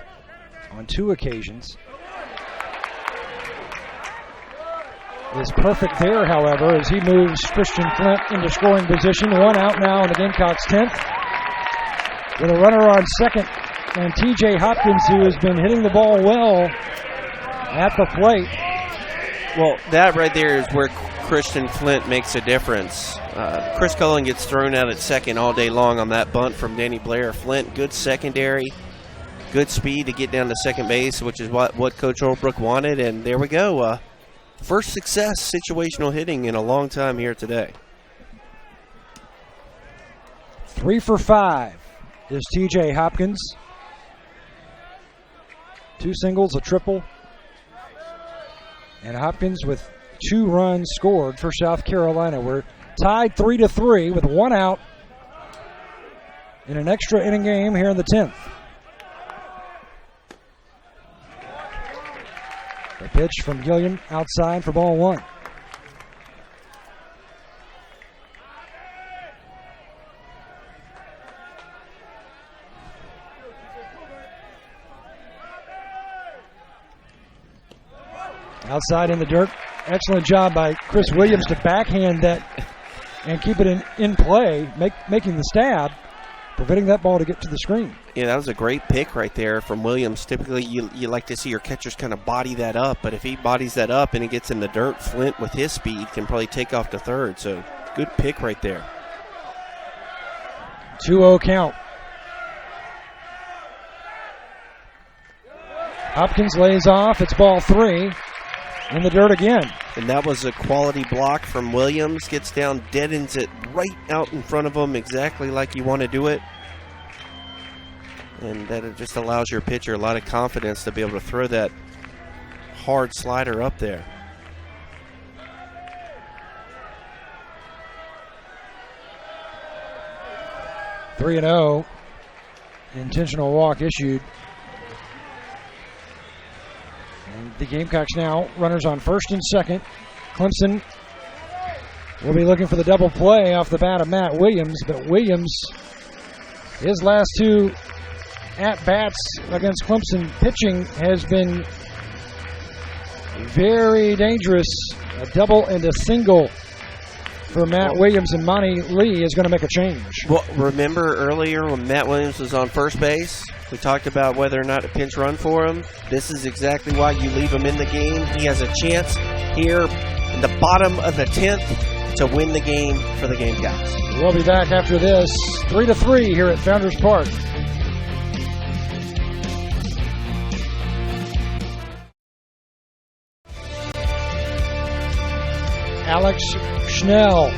on 2 occasions. Is perfect there, however, as he moves Christian Flint into scoring position. 1 out now in the Gamecocks' 10th. With a runner on second, and TJ Hopkins, who has been hitting the ball well at the plate. Well, that right there is where Christian Flint makes a difference. Chris Cullen gets thrown out at second all day long on that bunt from Danny Blair. Flint, good secondary, good speed to get down to second base, which is what Coach Holbrook wanted. And there we go. First success situational hitting in a long time here today. 3 for 5 is TJ Hopkins. 2 singles, a triple. And Hopkins with 2 runs scored for South Carolina. We're tied 3-3 with 1 out in an extra inning game here in the 10th. The pitch from Gilliam outside for ball one. Outside in the dirt. Excellent job by Chris Williams to backhand that and keep it in play, making the stab, preventing that ball to get to the screen. Yeah, that was a great pick right there from Williams. Typically, you like to see your catchers kind of body that up, but if he bodies that up and he gets in the dirt, Flint with his speed can probably take off to third. So good pick right there. 2-0 count. Hopkins lays off. It's ball three. In the dirt again. And that was a quality block from Williams. Gets down, deadens it right out in front of him, exactly like you want to do it. And that it just allows your pitcher a lot of confidence to be able to throw that hard slider up there. Three and 0. Intentional walk issued. And the Gamecocks now runners on first and second. Clemson will be looking for the double play off the bat of Matt Williams, but Williams, his last two at-bats against Clemson pitching has been very dangerous. A double and a single for Matt Williams, and Monty Lee is going to make a change. Well, remember earlier when Matt Williams was on first base, we talked about whether or not a pinch run for him. This is exactly why you leave him in the game. He has a chance here in the bottom of the 10th to win the game for the Gamecocks. We'll be back after this. 3-3 here at Founders Park. Alex Schnell,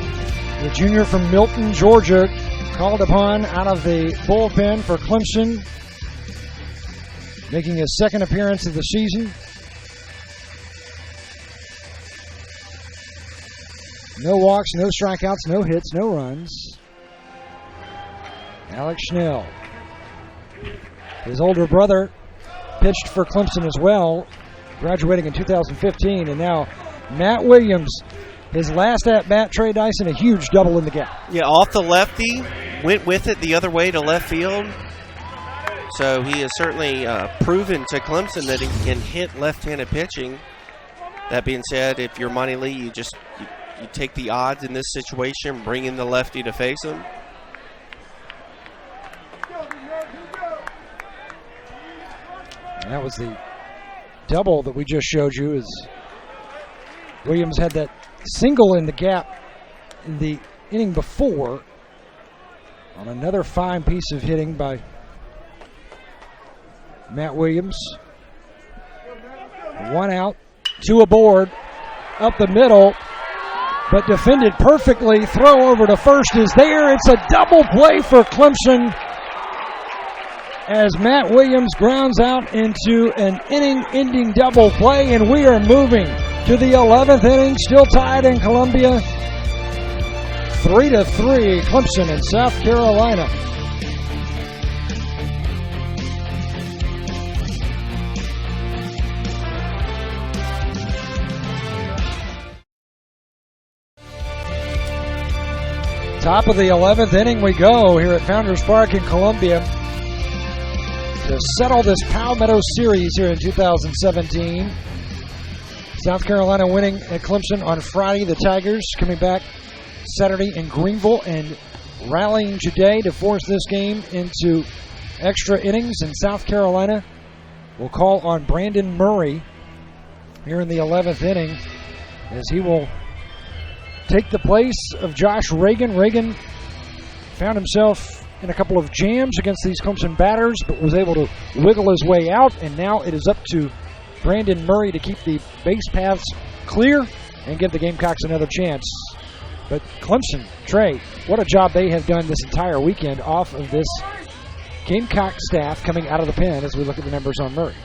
the junior from Milton, Georgia, called upon out of the bullpen for Clemson, making his second appearance of the season. No walks, no strikeouts, no hits, no runs. Alex Schnell. His older brother pitched for Clemson as well, graduating in 2015, and now Matt Williams, his last at-bat, Trey Dyson, a huge double in the gap. Yeah, off the lefty, went with it the other way to left field. So he has certainly proven to Clemson that he can hit left-handed pitching. That being said, if you're Monty Lee, you take the odds in this situation, bring in the lefty to face him. And that was the double that we just showed you, as Williams had that single in the gap in the inning before on another fine piece of hitting by Matt Williams. One out, two aboard, up the middle, but defended perfectly. Throw over to first is there. It's a double play for Clemson as Matt Williams grounds out into an inning-ending double play, and we are moving to the 11th inning, still tied in Columbia. 3-3, Clemson in South Carolina. Top of the 11th inning we go here at Founders Park in Columbia to settle this Palmetto series here in 2017. South Carolina winning at Clemson on Friday. The Tigers coming back Saturday in Greenville and rallying today to force this game into extra innings. And South Carolina will call on Brandon Murray here in the 11th inning as he will take the place of Josh Reagan. Reagan found himself in a couple of jams against these Clemson batters, but was able to wiggle his way out, and now it is up to Brandon Murray to keep the base paths clear and give the Gamecocks another chance. But Clemson, Trey, what a job they have done this entire weekend off of this Gamecock staff coming out of the pen as we look at the numbers on Murray.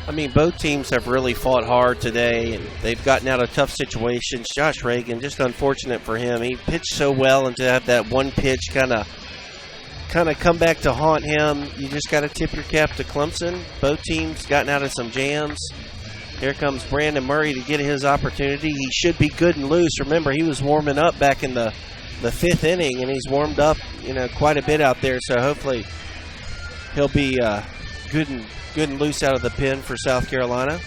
I mean, both teams have really fought hard today, and they've gotten out of tough situations. Josh Reagan, just unfortunate for him. He pitched so well, and to have that one pitch kind of come back to haunt him, you just got to tip your cap to Clemson. Both teams gotten out of some jams. Here comes Brandon Murray to get his opportunity. He should be good and loose. Remember, he was warming up back in the 5th inning, and he's warmed up, quite a bit out there. So hopefully he'll be good and loose out of the pen for South Carolina.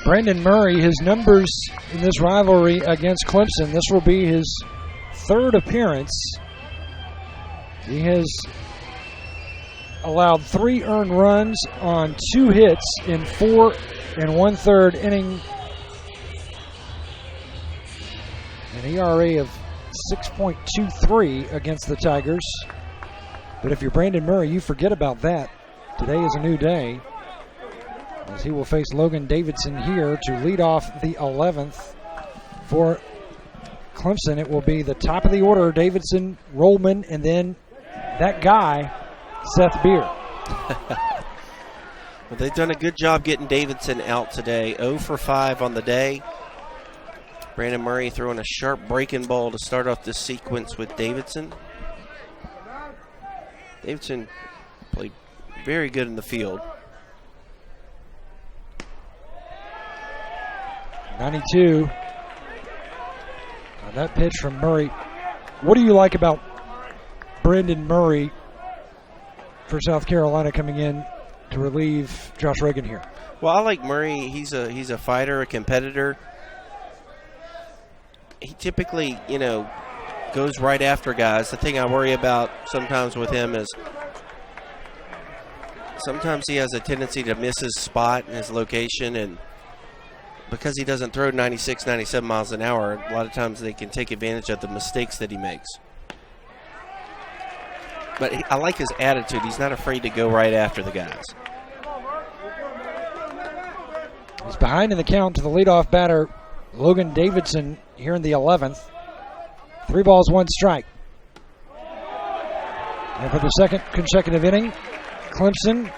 Brandon Murray, his numbers in this rivalry against Clemson, this will be his 3rd appearance. He has allowed 3 earned runs on 2 hits in 4 1/3 inning. An ERA of 6.23 against the Tigers. But if you're Brandon Murray, you forget about that. Today is a new day, as he will face Logan Davidson here to lead off the 11th. For Clemson, it will be the top of the order, Davidson, Rollman, and then that guy, Seth Beer. Well, they've done a good job getting Davidson out today. 0 for 5 on the day. Brandon Murray throwing a sharp breaking ball to start off this sequence with Davidson. Davidson played very good in the field. 92. That pitch from Murray. What do you like about Brandon Murray for South Carolina coming in to relieve Josh Reagan here? Well, I like Murray. He's a fighter, a competitor. He typically, goes right after guys. The thing I worry about sometimes with him is sometimes he has a tendency to miss his spot and his location, and because he doesn't throw 96, 97 miles an hour, a lot of times they can take advantage of the mistakes that he makes. But I like his attitude. He's not afraid to go right after the guys. He's behind in the count to the leadoff batter, Logan Davidson, here in the 11th. 3 balls, 1 strike. And for the 2nd consecutive inning, Clemson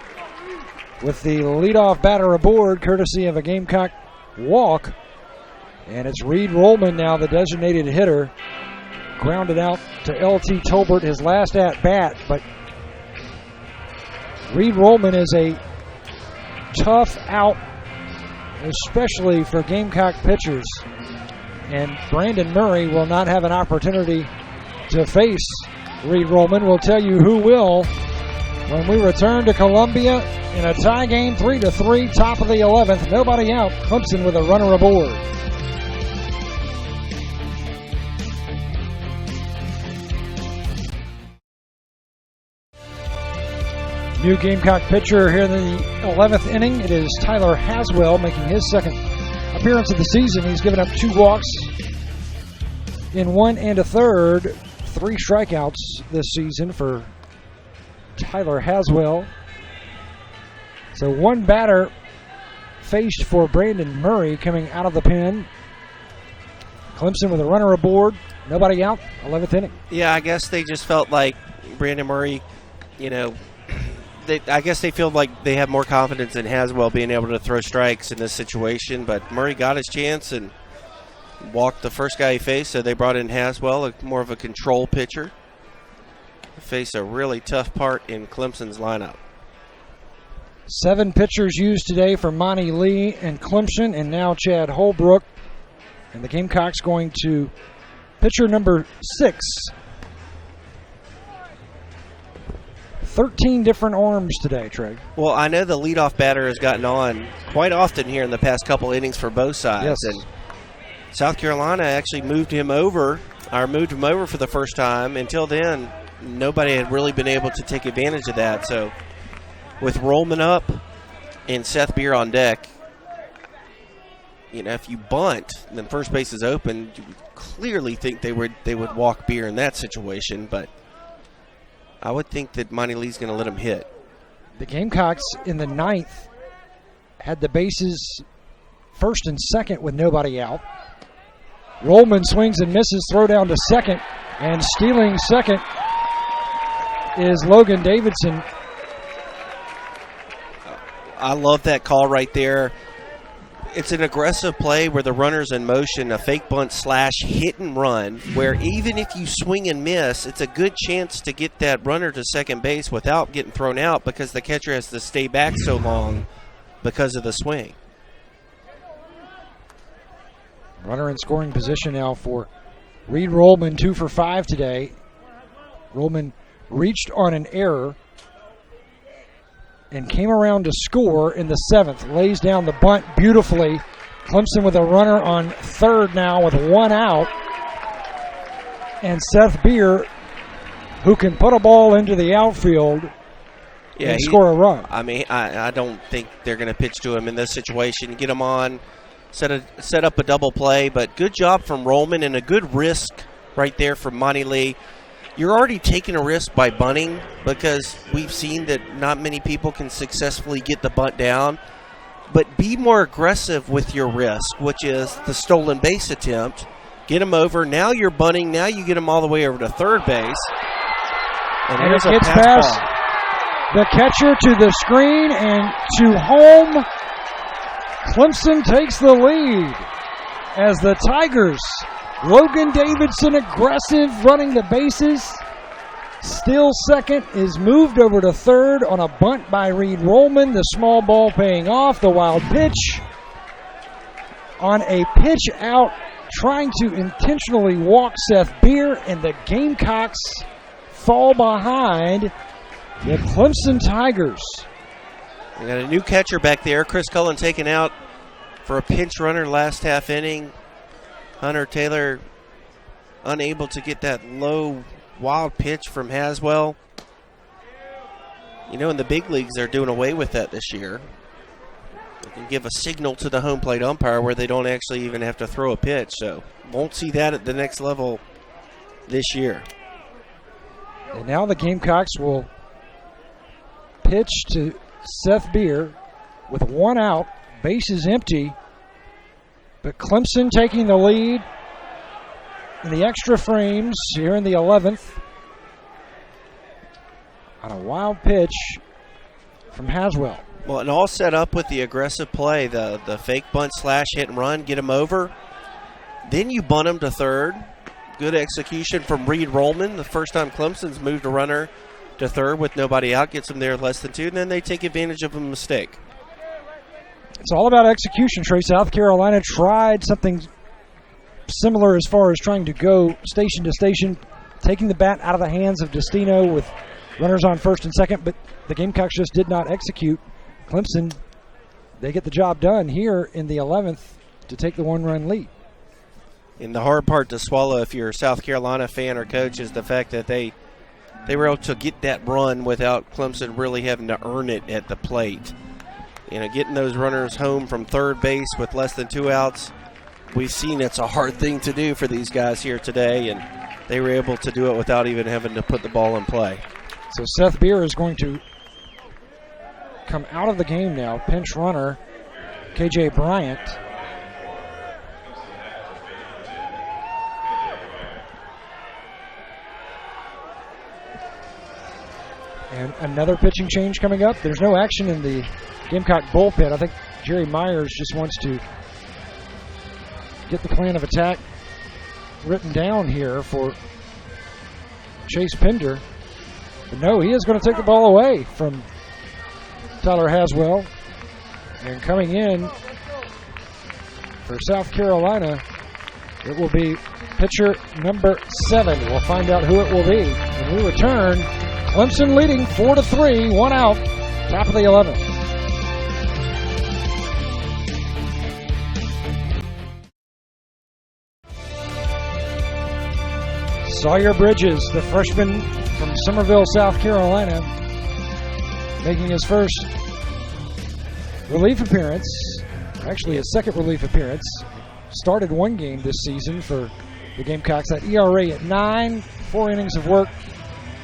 with the leadoff batter aboard, courtesy of a Gamecock walk. And it's Reed Rollman now, the designated hitter. Grounded out to L.T. Tolbert, his last at-bat. But Reed Rollman is a tough out, especially for Gamecock pitchers. And Brandon Murray will not have an opportunity to face Reed Rollman. We'll tell you who will when we return to Columbia in a tie game, 3-3, top of the 11th. Nobody out. Clemson with a runner aboard. New Gamecock pitcher here in the 11th inning. It is Tyler Haswell making his 2nd appearance of the season. He's given up 2 walks in 1 1/3, 3 strikeouts this season for Tyler Haswell. So 1 batter faced for Brandon Murray coming out of the pen. Clemson with a runner aboard, nobody out, 11th inning. Yeah, I guess they just felt like Brandon Murray, I guess they feel like they have more confidence in Haswell being able to throw strikes in this situation, but Murray got his chance and walked the first guy he faced, so they brought in Haswell, more of a control pitcher, to face a really tough part in Clemson's lineup. 7 pitchers used today for Monty Lee and Clemson, and now Chad Holbrook. And the Gamecocks going to pitcher number 6. 13 different arms today, Trey. Well, I know the leadoff batter has gotten on quite often here in the past couple innings for both sides. Yes. And South Carolina actually moved him over for the first time. Until then, nobody had really been able to take advantage of that. So with Rollman up and Seth Beer on deck, if you bunt and then first base is open, you would clearly think they would walk Beer in that situation, but I would think that Monty Lee's going to let him hit. The Gamecocks in the 9th had the bases 1st and 2nd with nobody out. Rollman swings and misses, throw down to 2nd, and stealing 2nd is Logan Davidson. I love that call right there. It's an aggressive play where the runner's in motion, a fake bunt / hit and run, where even if you swing and miss, it's a good chance to get that runner to second base without getting thrown out because the catcher has to stay back so long because of the swing. Runner in scoring position now for Reed Rollman, 2 for 5 today. Rollman reached on an error and came around to score in the 7th. Lays down the bunt beautifully. Clemson with a runner on third now with 1 out. And Seth Beer, who can put a ball into the outfield and score a run. I mean, I don't think they're going to pitch to him in this situation. Get him on, set up a double play. But good job from Rollman and a good risk right there from Monty Lee. You're already taking a risk by bunting because we've seen that not many people can successfully get the bunt down. But be more aggressive with your risk, which is the stolen base attempt. Get him over. Now you're bunting. Now you get him all the way over to third base. And it gets past the catcher to the screen and to home. Clemson takes the lead as the Tigers, Logan Davidson aggressive running the bases. Still second, is moved over to third on a bunt by Reed Rollman. The small ball paying off. The wild pitch on a pitch out, trying to intentionally walk Seth Beer, and the Gamecocks fall behind the Clemson Tigers. We got a new catcher back there. Chris Cullen taken out for a pinch runner last half inning. Hunter Taylor unable to get that low wild pitch from Haswell. You know, in the big leagues, they're doing away with that this year. They can give a signal to the home plate umpire where they don't actually even have to throw a pitch. So won't see that at the next level this year. And now the Gamecocks will pitch to Seth Beer with 1 out. Base is empty. But Clemson taking the lead in the extra frames here in the 11th on a wild pitch from Haswell. Well, and all set up with the aggressive play, the fake bunt slash hit and run, get him over. Then you bunt him to third. Good execution from Reed Rollman. The first time Clemson's moved a runner to third with nobody out, gets them there less than 2, and then they take advantage of a mistake. It's all about execution, Trey. South Carolina tried something similar as far as trying to go station to station, taking the bat out of the hands of Destino with runners on first and second, but the Gamecocks just did not execute. Clemson, they get the job done here in the 11th to take the 1-run lead. And the hard part to swallow if you're a South Carolina fan or coach is the fact that they were able to get that run without Clemson really having to earn it at the plate. You know, getting those runners home from third base with less than 2 outs, we've seen it's a hard thing to do for these guys here today, and they were able to do it without even having to put the ball in play. So Seth Beer is going to come out of the game now. Pinch runner, KJ Bryant. And another pitching change coming up. There's no action in the Gamecock bullpen. I think Jerry Myers just wants to get the plan of attack written down here for Chase Pender. But no, he is going to take the ball away from Tyler Haswell. And coming in for South Carolina, it will be pitcher number 7. We'll find out who it will be when we return. Clemson leading 4-3, 1 out, top of the 11th. Sawyer Bridges, the freshman from Summerville, South Carolina, making his first relief appearance, actually his second relief appearance. Started 1 game this season for the Gamecocks. That ERA at 9, 4 innings of work,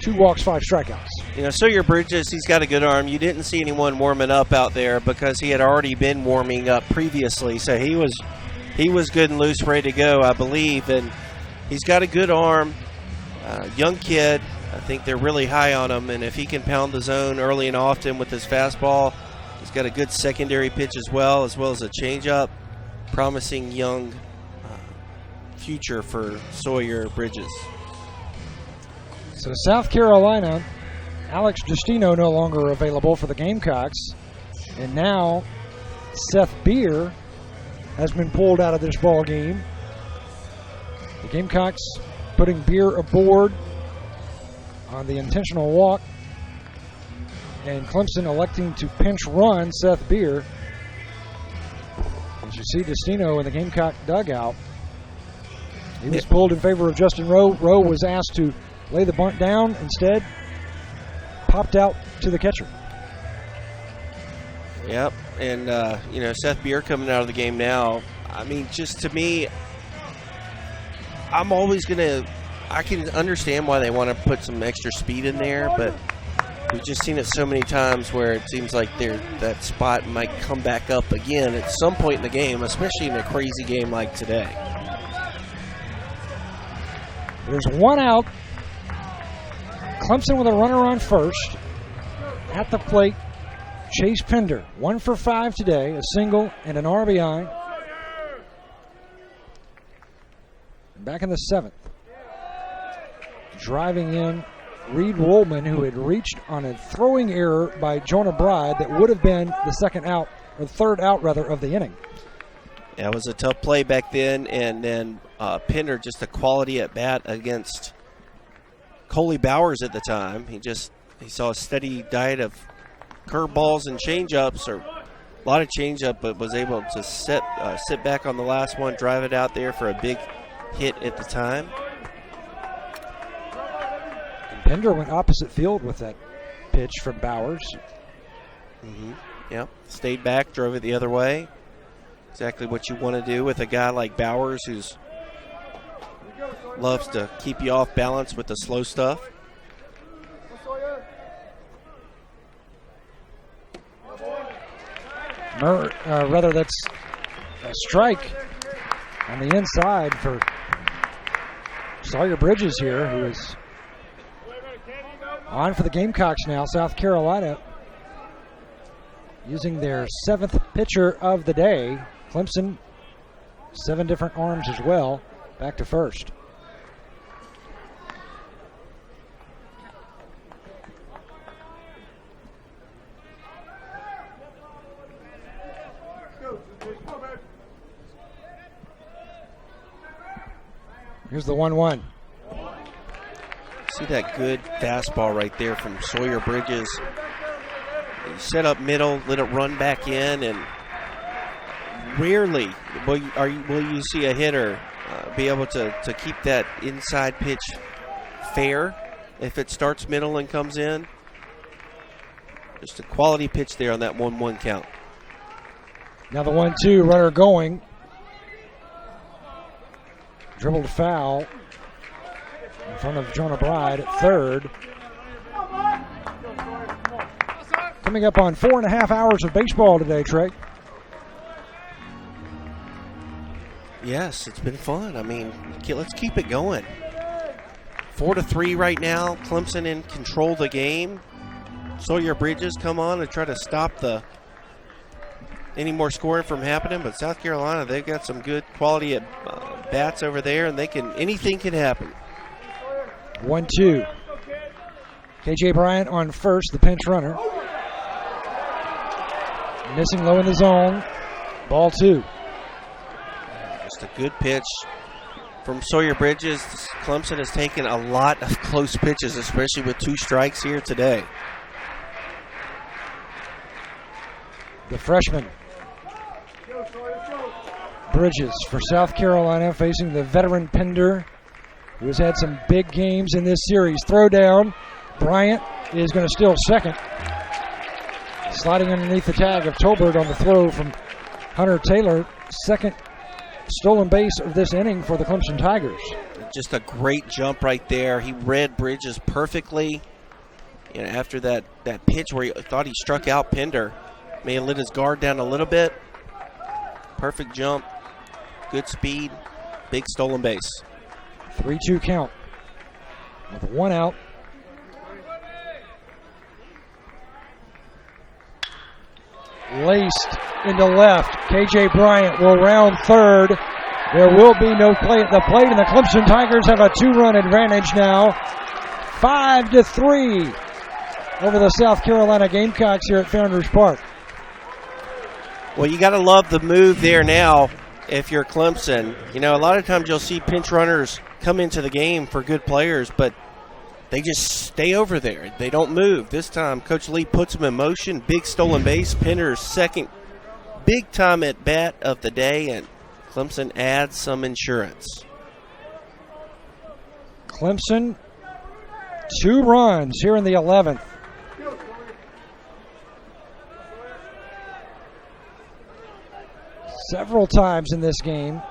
2 walks, 5 strikeouts. You know, Sawyer Bridges, he's got a good arm. You didn't see anyone warming up out there because he had already been warming up previously. So he was good and loose, ready to go, I believe. And he's got a good arm, young kid. I think they're really high on him. And if he can pound the zone early and often with his fastball, he's got a good secondary pitch as well as a changeup. Promising young future for Sawyer Bridges. So South Carolina, Alex Justino no longer available for the Gamecocks. And now Seth Beer has been pulled out of this ball game. The Gamecocks putting Beer aboard on the intentional walk, and Clemson electing to pinch run Seth Beer. As you see Destino in the Gamecock dugout, he was pulled in favor of Justin Rowe. Rowe was asked to lay the bunt down. Instead, popped out to the catcher. Yep, and Seth Beer coming out of the game now. I mean, just to me, I'm always I can understand why they want to put some extra speed in there, but we've just seen it so many times where it seems like that spot might come back up again at some point in the game, especially in a crazy game like today. There's one out. Clemson with a runner on first. At the plate, Chase Pender, 1 for 5 today, a single and an RBI. Back in the 7th. Driving in Reed Woolman, who had reached on a throwing error by Jonah Bride that would have been the third out of the inning. Yeah, it was a tough play back then, and then Pender just a quality at bat against Coley Bowers at the time. He saw a steady diet of curveballs and changeups, or a lot of changeup, but was able to sit back on the last one, drive it out there for a big hit at the time. Pender went opposite field with that pitch from Bowers. Mm-hmm. Yep, stayed back, drove it the other way. Exactly what you want to do with a guy like Bowers, who loves to keep you off balance with the slow stuff. That's a strike on the inside for Sawyer Bridges here, who is on for the Gamecocks now. South Carolina using their 7th pitcher of the day. Clemson, 7 different arms as well. Back to first. Here's the 1-1. See that good fastball right there from Sawyer Bridges. He set up middle, let it run back in, and rarely will you see a hitter be able to keep that inside pitch fair if it starts middle and comes in. Just a quality pitch there on that 1-1 count. Now the 1-2, runner going. Dribbled foul in front of Jonah Bride at third. Coming up on 4.5 hours of baseball today, Trey. Yes, it's been fun. I mean, let's keep it going. 4-3 right now. Clemson in control of the game. Sawyer Bridges come on and try to stop any more scoring from happening, but South Carolina, they've got some good quality at bats over there, and anything can happen. 1-2. KJ Bryant on first, the pinch runner. Missing low in the zone. Ball 2. Just a good pitch from Sawyer Bridges. Clemson has taken a lot of close pitches, especially with 2 strikes here today. The freshman, Bridges, for South Carolina, facing the veteran Pender, who has had some big games in this series. Throw down. Bryant is going to steal second. Sliding underneath the tag of Tolbert on the throw from Hunter Taylor. Second stolen base of this inning for the Clemson Tigers. Just a great jump right there. He read Bridges perfectly. After that pitch where he thought he struck out Pender, may have let his guard down a little bit. Perfect jump. Good speed. Big stolen base. 3-2 count. With 1 out. Laced into left. KJ Bryant will round third. There will be no play at the plate, and the Clemson Tigers have a 2-run advantage now. 5-3 over the South Carolina Gamecocks here at Founders Park. Well, you got to love the move there now. if you're Clemson. You know, a lot of times you'll see pinch runners come into the game for good players, but they just stay over there. They don't move. This time, Coach Lee puts them in motion. Big stolen base. Pender's second big-time at-bat of the day, and Clemson adds some insurance. Clemson, 2 runs here in the 11th. Several times in this game,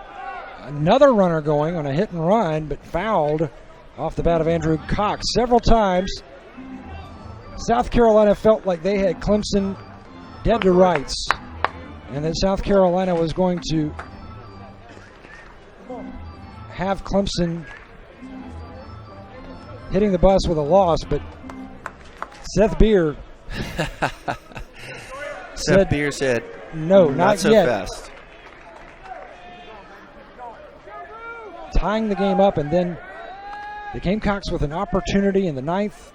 another runner going on a hit and run, but fouled off the bat of Andrew Cox. Several times, South Carolina felt like they had Clemson dead to rights, and that South Carolina was going to have Clemson hitting the bus with a loss, but Seth Beer said, no, not so yet. Fast. Tying the game up, and then the Gamecocks with an opportunity in the 9th.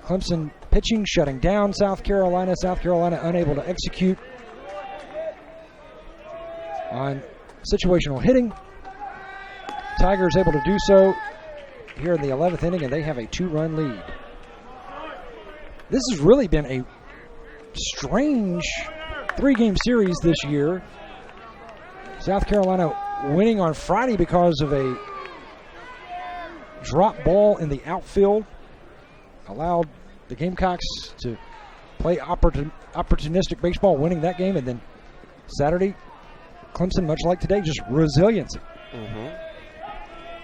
Clemson pitching, shutting down South Carolina. South Carolina unable to execute on situational hitting. Tigers able to do so here in the 11th inning, and they have a 2-run lead. This has really been a strange 3-game series this year. South Carolina winning on Friday because of a drop ball in the outfield. Allowed the Gamecocks to play opportunistic baseball, winning that game. And then Saturday, Clemson, much like today, just resiliency. Mm-hmm.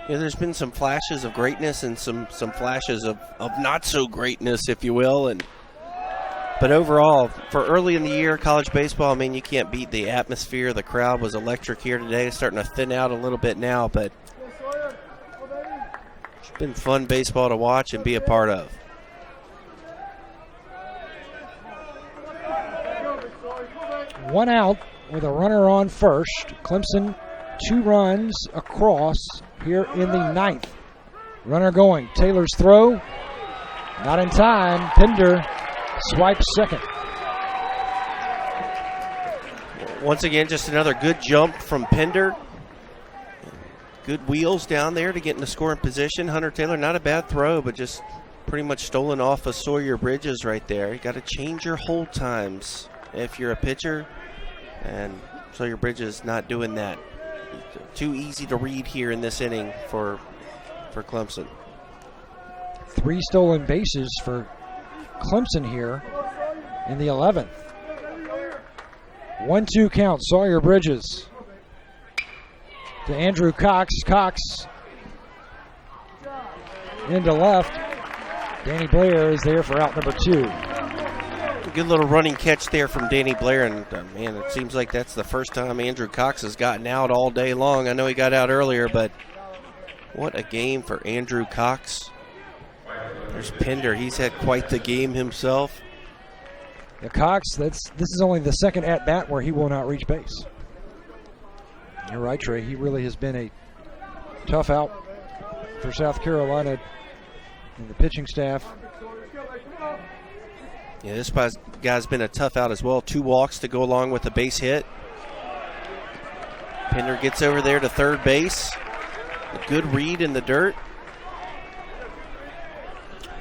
Yeah, there's been some flashes of greatness and some flashes of not so greatness, if you will. But overall, for early in the year, college baseball, I mean, you can't beat the atmosphere. The crowd was electric here today. It's starting to thin out a little bit now, but it's been fun baseball to watch and be a part of. One out with a runner on first. Clemson 2 runs across here in the 9th. Runner going. Taylor's throw. Not in time. Pender swipes second. Once again, just another good jump from Pender. Good wheels down there to get in the scoring position. Hunter Taylor, not a bad throw, but just pretty much stolen off of Sawyer Bridges right there. You got to change your hold times if you're a pitcher, and Sawyer Bridges not doing that. Too easy to read here in this inning for Clemson. 3 stolen bases for Clemson here in the 11th. 1-2 count. Sawyer Bridges to Andrew Cox. Cox into left. Danny Blair is there for out number 2. Good little running catch there from Danny Blair, and man, it seems like that's the first time Andrew Cox has gotten out all day long. I know he got out earlier, but what a game for Andrew Cox. There's Pender. He's had quite the game himself. Yeah, Cox, this is only the second at-bat where he will not reach base. You're right, Trey. He really has been a tough out for South Carolina and the pitching staff. Yeah, this guy's been a tough out as well. 2 walks to go along with the base hit. Pender gets over there to third base. A good read in the dirt.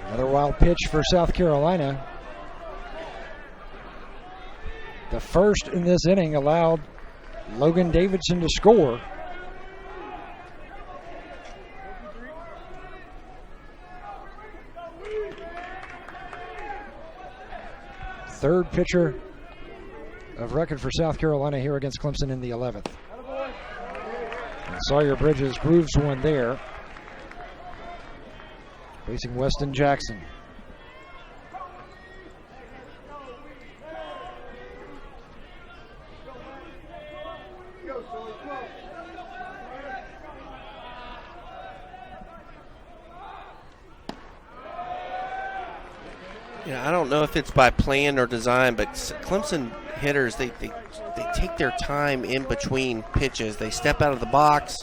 Another wild pitch for South Carolina. The first in this inning allowed Logan Davidson to score. Third pitcher of record for South Carolina here against Clemson in the 11th. And Sawyer Bridges grooves one there, facing Weston Jackson. Yeah, I don't know if it's by plan or design, but Clemson hitters, they take their time in between pitches. They step out of the box,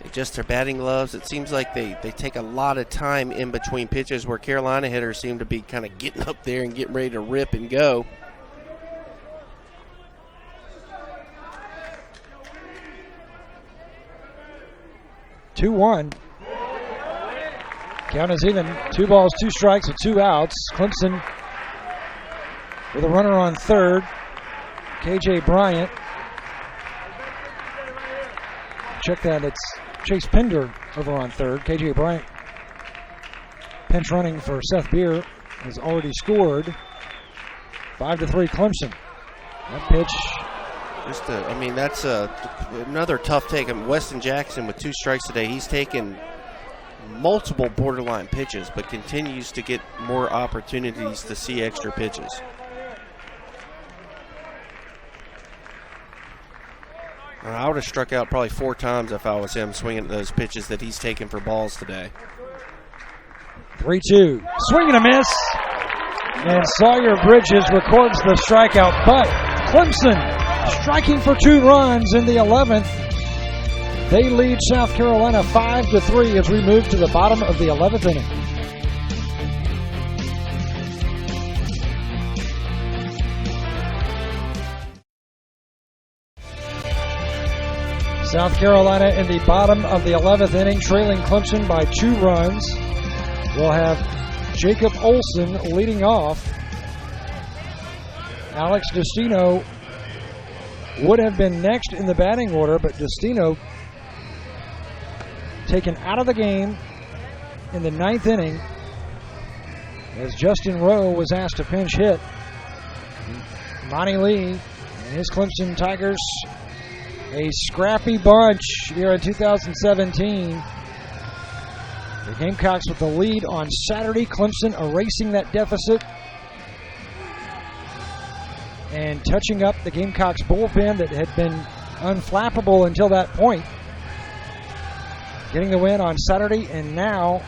they adjust their batting gloves. It seems like they take a lot of time in between pitches, where Carolina hitters seem to be kind of getting up there and getting ready to rip and go. 2-1. Count is even. 2 balls, 2 strikes with 2 outs. Clemson with a runner on third. KJ Bryant. Check that. It's Chase Pender over on third. KJ Bryant, pinch running for Seth Beer, has already scored. 5-3 Clemson. That pitch. That's another tough take. Weston Jackson with 2 strikes today. He's taken multiple borderline pitches, but continues to get more opportunities to see extra pitches. I would have struck out probably 4 times if I was him swinging at those pitches that he's taking for balls today. 3-2. Swing and a miss. And Sawyer Bridges records the strikeout, but Clemson striking for 2 runs in the 11th. They lead South Carolina 5-3 as we move to the bottom of the 11th inning. South Carolina in the bottom of the 11th inning, trailing Clemson by 2 runs. We'll have Jacob Olson leading off. Alex Destino would have been next in the batting order, but Destino taken out of the game in the 9th inning as Justin Rowe was asked to pinch hit. Monty Lee and his Clemson Tigers, a scrappy bunch here in 2017. The Gamecocks with the lead on Saturday. Clemson erasing that deficit and touching up the Gamecocks bullpen that had been unflappable until that point. Getting the win on Saturday, and now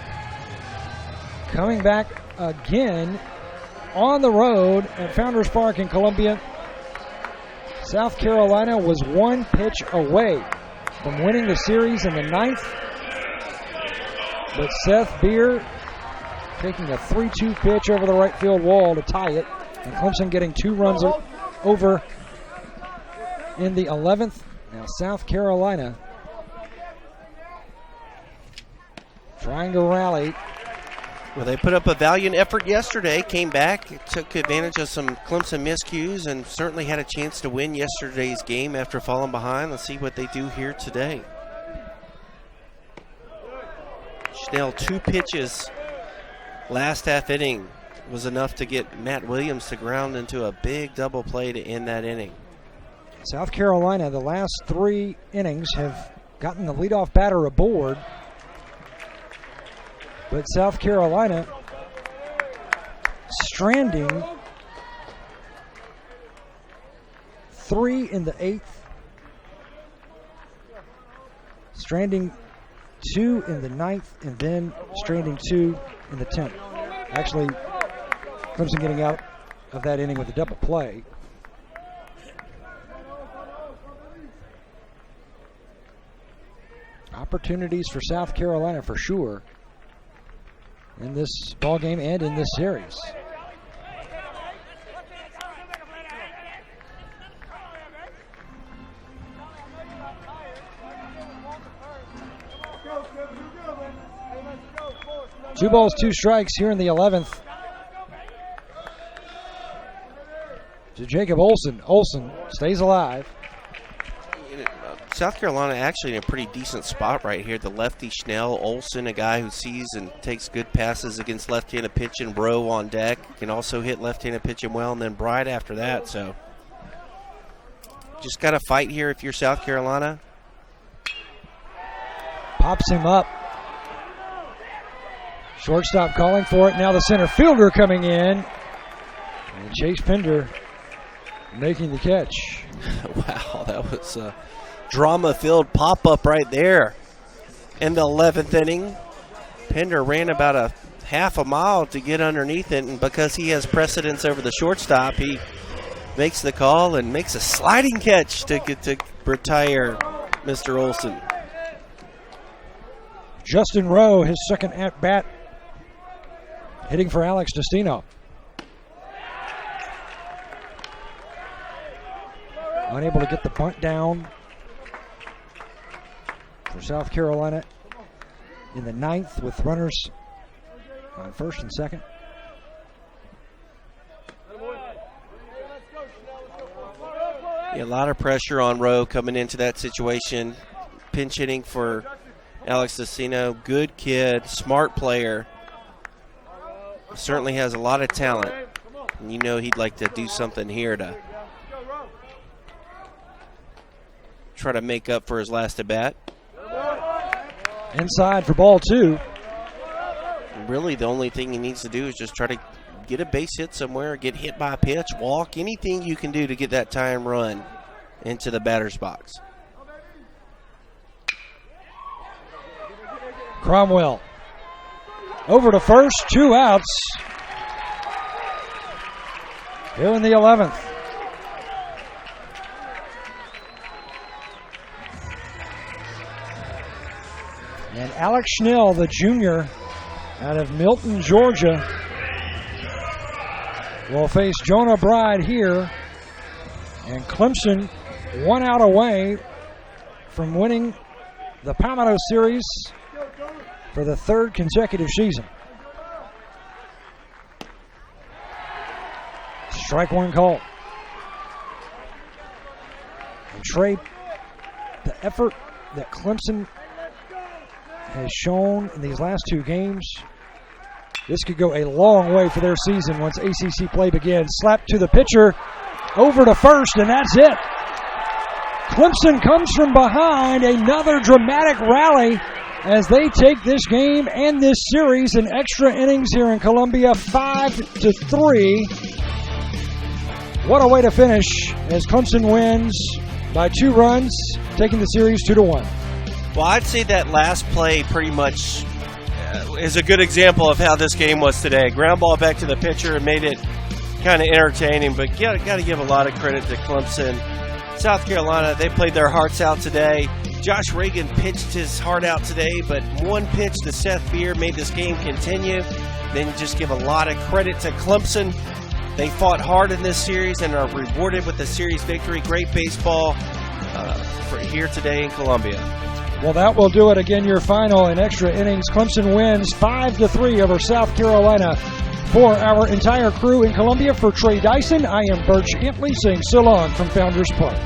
coming back again on the road at Founders Park in Columbia. South Carolina was 1 pitch away from winning the series in the 9th. But Seth Beer taking a 3-2 pitch over the right field wall to tie it. And Clemson getting 2 runs over in the 11th. Now South Carolina trying to rally. Well, they put up a valiant effort yesterday, came back, took advantage of some Clemson miscues, and certainly had a chance to win yesterday's game after falling behind. Let's see what they do here today. Schnell, 2 pitches last half inning was enough to get Matt Williams to ground into a big double play to end that inning. South Carolina, the last 3 innings, have gotten the leadoff batter aboard. But South Carolina stranding 3 in the 8th, stranding 2 in the 9th, and then stranding 2 in the 10th. Actually, Clemson getting out of that inning with a double play. Opportunities for South Carolina for sure in this ball game and in this series. Two balls, 2 strikes here in the 11th to Jacob Olson. Olson stays alive. South Carolina actually in a pretty decent spot right here. The lefty Schnell, Olson, a guy who sees and takes good passes against left-handed pitching. Rowe on deck, can also hit left-handed pitching well, and then Bright after that. So just got to fight here if you're South Carolina. Pops him up. Shortstop calling for it. Now the center fielder coming in. And Chase Pender making the catch. Wow, that was a drama-filled pop-up right there in the 11th inning. Pender ran about a half a mile to get underneath it, and because he has precedence over the shortstop, he makes the call and makes a sliding catch to get to retire Mr. Olson. Justin Rowe, his second at-bat, hitting for Alex Destino. Unable to get the bunt down for South Carolina in the 9th with runners on first and second. Yeah, a lot of pressure on Rowe coming into that situation. Pinch hitting for Alex Lucino. Good kid, smart player. Certainly has a lot of talent. And you know he'd like to do something here to try to make up for his last at bat. Inside for ball 2. Really, the only thing he needs to do is just try to get a base hit somewhere, get hit by a pitch, walk, anything you can do to get that time run into the batter's box. Cromwell over to first, 2 outs. Here in the 11th. And Alex Schnell, the junior out of Milton, Georgia, will face Jonah Bride here. And Clemson 1 out away from winning the Palmetto Series for the 3rd consecutive season. Strike 1 call. And Trey, the effort that Clemson has shown in these last 2 games, this could go a long way for their season once ACC play begins. Slap to the pitcher, over to first, and that's it. Clemson comes from behind, another dramatic rally as they take this game and this series in extra innings here in Columbia, 5-3. What a way to finish as Clemson wins by 2 runs, taking the series 2-1. Well, I'd say that last play pretty much is a good example of how this game was today. Ground ball back to the pitcher made it kind of entertaining, but got to give a lot of credit to Clemson. South Carolina, they played their hearts out today. Josh Reagan pitched his heart out today, but one pitch to Seth Beer made this game continue. Then just give a lot of credit to Clemson. They fought hard in this series and are rewarded with the series victory. Great baseball for here today in Columbia. Well, that will do it. Again, your final in extra innings. Clemson wins 5-3 over South Carolina. For our entire crew in Columbia, for Trey Dyson, I am Birch Antley saying so long from Founders Park.